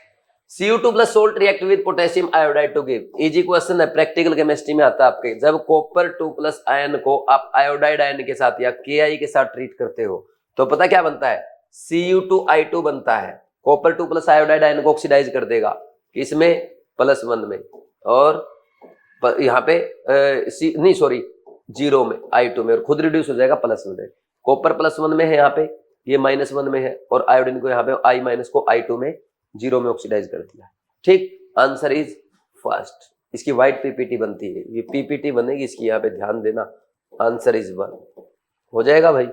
Cu2 plus salt react with potassium iodide to give, easy question है, प्रैक्टिकल केमिस्ट्री में आता है आपके। जब कॉपर 2 प्लस आयन को आप आयोडाइड आयन के साथ या Ki के साथ ट्रीट करते हो तो पता क्या बनता है, Cu2I2 बनता है। कॉपर 2 प्लस आयोडाइड आयन को ऑक्सीडाइज कर देगा, किसमें, +1 में, और यहाँ पे नहीं सॉरी 0 में, I2 में, और खुद रिड्यूस हो जाएगा +1 में। कॉपर +1 में है यहाँ पे, ये -1 में है, और आयोडीन को यहाँ पे I माइनस को I2 में 0 में ऑक्सीडाइज कर दिया, ठीक। Answer is first. इसकी व्हाइट पीपीटी बनती है, ये पीपीटी बनेगी इसकी, यहाँ पे ध्यान देना, आंसर इज 1 हो जाएगा भाई।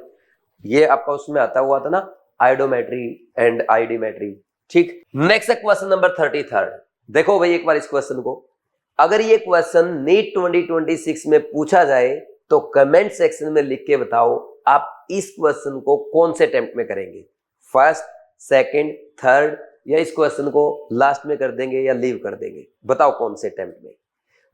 ये आपका उसमें आता हुआ था ना, आयोडोमेट्री एंड आईडीमेट्री, ठीक। Next question number 33। देखो भाई एक बार इस क्वेश्चन को, अगर ये क्वेश्चन नीट 2026 में पूछा जाए तो कमेंट सेक्शन में लिख के बताओ आप इस क्वेश्चन को कौन से अटेम्प्ट में करेंगे, फर्स्ट, सेकंड, थर्ड, या इस क्वेश्चन को लास्ट में कर देंगे या लीव कर देंगे, बताओ कौन से अटेम्प्ट में।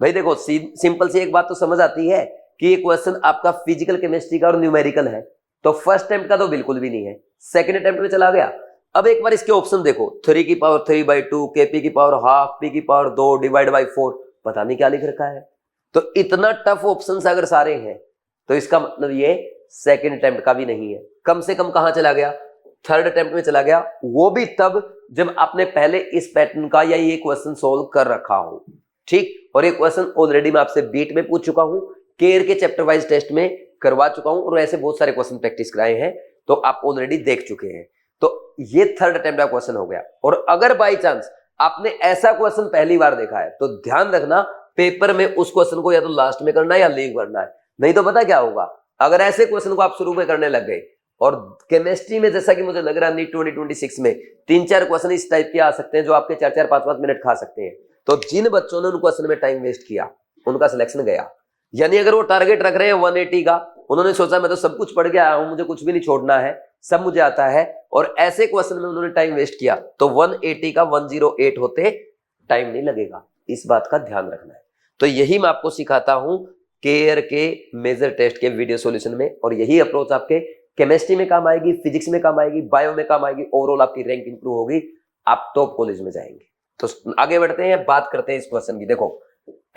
भाई देखो सिंपल सी एक बात तो समझ आती है कि ये क्वेश्चन आपका फिजिकल केमिस्ट्री का और न्यूमेरिकल है, तो फर्स्ट अटेम्प्ट का तो बिल्कुल भी नहीं है, सेकंड अटेम्प्ट में चला गया। अब एक बार इसके ऑप्शन देखो, 3 की पावर 3/2, Kp की पावर हाफ, P की पावर 2 डिवाइड बाई 4, पता नहीं क्या लिख रखा है। तो इतना टफ ऑप्शंस अगर सारे हैं तो इसका मतलब ये सेकंड अटेम्प्ट का भी नहीं है, कम से कम कहां चला गया, थर्ड अटेम्प्ट में चला गया, वो भी तब जब आपने पहले इस पैटर्न का या ये क्वेश्चन सोल्व कर रखा हो, ठीक। और ये क्वेश्चन ऑलरेडी मैं आपसे बीट में पूछ चुका हूं, केयर के चैप्टर वाइज टेस्ट में करवा चुका हूं, और ऐसे बहुत सारे क्वेश्चन प्रैक्टिस कराए हैं, तो आप ऑलरेडी देख चुके हैं। तो ये थर्ड अटेम्प्ट का क्वेश्चन हो गया। और अगर बाई चांस आपने ऐसा क्वेश्चन पहली बार देखा है तो ध्यान रखना, पेपर में उस क्वेश्चन को या तो लास्ट में करना है या लीव करना है, नहीं तो पता क्या होगा, अगर ऐसे क्वेश्चन को आप शुरू में करने लग गए, और केमिस्ट्री में जैसा कि मुझे लग रहा है नीट 2026 में 3-4 क्वेश्चन इस टाइप के आ सकते हैं जो आपके 4-4, 5-5 मिनट खा सकते हैं, तो जिन बच्चों ने उन क्वेश्चन में टाइम वेस्ट किया उनका सिलेक्शन गया। यानी अगर वो टारगेट रख रहे हैं 180 का, उन्होंने सोचा मैं तो सब कुछ पढ़ के आया हूं, मुझे कुछ भी नहीं छोड़ना है, सब मुझे आता है, और ऐसे क्वेश्चन में उन्होंने टाइम वेस्ट किया, तो 180 का 108 होते टाइम नहीं लगेगा, इस बात का ध्यान रखना है। तो यही मैं आपको सिखाता हूं केयर के मेजर टेस्ट के वीडियो सॉल्यूशन में, और यही अप्रोच आपके केमिस्ट्री में काम आएगी, फिजिक्स में काम आएगी, बायो में काम आएगी, ओवरऑल आपकी रैंक इंप्रूव होगी, आप टॉप कॉलेज में जाएंगे। तो आगे बढ़ते हैं, बात करते हैं इस क्वेश्चन की। देखो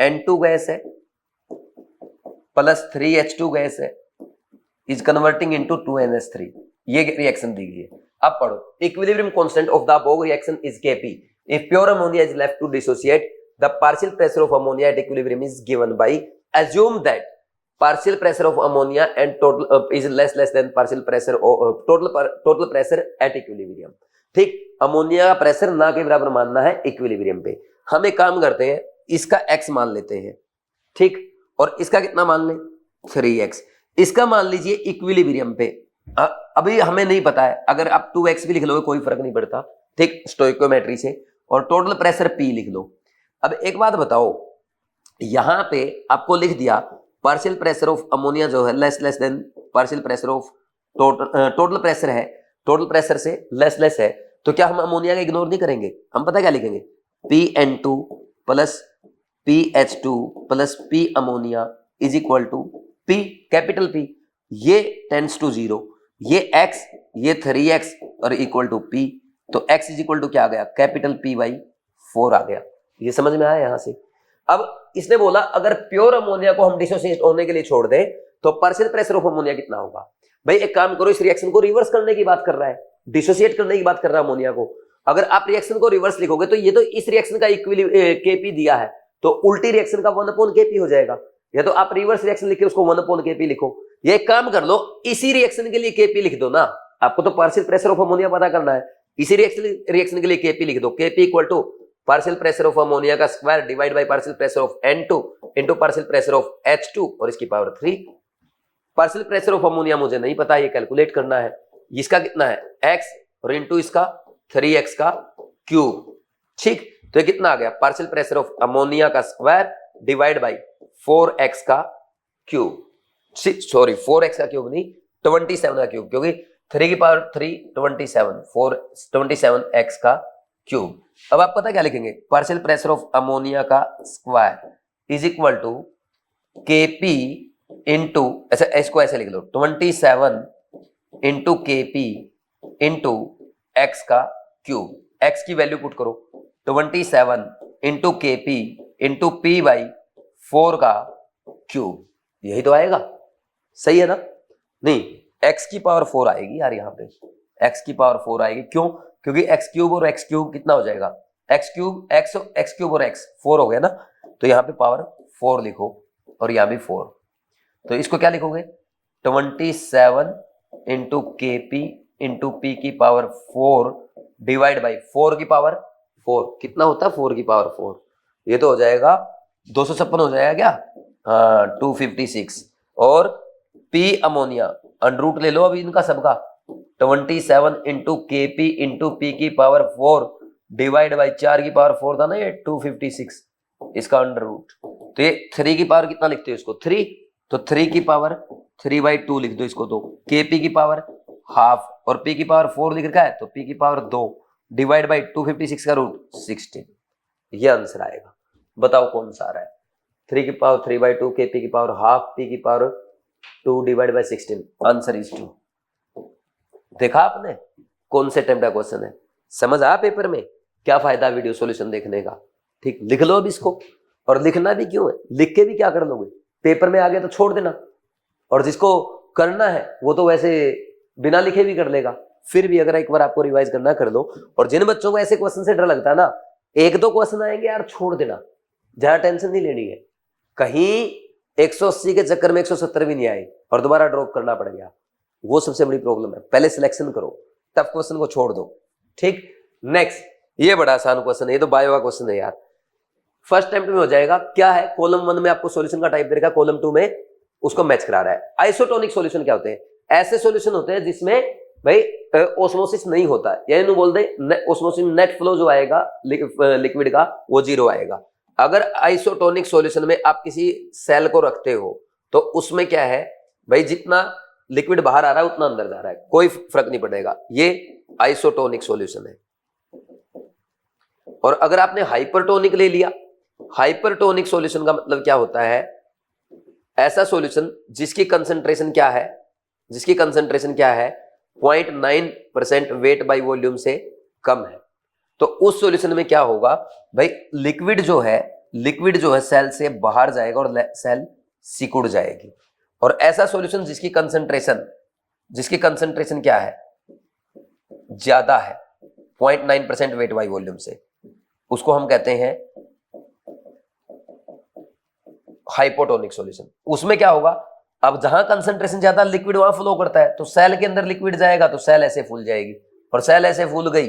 N2 गैस है प्लस 3H2 गैस है, इज कन्वर्टिंग इनटू 2NH3, ये रिएक्शन दी गई है। अब पढ़ो, equilibrium constant of the above reaction is Kp, if pure ammonia is left to dissociate, the partial pressure of ammonia at equilibrium is given by, assume that partial pressure of ammonia and total is less than partial pressure total pressure at equilibrium, ठीक। Ammonia का pressure ना के बराबर मानना है equilibrium पे। हम एक काम करते हैं, इसका x मान लेते हैं, ठीक, और इसका कितना मान लें 3x। इसका मान लीजिए इक्विलिब्रियम पे, अभी हमें नहीं पता है, अगर आप 2x भी लिख लोगे कोई फर्क नहीं पड़ता, ठीक, स्टोइकोमेट्री से, और टोटल प्रेशर P लिख लो। अब एक बात बताओ, यहां पे आपको लिख दिया पार्शियल प्रेशर ऑफ अमोनिया जो है less than partial pressure of total pressure है, टोटल प्रेशर से लेस है, तो क्या हम अमोनिया का इग्नोर नहीं करेंगे? हम पता क्या लिखेंगे, PN2 plus PH2 plus P ammonia is equal to P, capital P, ये टेंड्स टू 0, ये x, ये 3x और इक्वल टू P, तो x इज इक्वल टू क्या आ गया, कैपिटल P बाई 4 आ गया। ये समझ में आया यहां से? अब इसने बोला अगर प्योर अमोनिया को हम डिसोसिएट होने के लिए छोड़ दें तो पार्शियल प्रेशर ऑफ अमोनिया कितना होगा? भाई एक काम करो, इस रिएक्शन को रिवर्स करने की बात कर रहा है, डिसोसिएट करने की बात कर रहा है अमोनिया को। अगर आप रिएक्शन को रिवर्स लिखोगे तो ये तो इस रिएक्शन का Kp दिया है, तो उल्टी रिएक्शन का 1/Kp हो जाएगा, या तो आप रिवर्स रिएक्शन लिखे उसको 1/Kp लिखो। ये एक काम कर लो, इसी रिएक्शन के लिए Kp लिख दो ना, आपको तो पार्शियल प्रेशर ऑफ अमोनिया पता करना है, इसी रिएक्शन के लिए Kp लिख दो, Kp equal to partial pressure of ammonia का square divide by partial pressure of N2 into partial pressure of H2 और इसकी power 3। Partial pressure of ammonia मुझे नहीं पता, ये कैलकुलेट करना है, इसका कितना है x और इनटू इसका 3x का क्यूब, ठीक, तो ये कितना आ गया, पार्शियल प्रेशर ऑफ अमोनिया का स्क्वायर डिवाइड बाय 4x का क्यूब, सॉरी 4x का क्यूब नहीं 27 का क्यूब, क्योंकि 3 की पावर 3 27 का क्यूब। अब आप पता क्या लिखेंगे, पार्शियल प्रेशर ऑफ अमोनिया का square is equal to Kp into, ऐसा इसको ऐसे लिख लो 27 इंटू Kp इंटू x का क्यूब, x की वैल्यू पुट करो 27 into Kp into P by 4 का क्यूब, यही तो आएगा, सही है ना? नहीं, x की पावर 4 आएगी यार, यहाँ पे x की पावर 4 आएगी, क्यों? क्योंकि x क्यूब और x क्यूब कितना हो जाएगा, x क्यूब x क्यूब और x 4 हो गया ना, तो यहाँ पे पावर 4 लिखो और यहाँ भी 4, तो इसको क्या लिखोगे 27 इंटू Kp इंटू P की पावर 4 डिवाइड बाई 4 की पावर 4, कितना होता है 4 की पावर 4, ये तो हो जाएगा 256 हो जाएगा क्या, हाँ 256, और P अमोनिया अंडरूट ले लो अभी इनका सबका, 27 इंटू Kp इंटू P की पावर 4 डिवाइड बाई 4 की पावर 4 था ना ये 256, इसका अंडर रूट, तो ये 3 की पावर कितना लिखते हो इसको 3, तो 3 की पावर 3/2 लिख दो इसको, तो Kp की पावर हाफ और P की पावर 4 लिख रखा है, तो P की पावर 2 डिवाइड बाई 256 का रूट 16, ये आंसर आएगा। बताओ कौन सा आ रहा है, 3 की पावर 3/2, Kp की पावर हाफ, P की power 2 divide by 16, answer is 2। देखा आपने कौन से टाइम का क्वेश्चन है, समझ आया पेपर में, क्या फायदा वीडियो सॉल्यूशन देखने का, ठीक, लिख लो अब इसको, और लिखना भी क्यों है, लिख के भी क्या कर लोगे, पेपर में आ गया तो छोड़ देना, और जिसको करना है वो तो वैसे बिना लिखे भी कर लेगा, फिर भी अगर एक बार आपको रिवाइज करना कर लो। और जिन बच्चों को ऐसे क्वेश्चन से डर लगता है ना, एक दो क्वेश्चन आएंगे यार छोड़ देना, ज्यादा टेंशन नहीं लेनी है, कहीं 180 के चक्कर में 170 भी नहीं आए और दोबारा ड्रॉप करना पड़ गया, वो सबसे बड़ी प्रॉब्लम है। पहले सिलेक्शन करो, टफ क्वेश्चन को छोड़ दो, ठीक। नेक्स्ट, ये बड़ा आसान क्वेश्चन है, ये तो बायो का क्वेश्चन है यार, फर्स्ट अटेम्प्ट में हो जाएगा। क्या है, कॉलम 1 में आपको सॉल्यूशन का टाइप दे रखा है, कॉलम 2 में उसको मैच करा रहा है। आइसोटोनिक सॉल्यूशन क्या होते हैं, ऐसे सॉल्यूशन होते हैं जिसमें भाई ओस्मोसिस नहीं होता है, यानी बोल दे ओस्मोसिस नेट फ्लो जो आएगा लिक्विड का वो 0 आएगा। अगर आइसोटोनिक सॉल्यूशन में आप किसी सेल को रखते हो तो उसमें क्या है भाई, जितना लिक्विड बाहर आ रहा है उतना अंदर जा रहा है, कोई फर्क नहीं पड़ेगा, ये आइसोटोनिक सॉल्यूशन है। और अगर आपने हाइपरटोनिक ले लिया, हाइपरटोनिक सॉल्यूशन का मतलब क्या होता है, ऐसा सॉल्यूशन जिसकी कंसंट्रेशन क्या है, जिसकी कंसंट्रेशन क्या है 0.9% वेट बाय वॉल्यूम से कम है। तो उस सॉल्यूशन में क्या होगा भाई, लिक्विड जो है सेल से बाहर जाएगा और सेल सिकुड़ जाएगी। और ऐसा सॉल्यूशन जिसकी कंसंट्रेशन क्या है, ज्यादा है 0.9% वेट बाय वॉल्यूम से, उसको हम कहते हैं हाइपोटोनिक सॉल्यूशन। उसमें क्या होगा, अब जहां कंसंट्रेशन ज्यादा लिक्विड वहां फ्लो करता है, तो सेल के अंदर लिक्विड जाएगा तो सेल ऐसे फूल जाएगी, और सेल ऐसे फूल गई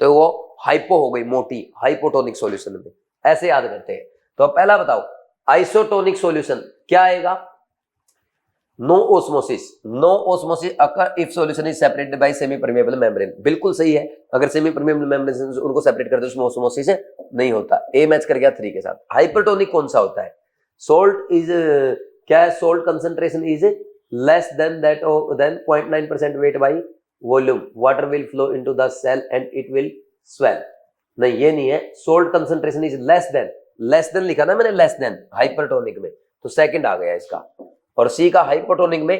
तो वो हाइपो हो गई, मोटी, हाइपोटोनिक सॉल्यूशन में, ऐसे याद करते हैं। तो पहला बताओ आइसोटोनिक सॉल्यूशन क्या आएगा? No osmosis occur if solution is separated by semi permeable membrane. बिल्कुल सही है, अगर सेमी परमेबल मेम्ब्रेन उनको सेपरेट करते उसमें ऑस्मोसिस नहीं होता। ए मैच कर गया 3 के साथ। हाइपरटोनिक कौन सा होता है? सोल्ट इज क्या है? Salt concentration is less than that than 0.9% weight by volume, water will flow into the cell and it will swell. नहीं, ये नहीं है। Salt concentration is less than लिखा ना मैंने, लेस देन हाइपरटोनिक में, तो सेकंड आ गया इसका। और सी का हाइपोटोनिक में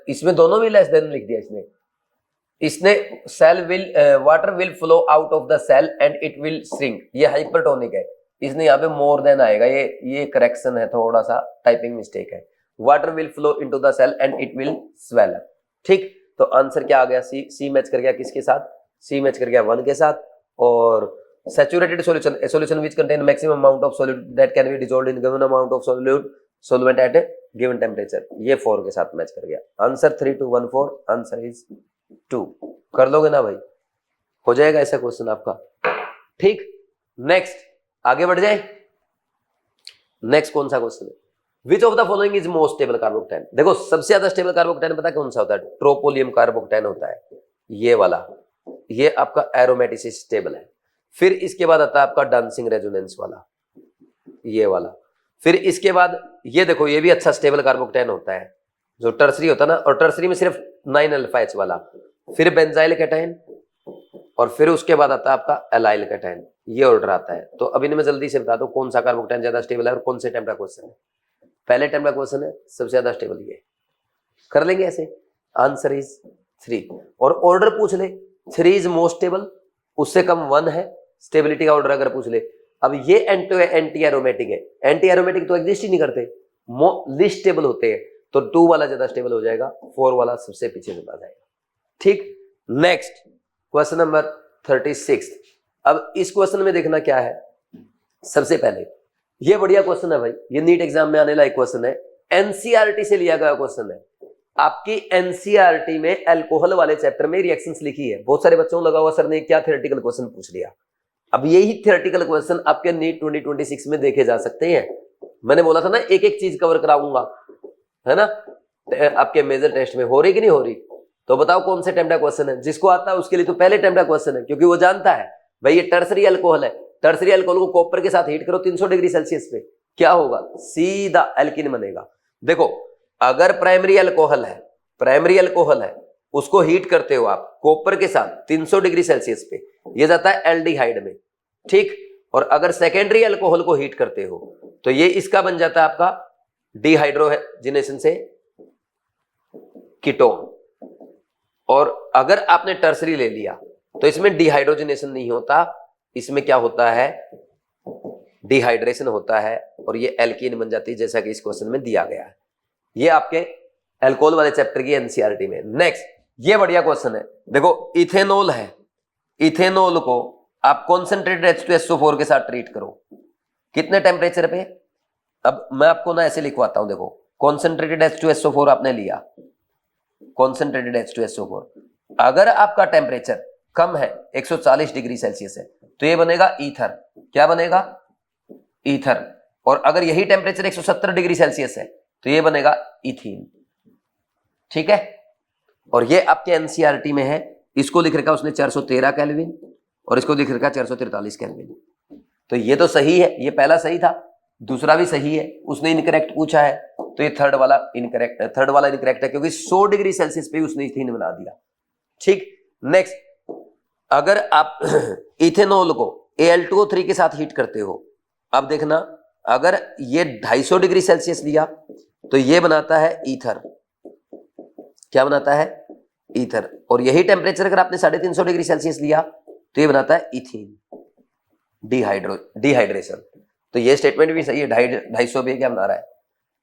इसमें दोनों भी लेस देन लिख दिया इसने cell will water will flow out of the cell and it will shrink, ये हाइपरटोनिक है। इसने यहाँ पे मोर देन आएगा, ये करेक्शन है, थोड़ा सा टाइपिंग मिस्टेक है। Water will flow into the cell and it will swell up. ठीक, तो आंसर क्या आ गया? सी मैच कर गया किसके साथ? सी मैच कर गया 1 के साथ। और saturated solution, A solution which contain maximum amount of solute that can be dissolved in given amount of solvent eight A given temperature, ये 4 के साथ मैच कर गया। Answer 3214, answer is 2। कर लोगे ना भाई? हो जाएगा ऐसा क्वेश्चन आपका। ठीक, नेक्स्ट आगे बढ़ जाए। नेक्स्ट कौन सा क्वेश्चन है? Which of the following is most stable carbocation? देखो सबसे ज्यादा स्टेबल कार्बोक्टेन पता कौन सा होता है? ट्रोपोलियम कार्बोक्टेन होता है, ये वाला। ये आपका एरोमेटिसिस स्टेबल है। फिर इसके बाद आता है आपका डांसिंग रेजोनेंस वाला, ये वाला। फिर इसके बाद ये देखो, ये भी अच्छा स्टेबल कार्बोक्टेन होता है, जो टर्सरी होता है ना, और टर्सरी में सिर्फ 9 अल्फा एच वाला। फिर बेंजाइल कैटायन, और फिर उसके बाद आता है आपका एलाइल कैटायन, ये ऑर्डर आता है। तो अब इनमें जल्दी से बता दो कौन सा कार्बोक्टेन ज्यादा स्टेबल है और कौन से टाइम का क्वेश्चन है? पहले टाइम का क्वेश्चन है, सबसे ज्यादा स्टेबल ये। कर लेंगे ऐसे, आंसर इज 3। और ऑर्डर पूछ ले, 3 इज मोस्ट स्टेबल, उससे कम 1 है। स्टेबिलिटी का ऑर्डर अगर पूछ ले, अब ये एंटी एरोमेटिक है, एंटी एरोमेटिक तो एग्जिस्ट ही नहीं करते, लिस्ट स्टेबल होते हैं, तो 2 वाला ज्यादा स्टेबल हो जाएगा, 4 वाला सबसे पीछे चला जाएगा। ठीक, नेक्स्ट क्वेश्चन नंबर 36। अब इस क्वेश्चन में देखना क्या है, सबसे पहले ये बढ़िया क्वेश्चन है भाई, ये नीट एग्जाम में आने लायक क्वेश्चन है, एनसीईआरटी से लिया गया क्वेश्चन है। आपकी एनसीईआरटी में अल्कोहल वाले चैप्टर में रिएक्शंस लिखी है। बहुत सारे बच्चों को लगा हुआ सर ने क्या थ्योरेटिकल क्वेश्चन पूछ लिया। अब यही थ्योरेटिकल क्वेश्चन आपके नीट 2026 में देखे जा सकते हैं। मैंने बोला था ना एक एक चीज कवर कराऊंगा, है ना? आपके मेजर टेस्ट में हो रही कि नहीं हो रही? तो बताओ कौन से टाइम का क्वेश्चन है? जिसको आता है उसके लिए तो पहले टाइम का क्वेश्चन है, क्योंकि वो जानता है भाई ये टर्सरी अल्कोहल है। टर्सरी अल्कोहल को कॉपर के साथ हीट करो 300 डिग्री सेल्सियस पे, क्या होगा? सीधा एल्किन बनेगा। देखो अगर प्राइमरी अल्कोहल है उसको हीट करते हो आप कॉपर के साथ 300 डिग्री सेल्सियस पे, ये जाता है एल्डिहाइड में। ठीक, और अगर सेकेंडरी अल्कोहल को हीट करते हो तो ये इसका बन जाता है आपका डिहाइड्रोजिनेशन से कीटोन। और अगर आपने टर्सरी ले लिया तो इसमें डिहाइड्रोजिनेशन नहीं होता, इसमें क्या होता है? डिहाइड्रेशन होता है, और ये एल्कीन बन जाती है, जैसा कि इस क्वेश्चन में दिया गया है। ये आपके अल्कोहल वाले चैप्टर की एनसीईआरटी में। नेक्स्ट, ये बढ़िया क्वेश्चन है, देखो इथेनॉल है, इथेनॉल को आप कॉन्सेंट्रेटेड H2SO4 के साथ ट्रीट करो, कितने टेम्परेचर पे? अब मैं आपको ना ऐसे लिखवाता हूं, देखो कॉन्सेंट्रेटेड H2SO4 आपने लिया, कॉन्सेंट्रेटेड H2SO4, अगर आपका टेम्परेचर कम है 140 डिग्री सेल्सियस है तो ये बनेगा ईथर। क्या बनेगा? ईथर। और अगर यही टेम्परेचर 170 डिग्री सेल्सियस है तो ये बनेगा इथीन। ठीक है, और ये आपके एनसीईआरटी में है, इसको लिख रखा उसने 413 केल्विन और इसको लिख रखा 443 केल्विन। तो ये तो सही है, ये पहला सही था, दूसरा भी सही है, उसने इनकरेक्ट पूछा है तो ये थर्ड वाला इनकरेक्ट है, क्योंकि 100 डिग्री सेल्सियस पे उसने इथीन बना दिया। ठीक, नेक्स्ट, अगर आप इथेनॉल को Al2O3 के साथ हीट करते हो, अब देखना अगर ये 250 डिग्री सेल्सियस लिया तो ये बनाता है ईथर। क्या बनाता है? ईथर। और यही टेम्परेचर अगर आपने 350 डिग्री सेल्सियस लिया तो ये बनाता है इथीन, डिहाइड्रेशन। तो ये स्टेटमेंट भी सही है, 250 भी क्या बना रहा है?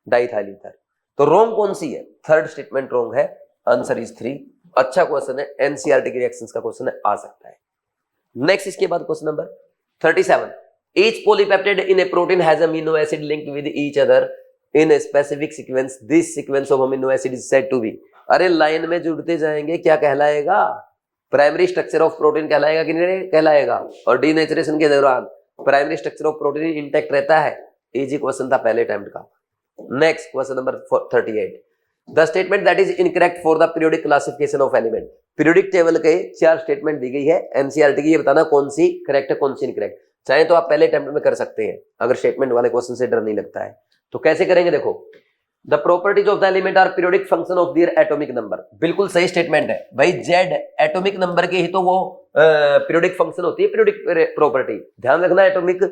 Diethyl ether. तो रोंग कौन सी है? थर्ड स्टेटमेंट रोंग है, आंसर इज 3। अच्छा क्वेश्चन है, एनसीईआरटी की रिएक्शंस का क्वेश्चन है, आ सकता है। नेक्स्ट, इसके बाद question number 37। Each polypeptide in a protein has amino acid linked with each other in a specific sequence. This sequence of amino acid is said to be. अरे line में जुड़ते जाएंगे, क्या कहलाएगा? प्राइमरी स्ट्रक्चर ऑफ प्रोटीन कहलाएगा कि नहीं कहलाएगा? और डीनेचरेशन के दौरान primary structure of protein intact रहता है? इजी क्वेश्चन था पहले अटेम्प्ट का। Next question number 38, the statement that is incorrect for the periodic classification of element. Periodic table के 4 स्टेटमेंट दी गई है एनसीईआरटी की, ये बताना कौन सी करेक्ट है कौन सी इनकरेक्ट। चाहे तो आप पहले अटेम्प्ट में कर सकते हैं अगर स्टेटमेंट वाले क्वेश्चन से डर नहीं लगता है। तो कैसे करेंगे, देखो, the properties of the element are periodic function of their atomic number. बिल्कुल सही स्टेटमेंट है भाई, जेड एटॉमिक नंबर की ही तो वो पीरियोडिक फंक्शन होती है, पीरियोडिक प्रॉपर्टी। ध्यान रखना एटॉमिक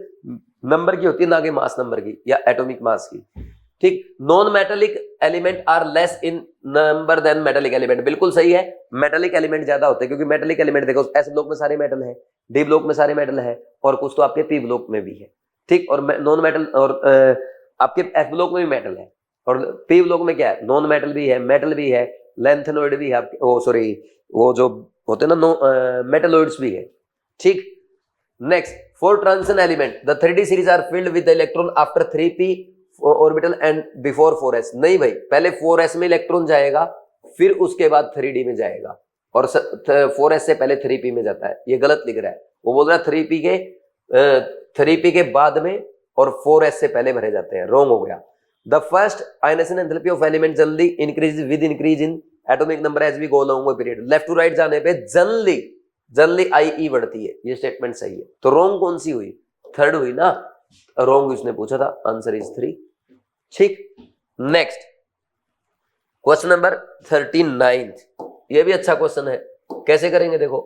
नंबर की होती है, ना कि मास नंबर की या एटॉमिक मास की। ठीक, non metallic element are less in number than metallic element. बिल्कुल सही है, मेटालिक एलिमेंट ज्यादा होते हैं, क्योंकि मेटालिक एलिमेंट देखो एस ब्लॉक में सारे मेटल है, डी ब्लॉक में सारे मेटल है, और कुछ तो आपके पी ब्लॉक में भी है। ठीक, और नॉन मेटल और आपके एफ ब्लॉक में भी मेटल है, और पी ब्लॉक में क्या है, नॉन मेटल भी है, मेटल भी है, लेंथेनॉइड भी है, वो जो होते हैं ना मेटलॉइड्स भी है। ठीक, next, for transition element the 3D series are filled with electron after 3p orbital and before 4s। नहीं भाई, पहले 4s में इलेक्ट्रॉन जाएगा, फिर उसके बाद 3D में जाएगा, और 4s से पहले 3p में जाता है। ये गलत लिख रहा है, वो बोल रहा है 3p के बाद में और 4s से पहले भरे जाते हैं, रॉन्ग हो गया। The first ionisation enthalpy of element generally increase with increase in atomic number as we go along period. Left to right जाने पे जनरली IE बढ़ती है, ये स्टेटमेंट सही है। तो रॉन्ग कौन सी हुई, थर्ड हुई ना, रॉन्ग उसने पूछा था, आंसर इज 3। ठीक, नेक्स्ट क्वेश्चन नंबर 39, ये भी अच्छा क्वेश्चन है। कैसे करेंगे, देखो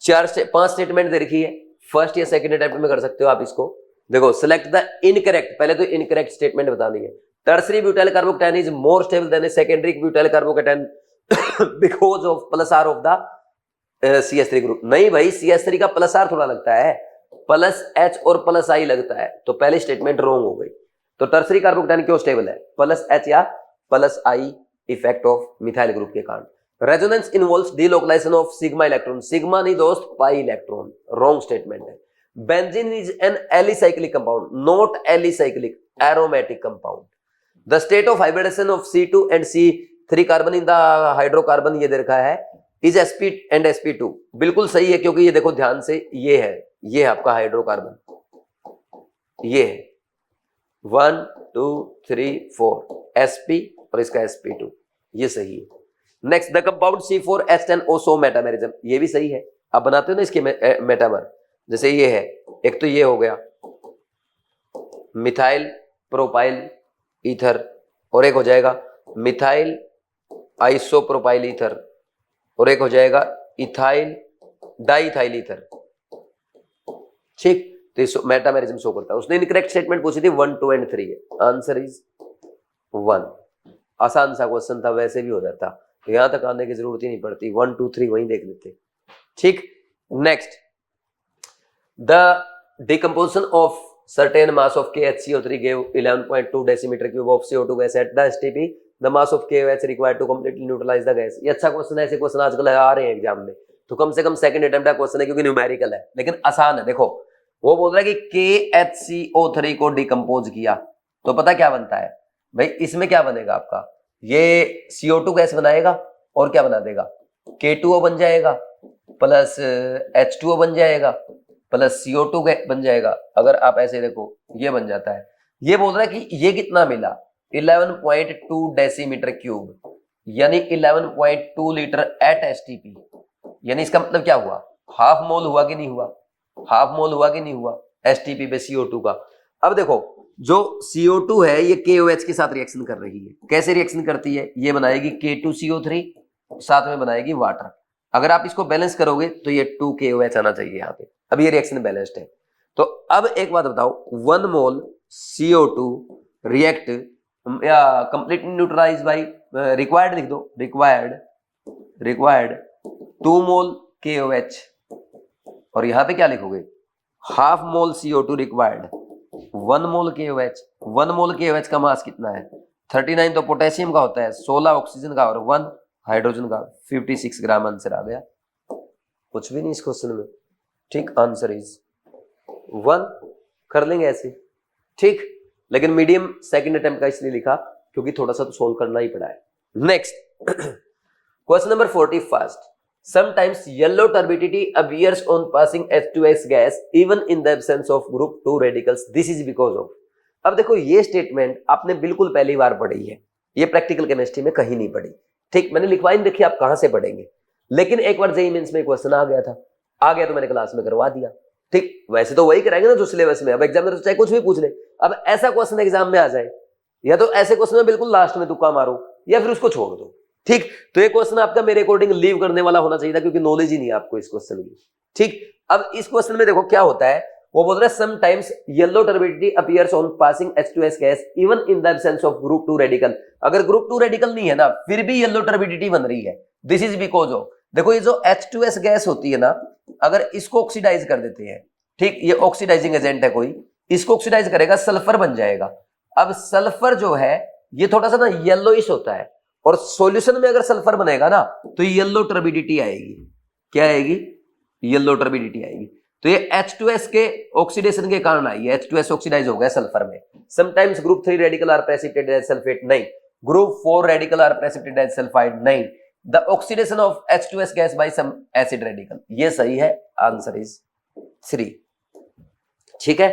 5 स्टेटमेंट दे रखी है, फर्स्ट या सेकंड अटेम्प्ट में कर सकते हो आप इसको। देखो, सिलेक्ट द इनकरेक्ट, पहले तो इनकरेक्ट स्टेटमेंट बतानी है। Tertiary butyl carbocation is more stable than a secondary butyl carbocation because of plus R of the CH3 group. नहीं भाई, CH3 का प्लस आर थोड़ा लगता है, प्लस H और प्लस I लगता है, तो पहली स्टेटमेंट रॉन्ग हो गई। तो टर्सरी कार्बोकेटाइन क्यों स्टेबल है, प्लस H या plus I effect of methyl group के कारण। Resonance involves delocalisation of sigma electron, sigma नहीं दोस्त, पाई इलेक्ट्रॉन, रॉन्ग स्टेटमेंट है। Benzene is an alicyclic compound, not alicyclic, aromatic compound. The state of hybridisation of C2 and C3 carbon in the hydrocarbon, ये दे रखा है, is sp and sp2। बिल्कुल सही है, क्योंकि ये देखो ध्यान से, ये है आपका हाइड्रोकार्बन, ये है 1 2 3 4 sp और इसका sp2, ये सही है। Next, the compound C4H10O metamerism, ये भी सही है। आप बनाते हो ना इसके मेटामर, जैसे ये है, एक तो ये हो गया मिथाइल प्रोपाइल ईथर, और एक हो जाएगा मिथाइल आइसोप्रोपाइल ईथर, और एक हो जाएगा इथाइल डाइथाइल ईथर। ठीक, तो मेटामेरिज्म शो करता है। उसने इनकरेक्ट स्टेटमेंट पूछी थी 1 2 एंड 3 है, आंसर इज 1। आसान सा क्वेश्चन था, वैसे भी हो जाता, तो यहां तक आने की जरूरत ही नहीं पड़ती, 1 2 3 वहीं देख लेते। ठीक, next, the decomposition of certain mass of KHCO3 gave 11.2 decimeter cube of CO2 gas at the STP. The mass of KOH required to completely neutralize the gas. ये अच्छा क्वेश्चन है, ऐसे क्वेश्चन आजकल आ रहे हैं एग्जाम में, तो कम से कम सेकंड अटेम्प्ट का क्वेश्चन है, क्योंकि न्यूमेरिकल है, लेकिन आसान है। देखो, वो बोल रहा है कि KHCO3 को डिकम्पोज किया तो पता क्या बनता है भाई, इसमें क्या बनेगा आपका, ये CO2 गैस बनाएगा, और क्या बना देगा, K2O बन जाएगा, प्लस H2O बन जाएगा, प्लस CO2 बन जाएगा। अगर आप ऐसे देखो, ये बन जाता है। ये बोल रहा है कि ये कितना मिला, 11.2 डेसीमीटर क्यूब, यानी 11.2 लीटर एट STP। यानी इसका मतलब क्या हुआ, हाफ मोल हुआ कि नहीं हुआ, हाफ मोल हुआ कि नहीं हुआ STP पे CO2 का। अब देखो, जो CO2 है ये KOH के साथ रिएक्शन कर रही है। कैसे रिएक्शन करती है, ये बनाएगी K2CO3, साथ में बनाएगी वाटर। अगर आप इसको बैलेंस करोगे तो ये 2KOH आना चाहिए यहाँ पे। अब ये रिएक्शन बैलेंस्ड है। तो अब एक बात बताओ, 1 मोल CO2 रिएक्ट या कंप्लीटली न्यूट्रलाइज बाय, रिक्वायर्ड लिख दो, रिक्वायर्ड 2 मोल KOH, और यहाँ पे क्या लिखोगे, हाफ मोल CO2 रिक्वायर्ड 1 मोल KOH। 1 मोल KOH का मास कितना है, 39 तो पोटेशियम का होता है, 16 ऑक्सीजन का और 1 हाइड्रोजन का, 56 ग्राम आंसर आ गया। कुछ भी नहीं इस क्वेश्चन में। ठीक, आंसर इज 1। कर लेंगे ऐसे, ठीक, लेकिन मीडियम सेकंड अटेम्प्ट का इसलिए लिखा क्योंकि थोड़ा सा तो सोल्व करना ही पड़ा है। Next question number 41, Sometimes yellow turbidity appears on passing H2S gas even in the absence of group 2 radicals. This is because of. अब देखो ये स्टेटमेंट आपने बिल्कुल पहली बार पढ़ी है, ये प्रैक्टिकल केमिस्ट्री में कहीं नहीं पढ़ी। ठीक, मैंने लिखवाई नहीं रखी, आप कहां से पढ़ेंगे। लेकिन एक बार जेईई मेंस में क्वेश्चन आ गया था, आ गया तो मैंने क्लास में करवा दिया। ठीक, वैसे तो वही कराएंगे ना जो सिलेबस में। अब एग्जाम में तो चाहे कुछ भी पूछ ले। अब ऐसा क्वेश्चन एग्जाम में आ जाए, या तो ऐसे क्वेश्चन में बिल्कुल लास्ट में तुक्का मारो, या फिर उसको छोड़ दो। ठीक, तो ये क्वेश्चन आपका मेरे अकॉर्डिंग लीव करने वाला होना चाहिए था, क्योंकि नॉलेज ही नहीं है आपको इस क्वेश्चन की। ठीक, अब इस क्वेश्चन में देखो क्या होता है, वो बोल रहा है sometimes yellow turbidity appears on passing H2S gas even in the absence of group 2 radical. अगर ग्रुप 2 रेडिकल नहीं है ना, फिर भी येलो टर्बिडिटी बन रही है। दिस इज बिकॉज ऑफ, देखो ये जो H2S गैस होती है ना, अगर इसको ऑक्सीडाइज कर देते हैं, ठीक, ये ऑक्सीडाइजिंग एजेंट है कोई, इसको ऑक्सीडाइज करेगा, सल्फर बन जाएगा। अब सल्फर जो है ये थोड़ा सा ना येलोइश होता है, और सॉल्यूशन में अगर सल्फर बनेगा ना तो येलो टर्बिडिटी आएगी। क्या आएगी? येलो टर्बिडिटी आएगी। तो ये H2S के ऑक्सीडेशन के कारण आई है, H2S ऑक्सीडाइज हो गया सल्फर में। Sometimes group 3 radical are precipitated as sulphate, नहीं। Group 4 radical are precipitated as sulphide, नहीं। The oxidation of H2S gas by some acid radical, ये सही है, आंसर इज 3। ठीक है,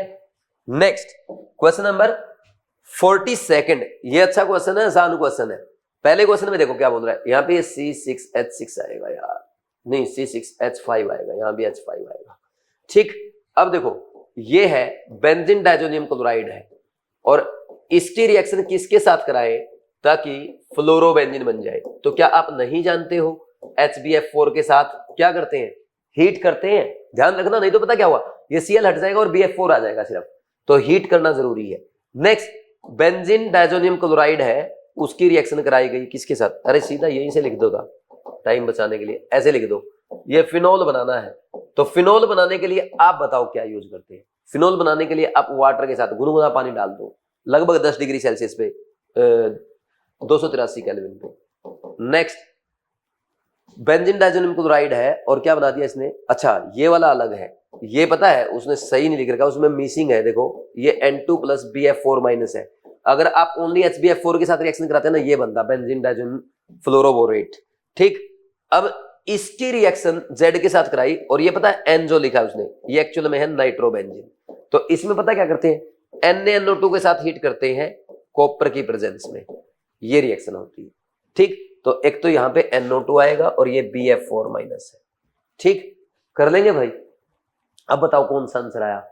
नेक्स्ट क्वेश्चन नंबर 42। ये अच्छा क्वेश्चन है, आसान क्वेश्चन है। पहले क्वेश्चन में देखो क्या बोल रहा है, यहाँ पे C6H6 आएगा यार, नहीं C6H5 आएगा, यहाँ भी H5 आएगा। ठीक, अब देखो ये है बेंजीन डाइजोनियम क्लोराइड है, और इसकी रिएक्शन किसके साथ कराएं ताकि फ्लोरोबेंजीन बन जाए। तो क्या आप नहीं जानते हो HbF4 के साथ क्या करते हैं? हीट करते हैं। ध्यान रखना, नहीं तो पता क्या हुआ, ये Cl हट जाएगा और BF4 आ जाएगा सिर्फ। तो हीट करना जरूरी है। नेक्स्ट बेंजीन डाइजोनियम क्लोराइड है, उसकी रिएक्शन कराई गई किसके साथ? अरे सीधा यहीं से लिख दो था, टाइम बचाने के लिए ऐसे लिख दो। ये फिनोल बनाना है, तो फिनोल बनाने के लिए आप बताओ क्या यूज करते हैं? फिनोल बनाने के लिए आप वाटर के साथ गुनगुना पानी डाल दो, लगभग 10 डिग्री सेल्सियस पे, 283 केल्विन पे। नेक्स्ट बेंजीन डाइजोनियम क्लोराइड है, और क्या बना दिया इसने? अच्छा ये वाला अलग है, ये पता है उसने सही नहीं लिख रखा, उसमें मिसिंग है। देखो ये N2 प्लस BF4 है। अगर आप ओनली HbF4 के साथ रिएक्शन कराते हैं ना, ये बनता बेंजीन डाइजोनियम फ्लोरोबोरेट। ठीक, अब इसकी रिएक्शन Z के साथ कराई, और ये पता है N जो लिखा है उसने, ये एक्चुअल में है नाइट्रोबेंजीन। तो इसमें पता क्या करते हैं, NaNO2 के साथ हीट करते हैं कॉपर की प्रेजेंस में, ये रिएक्शन होती है। ठीक, तो एक तो यहाँ पे NO2 आएगा, और ये BF4- है। ठीक, कर लेंगे भाई। अब बताओ कौन सा आंसर आया?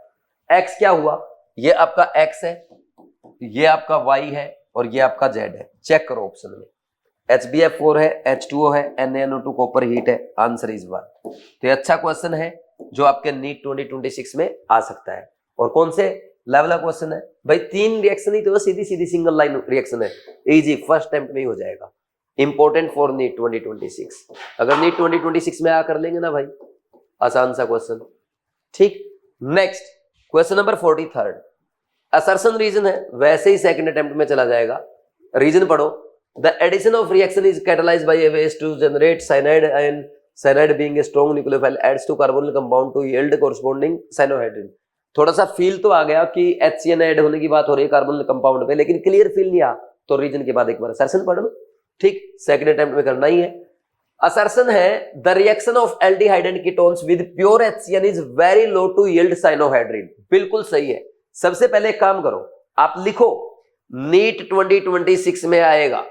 X क्या हुआ? ये आपका X है, ये आपका Y है, और ये आपका Z है। चेक करो ऑप्शन में, HbF4 है, H2O है, NaNO2 कॉपर हीट है, आंसर इज 1। तो ये अच्छा क्वेश्चन है जो आपके नीट 2026 में आ सकता है। और कौन से लेवल का क्वेश्चन है भाई? 3 रिएक्शन ही तो सीधी सीधी सिंगल लाइन रिएक्शन है, इजी, फर्स्ट अटेम्प्ट में ही हो जाएगा। Important for NEET 2026। अगर नीट 2026 में आ कर लेंगे ना भाई, आसान सा क्वेश्चन। ठीक, next question number 43। Assertion reason है, वैसे ही सेकंड अटेम्प्ट में चला जाएगा। रीजन पढ़ो। The addition of reaction is catalyzed by a base to generate cyanide, and cyanide being a strong nucleophile adds to carbonyl compound to yield corresponding cyanohydrin। थोड़ा सा feel तो आ गया कि HCN ऐड होने की बात हो रही है कार्बोनिल कंपाउंड पे, लेकिन क्लियर फील नहीं आ, तो रीजन के बाद एक बार असर्शन पढ़ लो। ठीक, सेकंड अटेम्प्ट में करना ही है। असर्शन है the reaction of aldehyde and ketones with pure HCN is very low to yield cyanohydrin. बिल्कुल सही है। सबसे पहले एक काम करो, आप लिखो नीट 2026 में आएगा,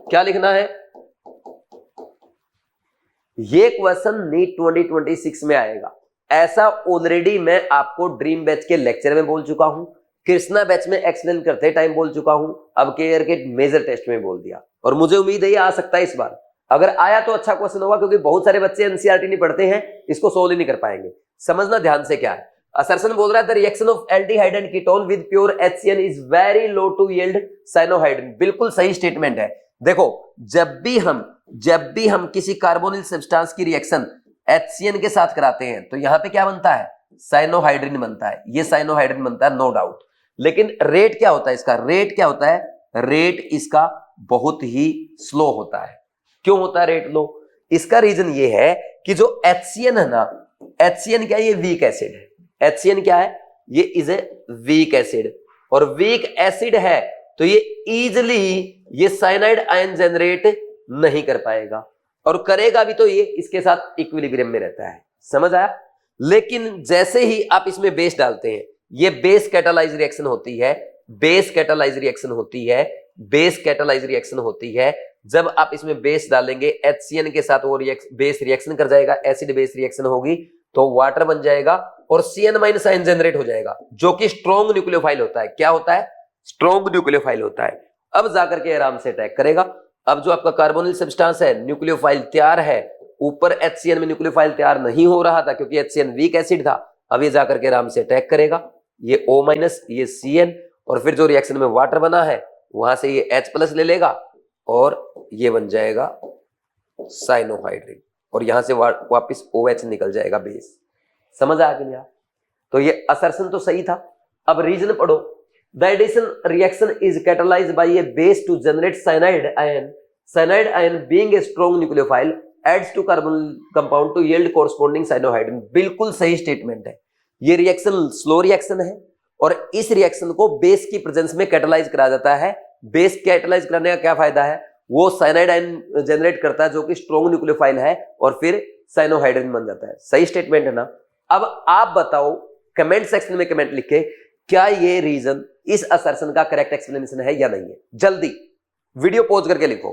क्या लिखना है? ये क्वेश्चन नीट 2026 में आएगा। ऐसा ऑलरेडी मैं आपको ड्रीम बैच के लेक्चर में बोल चुका हूं, कृष्णा बैच में एक्सप्लेन करते टाइम बोल चुका हूं, अब केयर के मेजर टेस्ट में बोल दिया, और मुझे उम्मीद है ये आ सकता है इस बार। अगर आया तो अच्छा क्वेश्चन होगा, क्योंकि बहुत सारे बच्चे एनसीईआरटी नहीं पढ़ते हैं, इसको सोल्व ही नहीं कर पाएंगे। समझना ध्यान से क्या है। असर्शन बोल रहा है the reaction of aldehyde and ketone with pure HCN is very low to yield cyanohydrin. बिल्कुल सही स्टेटमेंट है। देखो जब भी हम किसी कार्बोनिल सब्सटेंस की रिएक्शन HCN के साथ कराते हैं, तो यहां पे क्या बनता है? साइनोहाइड्रिन बनता है। ये साइनोहाइड्रिन बनता है, नो डाउट। लेकिन रेट क्या होता है इसका? रेट क्या होता है? रेट इसका बहुत ही स्लो होता है। क्यों होता है रेट लो? इसका रीजन ये है कि जो HCN है ना, HCN क्या है? ये वीक एसिड है। HCN क्या है? ये इज ए वीक एसिड, और वीक एसिड है तो ये इजिली ये साइनाइड आयन जनरेट नहीं कर पाएगा, और करेगा भी तो ये इसके साथ इक्विलिब्रियम में रहता है। समझ आया? लेकिन जैसे ही आप इसमें बेस डालते हैं, ये बेस कैटालाइज रिएक्शन होती है, बेस कैटालाइज रिएक्शन होती है, बेस कैटालाइज रिएक्शन होती है। जब आप इसमें बेस डालेंगे HCN के साथ वो बेस रिएक्शन कर जाएगा, एसिड बेस रिएक्शन होगी तो वाटर बन जाएगा और CN- आयन जनरेट हो जाएगा, जो कि स्ट्रॉन्ग न्यूक्लियोफाइल होता है। क्या होता है? स्ट्रॉन्ग न्यूक्लियोफाइल होता है। अब जाकर के आराम से अटैक करेगा। अब जो आपका कार्बोनिल सब्सटेंस है, न्यूक्लियोफाइल तैयार है, ऊपर HCN में न्यूक्लियोफाइल तैयार नहीं हो रहा था क्योंकि HCN वीक एसिड था। अब ये जाकर के आराम से अटैक करेगा, ये O-, ये CN, और फिर जो रिएक्शन में वाटर बना है वहां से ये H+ ले लेगा और ये बन जाएगा साइनोहाइड्रिन, और यहां से वापस OH निकल जाएगा बेस। समझ आ गया? तो ये असर्शन तो सही था। अब रीजन पढ़ो। The addition reaction is catalysed by a base to generate cyanide ion. Cyanide ion being a strong nucleophile adds to carbon compound to yield corresponding cyanohydrin. बिल्कुल सही स्टेटमेंट है। ये रिएक्शन स्लो रिएक्शन है और इस reaction को base की presence में कैटलाइज करा जाता है। बेस कैटलाइज कराने का क्या फायदा है? वो साइनाइड आयन जनरेट करता है जो कि स्ट्रॉन्ग न्यूक्लियोफाइल है और फिर साइनोहाइड्रिन बन जाता है। सही स्टेटमेंट है ना? अब आप बताओ, कमेंट सेक्शन में कमेंट लिख के, क्या ये रीजन इस असर्शन का करेक्ट एक्सप्लेनेशन है या नहीं है? जल्दी वीडियो पॉज करके लिखो।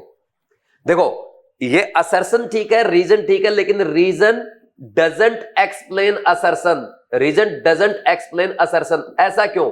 देखो, ये असर्शन ठीक है, रीजन ठीक है, लेकिन reason doesn't explain assertion. Reason doesn't explain assertion. ऐसा क्यों?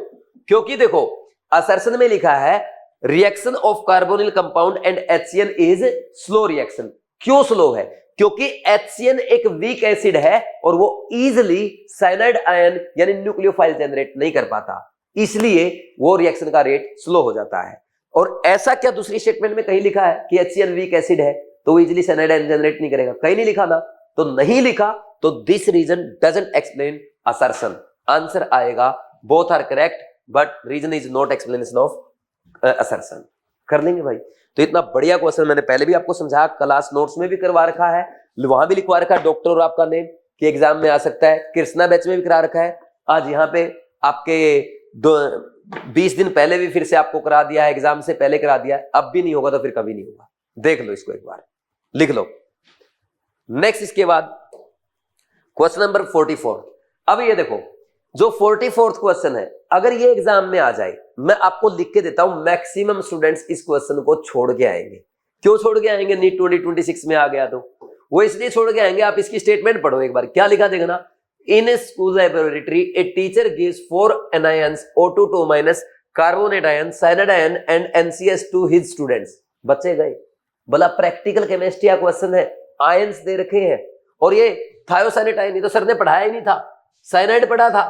क्योंकि देखो, असर्शन में लिखा है reaction of carbonyl compound and HCN is slow reaction. क्यों स्लो है? क्योंकि HCN एक वीक एसिड है और वो इजिली साइनाइड आयन यानी न्यूक्लियोफाइल जनरेट नहीं कर पाता, इसलिए वो रिएक्शन का रेट स्लो हो जाता है। और ऐसा क्या दूसरी स्टेटमेंट में कहीं लिखा है कि HCN वीक एसिड है तो वो इजिली साइनाइड आयन जनरेट नहीं करेगा? कहीं नहीं लिखा ना। तो नहीं लिखा तो this reason doesn't explain assertion. Answer आएगा both are correct but reason is not explanation of assertion. कर लेंगे भाई? तो इतना बढ़िया क्वेश्चन मैंने पहले भी आपको समझाया, क्लास नोट्स में भी करवा रखा है, वहां भी लिखवा रखा है डॉक्टर और आपका नेम कि एग्जाम में आ सकता है। कृष्णा बैच में भी करा रखा है। आज यहाँ पे आपके 20 दिन पहले भी फिर से आपको करा दिया है, एग्जाम से पहले करा दिया है। अब भी नहीं होगा तो फिर कभी नहीं होगा। देख लो इसको एक बार, लिख लो। नेक्स्ट इसके बाद क्वेश्चन नंबर 44। अब ये देखो, जो 44th क्वेश्चन है, अगर ये एग्जाम में आ जाए, मैं आपको लिख के देता हूं, मैक्सिमम स्टूडेंट्स इस क्वेश्चन को छोड़ के आएंगे। क्यों छोड़ के आएंगे? नीट 2026 में आ गया तो वो इसलिए छोड़ के आएंगे। आप इसकी स्टेटमेंट पढ़ो एक बार, क्या लिखा देखना। In a school laboratory a teacher gives 4 anions O2 carbonate ion, cyanide ion and NCS to his students. बच्चे गए, बोला प्रैक्टिकल केमिस्ट्री का क्वेश्चन है, आयंस दे रखे हैं और ये थायोसाइनेट आयन, तो सर ने पढ़ाया ही नहीं था। साइनाइड पढ़ा था,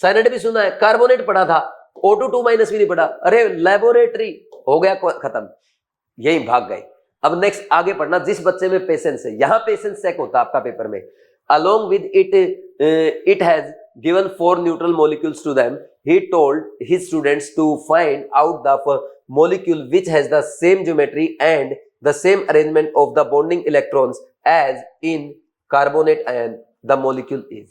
साइनाइड भी सुना है, कार्बोनेट पढ़ा था, O2 भी नहीं पढ़ा। अरे लैबोरेटरी हो गया खत्म, यही भाग गए। अब नेक्स्ट आगे पढ़ना, जिस बच्चे में पेशेंस है, यहां पेशेंस चेक होता है आपका पेपर में। Along with it has given 4 neutral molecules to them, he told his students to find out the molecule which has the same geometry and the same arrangement of the bonding electrons as in carbonate ion the molecule is.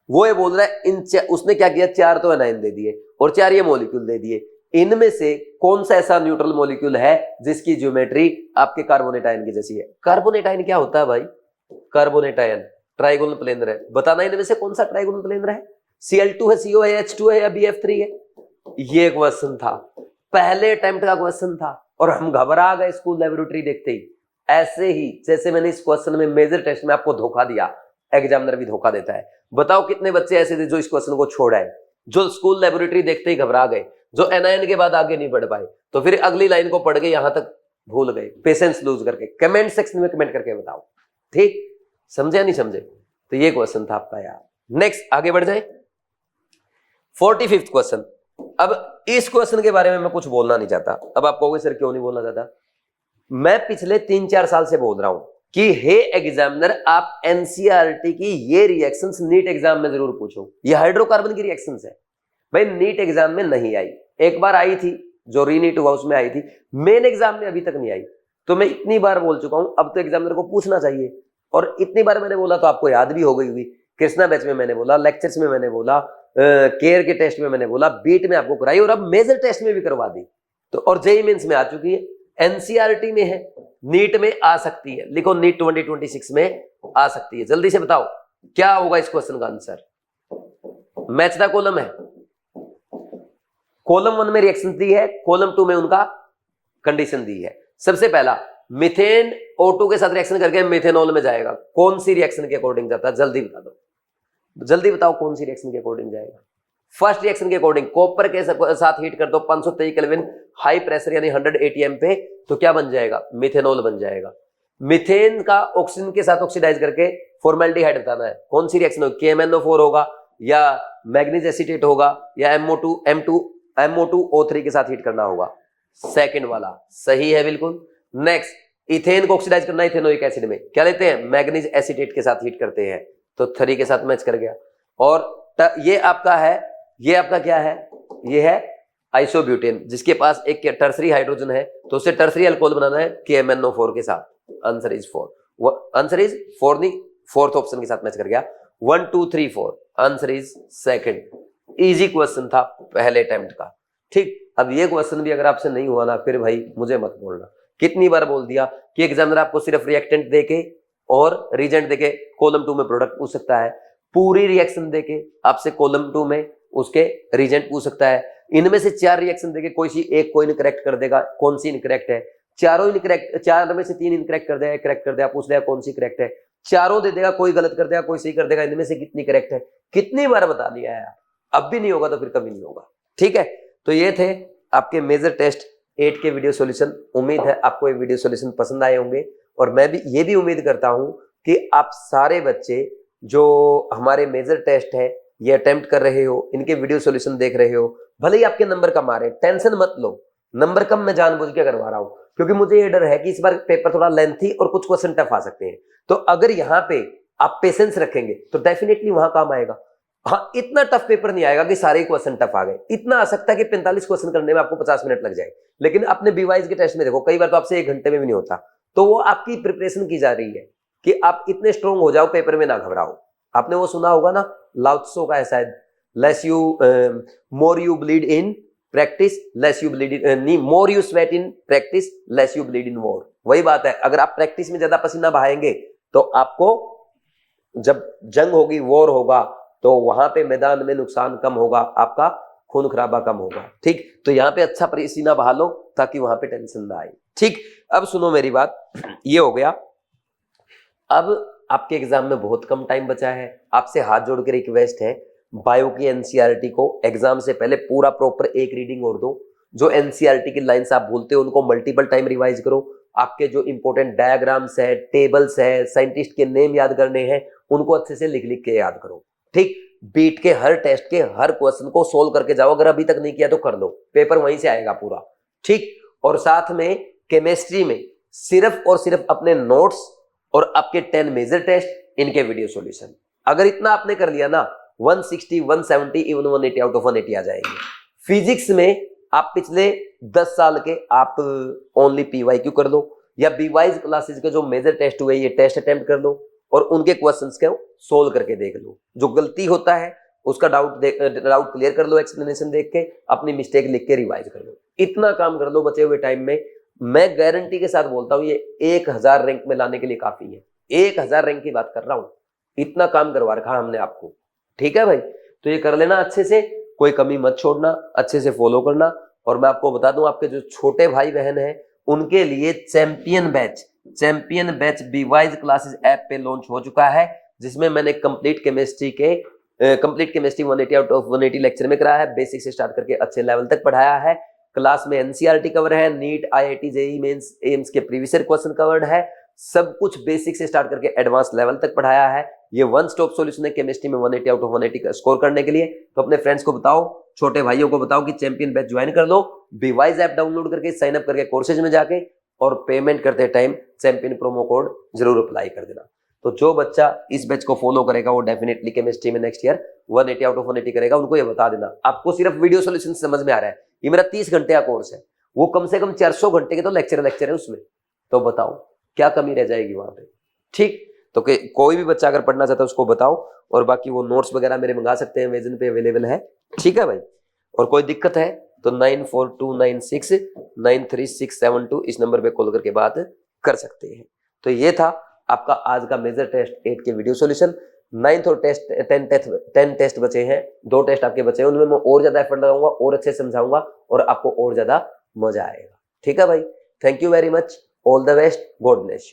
वो ये बोल रहा है उसने क्या किया, 4 तो anion दे दिए और 4 ये मॉलिक्यूल दे दिए। इनमें से कौन सा ऐसा न्यूट्रल मॉलिक्यूल है जिसकी ज्योमेट्री आपके कार्बोनेट आयन की जैसी है? कार्बोनेट आयन क्या होता है भाई? कार्बोनेट आयन ट्राइगोनल प्लेनर है। बताना इनमें से कौन सा ट्राइगोनल प्लेनर है? Cl2 है, CO है, H2 है या BF3 है? ये क्वेश्चन था, पहले अटेम्प्ट का क्वेश्चन था और हम घबरा गए स्कूल लैबोरेटरी देखते ही। ऐसे ही जैसे मैंने इस क्वेश्चन में मेजर टेस्ट में आपको धोखा दिया, एग्जामिनर भी धोखा देता है। बताओ कितने बच्चे ऐसे थे जो इस क्वेश्चन को छोड़ आए, जो स्कूल लैबोरेटरी देखते ही घबरा गए, जो एनायन के बाद आगे नहीं बढ़ पाए, तो फिर अगली लाइन को पढ़ के यहां तक भूल गए, पेशेंस लूज करके। कमेंट सेक्शन में कमेंट करके बताओ, ठीक? समझे नहीं समझे? तो ये क्वेश्चन था आपका यार। नेक्स्ट आगे बढ़ जाए, 45th क्वेश्चन। अब इस क्वेश्चन के बारे में मैं कुछ बोलना नहीं चाहता। अब आप कहोगे सर क्यों नहीं बोलना चाहता? मैं पिछले 3-4 साल से बोल रहा हूं कि हे एग्जामिनर, आप एनसीईआरटी की ये रिएक्शंस नीट एग्जाम में जरूर पूछो। ये हाइड्रोकार्बन की रिएक्शंस है भाई, नीट एग्जाम में नहीं आई। एक बार आई थी जो रीनीट हुआ उसमें आई थी, मेन एग्जाम में अभी तक नहीं आई। तो मैं इतनी बार बोल चुका हूं, अब तो एग्जामिनर को पूछना चाहिए। और इतनी बार मैंने बोला तो आपको याद भी हो गई हुई। कृष्णा बैच में मैंने बोला, लेक्चर्स में मैंने बोला, केयर के टेस्ट में मैंने बोला, बीट में आपको कराई और अब मेजर टेस्ट में भी करवा दी। तो और जेईई मेंस में आ चुकी है, एनसीईआरटी में है, नीट में आ सकती है, लिखो नीट 2026 में आ सकती है। जल्दी से बताओ क्या होगा इस क्वेश्चन का आंसर। मैच द कॉलम है, कॉलम 1 में रिएक्शन दी है, कॉलम 2 में उनका कंडीशन दी है। सबसे पहला मीथेन O2 के साथ रिएक्शन करके मिथेनॉल में जाएगा, कौन सी रिएक्शन के अकॉर्डिंग जाता है, जल्दी बता दो, जल्दी बताओ कौन सी रिएक्शन के अकॉर्डिंग जाएगा। फर्स्ट रिएक्शन के अकॉर्डिंग कॉपर के साथ हीट कर दो 523 केल्विन हाई प्रेशर यानी 100 ATM पे, तो क्या बन जाएगा, मिथेनॉल बन जाएगा। मीथेन का ऑक्सीजन के साथ ऑक्सीडाइज करके फॉर्मेल्डिहाइड बताना है, कौन सी रिएक्शन होगी, KMnO4 होगा या मैग्नीज एसीटेट होगा या MO2O3 के साथ हीट करना होगा, सेकंड वाला सही है बिल्कुल। नेक्स्ट इथेन को ऑक्सीडाइज करना है इथेनोइक एसिड में, क्या लेते हैं, मैग्नीज एसीटेट के साथ हीट करते हैं, तो 3 के साथ मैच कर गया। और ये आपका है, ये आपका क्या है, ये है आइसोब्यूटेन, जिसके पास एक टर्सरी हाइड्रोजन है, तो उसे टर्सरी अल्कोहल बनाना है KMnO4 के साथ। आंसर इज 4, आंसर इज 4 नहीं, फोर्थ ऑप्शन के साथ मैच कर गया। 1 2 3 4, answer is second. Easy question था पहले अटेम्प्ट का। ठीक, अब ये क्वेश्चन भी अगर आपसे नहीं हुआ ना, फिर भाई मुझे मत बोलना। कितनी बार बोल दिया कि एग्जामिनर आपको सिर्फ रिएक्टेंट देके और रीजेंट देके कॉलम 2 में प्रोडक्ट पूछ सकता है, पूरी रिएक्शन देके आपसे कॉलम 2 में उसके रीजेंट पूछ सकता है। इनमें से 4 रिएक्शन देके कोई सी एक कोई इनकरेक्ट कर देगा, कौन सी इनकरेक्ट है, चारों इनकरेक्ट, 4 में से 3 इनकरेक्ट कर देगा, करेक्ट कर देगा, पूछ देगा कौन सी करेक्ट है, चारों दे देगा, कोई गलत कर देगा कोई सही कर देगा, इनमें से कितनी करेक्ट है, कितनी बार बता दिया है, अब भी नहीं होगा तो फिर कभी नहीं होगा। ठीक है, तो ये थे आपके मेजर टेस्ट 8 के वीडियो सॉल्यूशन। उम्मीद है आपको ये वीडियो सॉल्यूशन पसंद आए होंगे, और मैं भी ये भी उम्मीद करता हूं कि आप सारे बच्चे जो हमारे मेजर टेस्ट है ये अटेम्प्ट कर रहे हो, इनके वीडियो सॉल्यूशन देख रहे हो, भले ही आपके नंबर कम आ रहे, टेंशन मत लो, नंबर कम मैं जानबूझ के करवा रहा हूं, क्योंकि मुझे ये डर है कि इस बार पेपर थोड़ा लेंथी और कुछ क्वेश्चन टफ आ सकते हैं। तो अगर यहाँ पे आप पेशेंस रखेंगे तो डेफिनेटली वहां काम आएगा। हाँ, इतना टफ पेपर नहीं आएगा कि सारे क्वेश्चन टफ आ गए, इतना आ सकता है कि 45 क्वेश्चन करने में आपको 50 मिनट लग जाए, लेकिन अपने बीवाइज के टेस्ट में देखो कई बार तो आपसे 1 घंटे में भी नहीं होता। तो वो आपकी प्रिपरेशन की जा रही है कि आप इतने स्ट्रोंग हो जाओ, पेपर में ना घबराओ। आपने वो सुना होगा ना, लाओ त्सो का है शायद, less you more you bleed in practice less you bleed in, more you sweat in practice less you bleed in war. वही बात है, अगर आप प्रैक्टिस में ज्यादा पसीना बहाएंगे तो आपको जब जंग होगी, वॉर होगा, तो वहां पे मैदान में नुकसान कम होगा, आपका खून खराबा कम होगा। ठीक, तो यहाँ पे अच्छा पसीना बहा लो ताकि वहां पे टेंशन ना आए। ठीक, अब सुनो मेरी बात, ये हो गया। अब आपके एग्जाम में बहुत कम टाइम बचा है, आपसे हाथ जोड़ के रिक्वेस्ट है, बायो की एनसीईआरटी को एग्जाम से पहले पूरा प्रॉपर एक रीडिंग और दो। जो एनसीईआरटी की लाइंस आप भूलते हो उनको मल्टीपल टाइम रिवाइज करो। आपके जो इंपॉर्टेंट डायग्राम्स है, टेबल्स है, साइंटिस्ट के नेम याद करने हैं, उनको अच्छे से लिख लिख के याद करो। ठीक, बीट के हर टेस्ट के हर क्वेश्चन को सोल्व करके जाओ, अगर अभी तक नहीं किया तो कर लो, पेपर वहीं से आएगा पूरा। ठीक, और साथ में केमिस्ट्री में सिर्फ और सिर्फ अपने नोट्स और आपके 10 मेजर टेस्ट, इनके वीडियो सॉल्यूशन, अगर इतना आपने कर लिया ना, 160 170 इवन 180 आउट ऑफ 180 आ जाएंगे। फिजिक्स में आप पिछले 10 साल के आप ओनली PYQ कर लो, या बीवाइज क्लासेस के जो मेजर टेस्ट हुए ये टेस्ट अटेम्प्ट कर लो, और उनके क्वेश्चंस को सोल्व करके देख लो। जो गलती होता है उसका डाउट क्लियर कर लो, एक्सप्लेनेशन देख के, अपनी मिस्टेक लिख के रिवाइज कर लो। इतना काम कर लो बचे हुए टाइम में, मैं गारंटी के साथ बोलता हूं ये 1000 रैंक में लाने के लिए काफी है। 1000 रैंक की बात कर रहा हूं, इतना काम करवा रखा हमने आपको। ठीक है भाई, तो ये कर लेना अच्छे से, कोई कमी मत छोड़ना, अच्छे से फॉलो करना। और मैं आपको बता दूं, आपके जो छोटे भाई बहन हैं उनके लिए चैंपियन बैच बीवाइज क्लासेस ऐप पे लॉन्च हो चुका है, जिसमें मैंने complete chemistry 180 out of 180 lecture में कराया है, बेसिक से स्टार्ट करके अच्छे लेवल तक पढ़ाया है। क्लास में एनसीईआरटी कवर है, NEET IIT JEE mains AIIMS के प्रीवियस ईयर क्वेश्चन कवर्ड है, सब कुछ बेसिक से स्टार्ट करके एडवांस लेवल तक पढ़ाया है। ये वन स्टॉप सॉल्यूशन है केमिस्ट्री में 180 आउट ऑफ 180 का स्कोर करने के लिए। तो अपने फ्रेंड्स को बताओ, छोटे भाइयों को बताओ कि चैंपियन बैच ज्वाइन कर लो, बीवाइज ऐप डाउनलोड करके साइन अप करके कोर्सेज में जाके, और पेमेंट करते टाइम चैंपियन प्रोमो कोड जरूर अप्लाई कर देना। तो जो बच्चा इस बैच को फॉलो करेगा वो डेफिनेटली केमिस्ट्री में नेक्स्ट ईयर 180 आउट ऑफ 180 करेगा। उनको ये बता देना, आपको सिर्फ वीडियो सॉल्यूशन समझ में आ रहा है, ये मेरा 30 घंटे का कोर्स है, वो कम से कम 400 घंटे के तो लेक्चर है उसमें। तो बताओ क्या कमी रह जाएगी वहां पे। ठीक, तो कोई भी बच्चा अगर पढ़ना चाहता है उसको बताओ, और बाकी वो नोट्स वगैरह मेरे मंगा सकते हैं, अमेज़न पे अवेलेबल है। ठीक है भाई, और कोई दिक्कत है तो 9429693672 इस नंबर पे कॉल करके बात कर सकते हैं। तो ये था आपका आज का मेजर टेस्ट 8 के वीडियो सॉल्यूशन। 9th और 10 टेस्ट बचे हैं, 2 टेस्ट आपके बचे हैं, उनमें मैं और ज्यादा एफर्ट लगाऊंगा और अच्छे से समझाऊंगा और आपको और ज्यादा मजा आएगा। ठीक है भाई, thank you very much, all the best, God bless you.